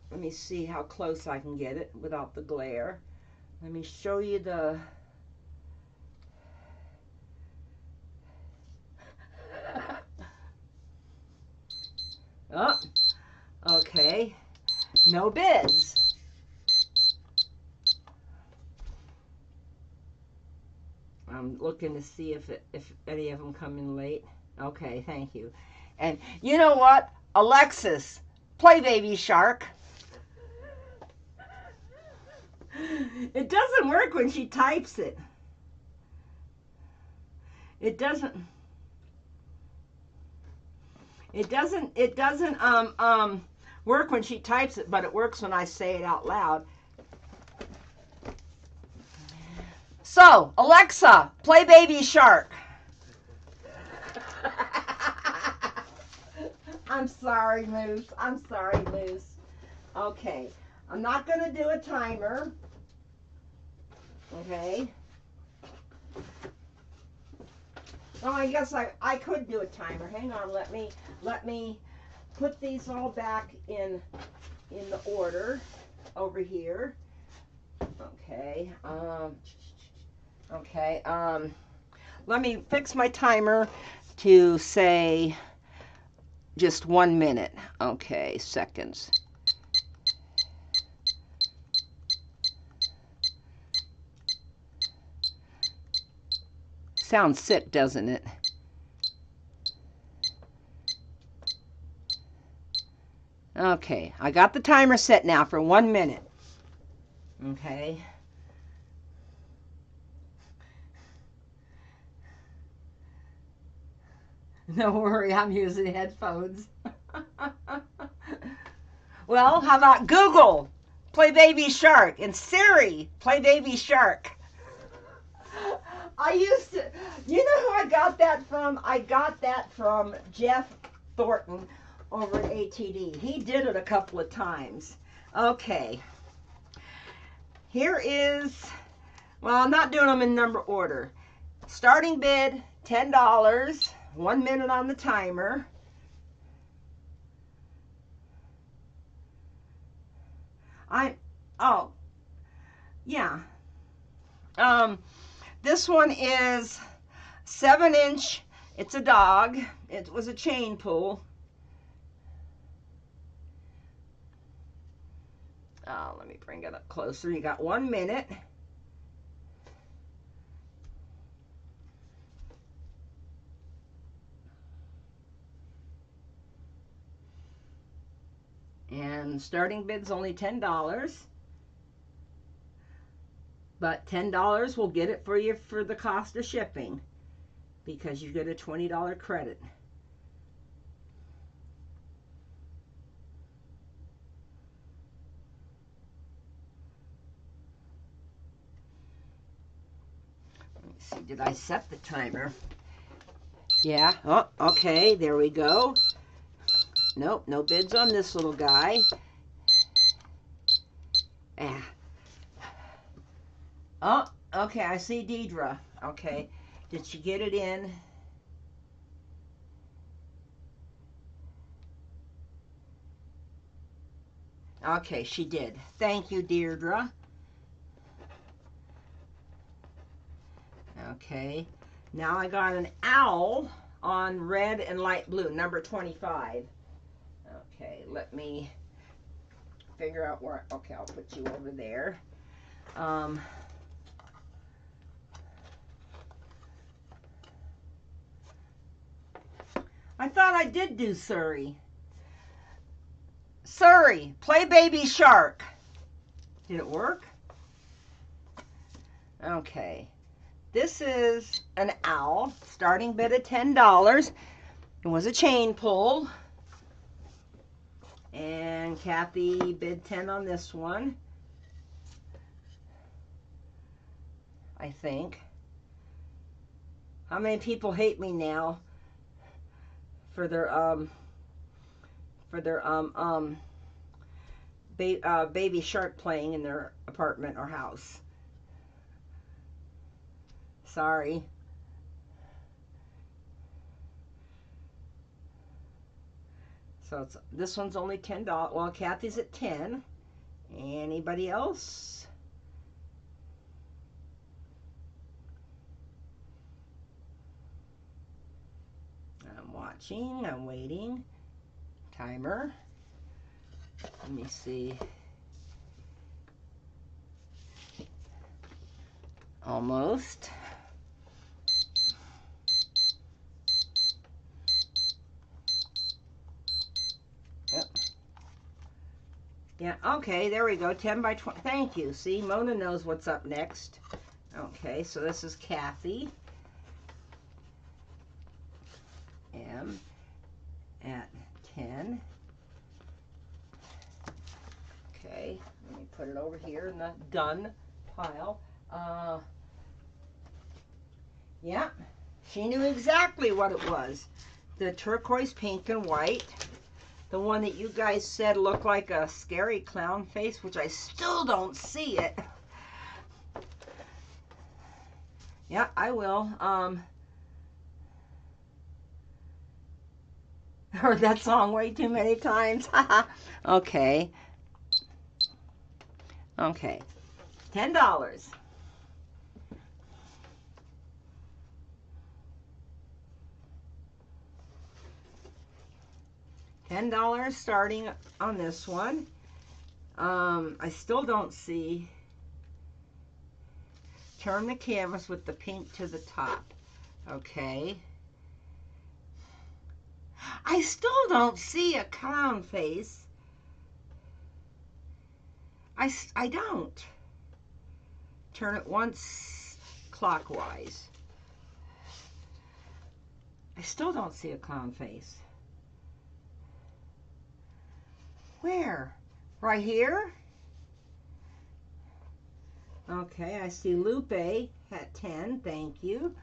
let me see how close I can get it without the glare. Let me show you the... Oh, okay. No bids. I'm looking to see if any of them come in late. Okay, thank you. And you know what? Alexis, play Baby Shark. It doesn't work when she types it. It doesn't work when she types it, but it works when I say it out loud. So, Alexa, play Baby Shark. I'm sorry, Moose. I'm sorry, Moose. Okay, I'm not going to do a timer. Okay. Oh, I guess I could do a timer. Hang on, let me put these all back in the order over here. Okay. Okay. Let me fix my timer to say just 1 minute. Okay, seconds. Sounds sick, doesn't it? Okay, I got the timer set now for 1 minute. Okay. Don't worry, I'm using headphones. Well, how about Google? Play Baby Shark. And Siri, play Baby Shark. I used to, you know who I got that from? I got that from Jeff Thornton over at ATD. He did it a couple of times. Okay. Here is, well, I'm not doing them in number order. Starting bid, $10. 1 minute on the timer. Oh, yeah. This one is 7-inch. It's a dog. It was a chain pull. Oh, let me bring it up closer. You got 1 minute. And starting bid's only $10. But $10 will get it for you for the cost of shipping, because you get a $20 credit. Let me see, did I set the timer? Yeah, oh, okay, there we go. Nope, no bids on this little guy. Ah. Oh, okay, I see Deidre. Okay, did she get it in? Okay, she did. Thank you, Deirdre. Okay, now I got an owl on red and light blue, number 25. Okay, let me figure out where, okay, I'll put you over there. I thought I did do Surrey. Surrey, play Baby Shark. Did it work? Okay. This is an owl, starting bid at $10. It was a chain pull. And Kathy bid 10 on this one, I think. How many people hate me now for their Baby Shark playing in their apartment or house? Sorry. So this one's only $10. Well, Kathy's at 10. Anybody else? I'm watching. I'm waiting. Timer. Let me see. Almost. Yep. Yeah, okay, there we go. 10 by 20. Thank you. See, Mona knows what's up next. Okay, so this is Kathy. M at 10. Okay, let me put it over here in the done pile. Yeah, she knew exactly what it was. The turquoise, pink, and white. The one that you guys said looked like a scary clown face, which I still don't see it. Yeah, I will. Heard that song way too many times. Okay. Okay. $10. $10 starting on this one. I still don't see. Turn the canvas with the pink to the top. Okay. I still don't see a clown face. I don't. Turn it once clockwise. I still don't see a clown face. Where? Right here? Okay, I see Lupe at 10. Thank you.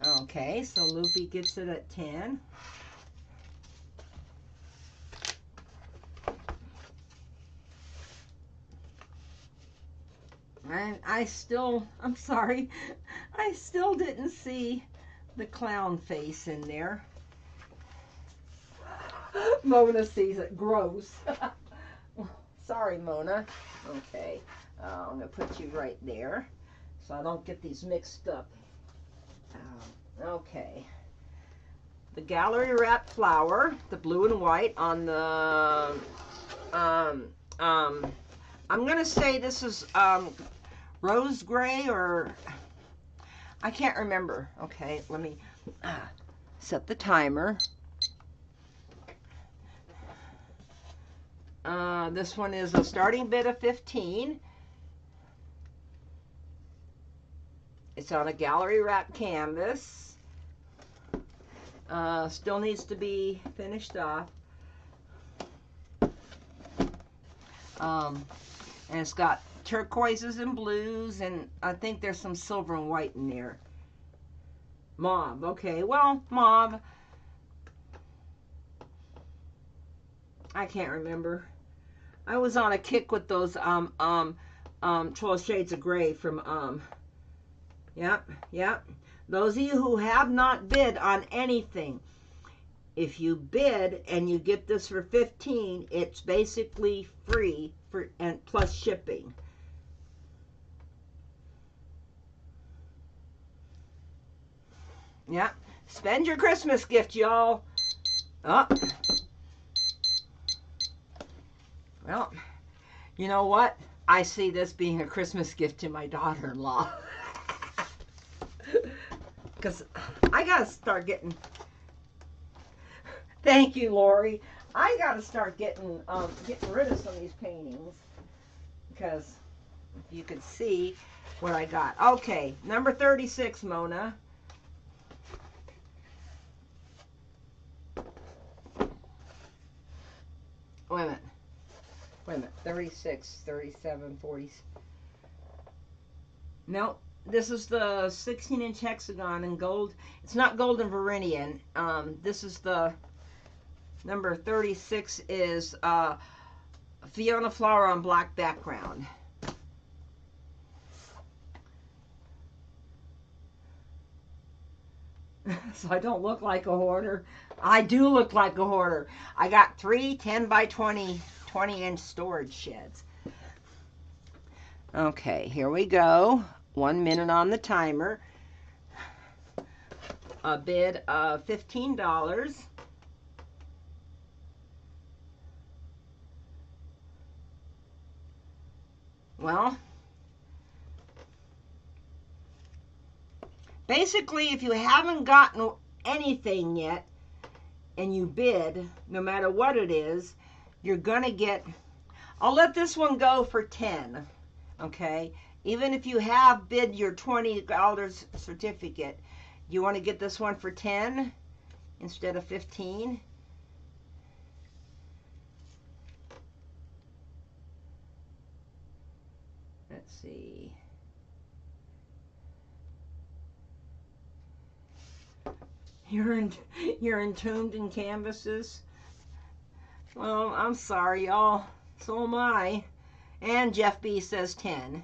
Okay, so Lupe gets it at 10. And I'm sorry, I still didn't see the clown face in there. Mona sees it. Gross. Sorry, Mona. Okay, I'm going to put you right there so I don't get these mixed up. Okay. The gallery wrapped flower, the blue and white on the, I'm going to say this is rose gray, or I can't remember. Okay, let me set the timer. This one is a starting bid of 15. It's on a gallery wrap canvas. Still needs to be finished off. And it's got turquoises and blues, and I think there's some silver and white in there. Mauve. Okay, well, mauve. I can't remember. I was on a kick with those 12 Shades of Gray from Yep. Those of you who have not bid on anything, if you bid and you get this for 15, it's basically free and plus shipping. Yeah. Spend your Christmas gift, y'all. Oh. Well, you know what? I see this being a Christmas gift to my daughter-in-law. Because I got to start getting... Thank you, Lori. I got to start getting rid of some of these paintings. Because you can see what I got. Okay, number 36, Mona. Wait a minute. 36, 37, 40. No, this is the 16-inch hexagon in gold. It's not gold and Viridian. This is the number 36 is Fiona flower on black background. So I don't look like a hoarder. I do look like a hoarder. I got 3 10 by 20-inch storage sheds. Okay, here we go. 1 minute on the timer. A bid of $15. Well, basically, if you haven't gotten anything yet and you bid, no matter what it is, you're going to get... I'll let this one go for 10, okay? Even if you have bid your $20 certificate, you want to get this one for 10 instead of 15. Let's see. You're entombed in canvases. Well, I'm sorry, y'all. So am I. And Jeff B says 10.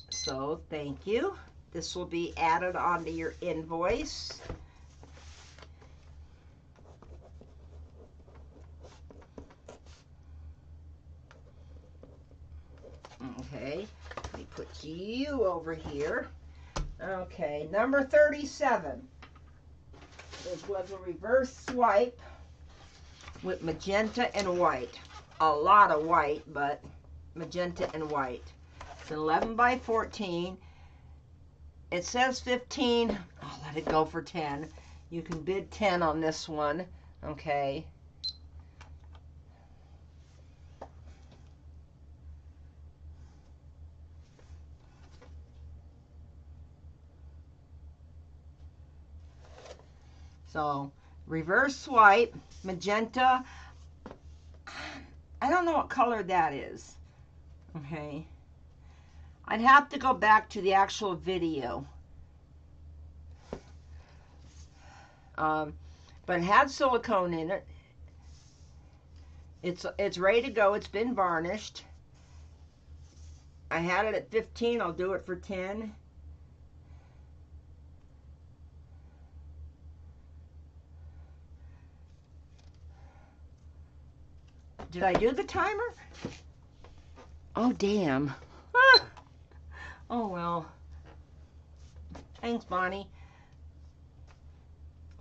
So thank you. This will be added onto your invoice. Okay, let me put you over here. Okay, number 37. It was a reverse swipe with magenta and white. A lot of white, but magenta and white. It's 11 by 14. It says 15. I'll let it go for 10. You can bid 10 on this one. Okay. So, reverse swipe, magenta. I don't know what color that is. Okay. I'd have to go back to the actual video. But it had silicone in it. It's ready to go. It's been varnished. I had it at 15. I'll do it for 10. Did I do the timer? Oh, damn. Ah. Oh, well. Thanks, Bonnie.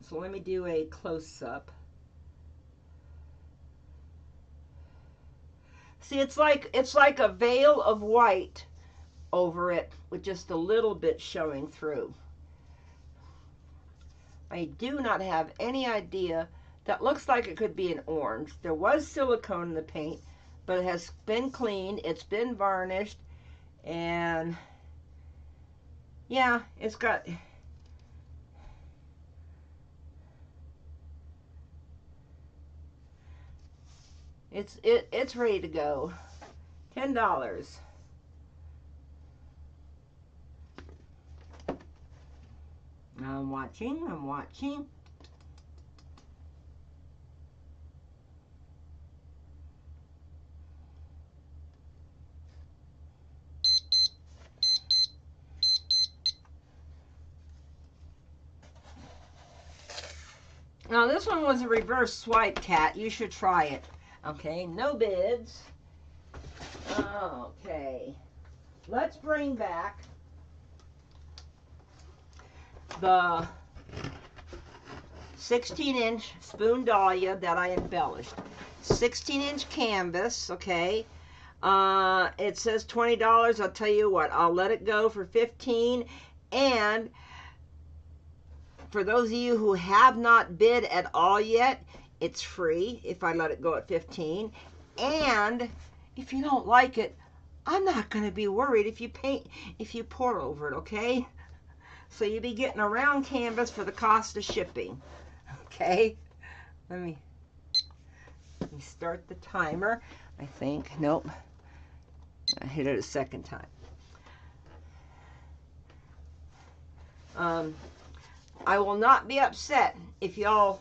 So let me do a close-up. See, it's like a veil of white over it with just a little bit showing through. I do not have any idea. That looks like it could be an orange. There was silicone in the paint, but it has been cleaned. It's been varnished. And yeah, it's got... It's ready to go. $10. I'm watching. Now this one was a reverse swipe, Cat. You should try it. Okay, no bids. Okay. Let's bring back the 16-inch spoon dahlia that I embellished. 16-inch canvas, okay. It says $20. I'll tell you what, I'll let it go for 15. And for those of you who have not bid at all yet, it's free if I let it go at 15. And if you don't like it, I'm not going to be worried if you pour over it, okay? So you'll be getting a round canvas for the cost of shipping. Okay? Let me start the timer. I think. Nope. I hit it a second time. I will not be upset if y'all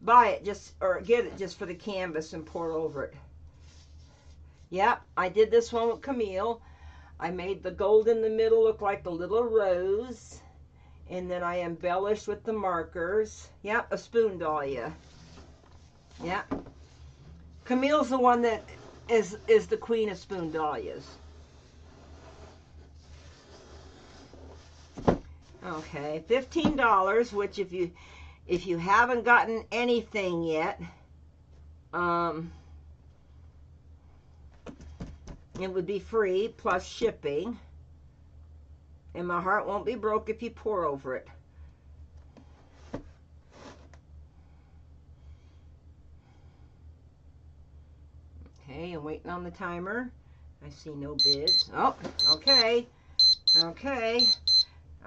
buy it or get it just for the canvas and pour over it. Yep, I did this one with Camille. I made the gold in the middle look like a little rose. And then I embellished with the markers. Yep, a spoon dahlia. Yep. Camille's the one that is the queen of spoon dahlias. Okay, $15, which if you haven't gotten anything yet, it would be free plus shipping. And my heart won't be broke if you pour over it. Okay, I'm waiting on the timer. I see no bids. Oh, okay. Okay.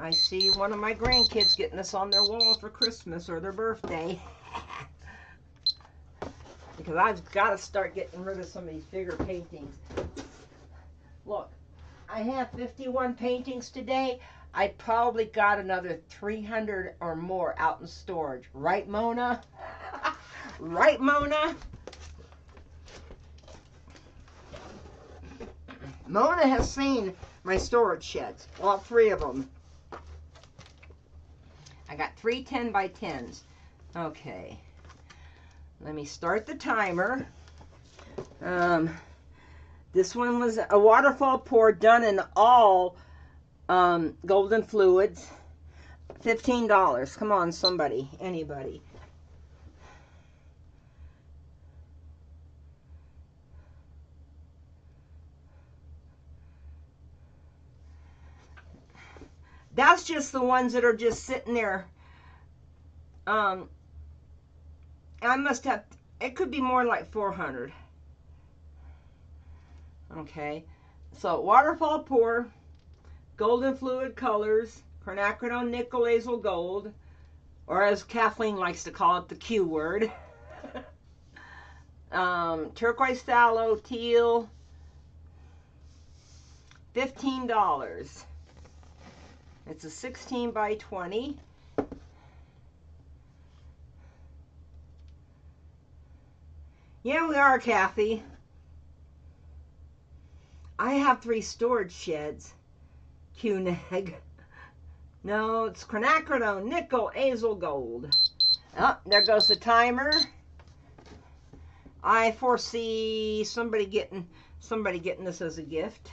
I see one of my grandkids getting this on their wall for Christmas or their birthday. Because I've got to start getting rid of some of these bigger paintings. Look, I have 51 paintings today. I probably got another 300 or more out in storage. Right, Mona? Right, Mona? Mona has seen my storage sheds, all 3 of them. I got 3 10 by 10s. Okay. Let me start the timer. This one was a waterfall pour done in all golden fluids. $15. Come on, somebody, anybody. That's just the ones that are just sitting there. I must have, it could be more like 400. Okay, so waterfall pour, golden fluid colors, quinacridone nickel azul gold, or as Kathleen likes to call it, the Q word. Turquoise phthalo teal, $15. It's a 16 by 20. Yeah, we are, Kathy. I have 3 storage sheds. QNAG. No, it's quinacridone, nickel, azul gold. Oh, there goes the timer. I foresee somebody getting this as a gift.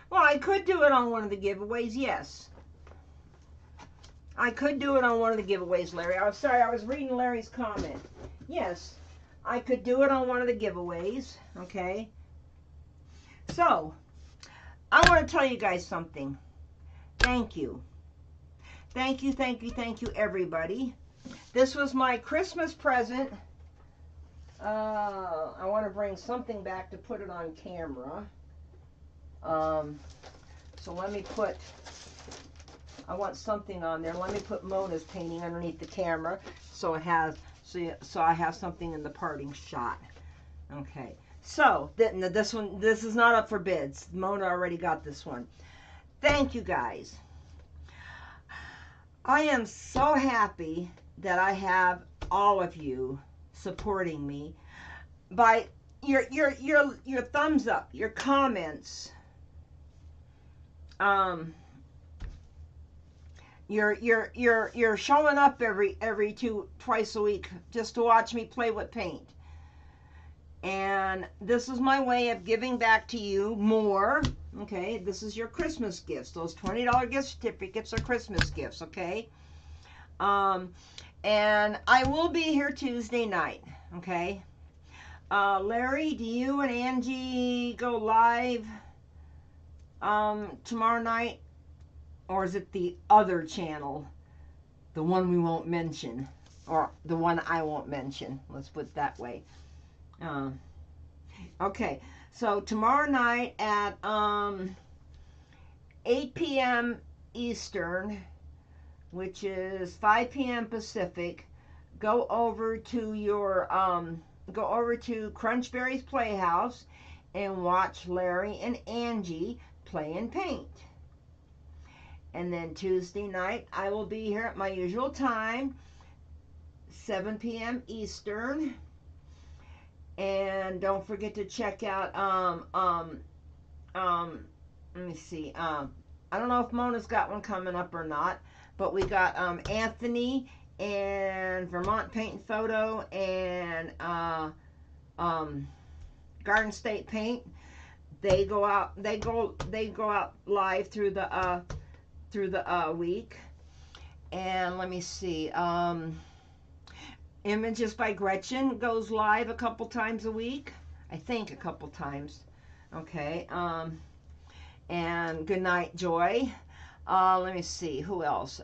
Well, I could do it on one of the giveaways, yes. I could do it on one of the giveaways, Larry. I'm sorry, I was reading Larry's comment. Yes, I could do it on one of the giveaways, okay? So, I want to tell you guys something. Thank you. Thank you, thank you, thank you, everybody. This was my Christmas present. I want to bring something back to put it on camera. So let me put, I want something on there. Let me put Mona's painting underneath the camera so it has, so I have something in the parting shot. Okay. So this is not up for bids. Mona already got this one. Thank you guys. I am so happy that I have all of you supporting me by your thumbs up, your comments. You're showing up twice a week just to watch me play with paint. And this is my way of giving back to you more. Okay, this is your Christmas gifts. Those $20 gift certificates are Christmas gifts, okay? And I will be here Tuesday night, okay? Larry, do you and Angie go live tomorrow night? Or is it the other channel? The one we won't mention. Or the one I won't mention. Let's put it that way. Okay, so tomorrow night at 8 p.m. Eastern, which is 5 p.m. Pacific, go over to your Crunchberry's Playhouse and watch Larry and Angie play and paint. And then Tuesday night, I will be here at my usual time, 7 p.m. Eastern. And don't forget to check out, let me see, I don't know if Mona's got one coming up or not, but we got, Anthony and Vermont Paint and Photo and, Garden State Paint. They go out live through the week. And let me see, Images by Gretchen goes live a couple times a week. I think a couple times. Okay. And Good Night Joy. Let me see. Who else?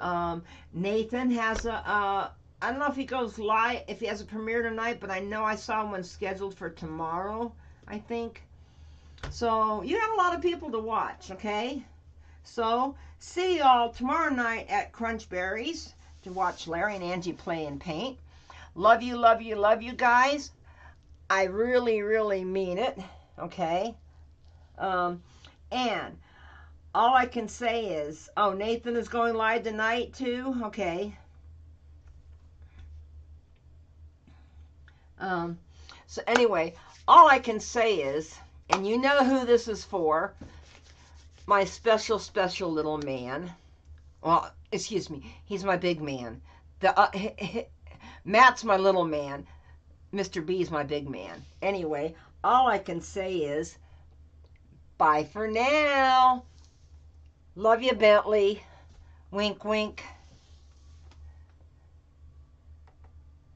Nathan has I don't know if he goes live, if he has a premiere tonight, but I know I saw one scheduled for tomorrow, I think. So, you have a lot of people to watch, okay? So, see y'all tomorrow night at Crunchberries to watch Larry and Angie play and paint. Love you, love you, love you guys. I really, really mean it. Okay? And all I can say is, oh, Nathan is going live tonight too? Okay. So anyway, all I can say is, and you know who this is for, my special, special little man. Well, excuse me, he's my big man. Matt's my little man. Mr. B's my big man. Anyway, all I can say is, bye for now. Love you, Bentley. Wink, wink.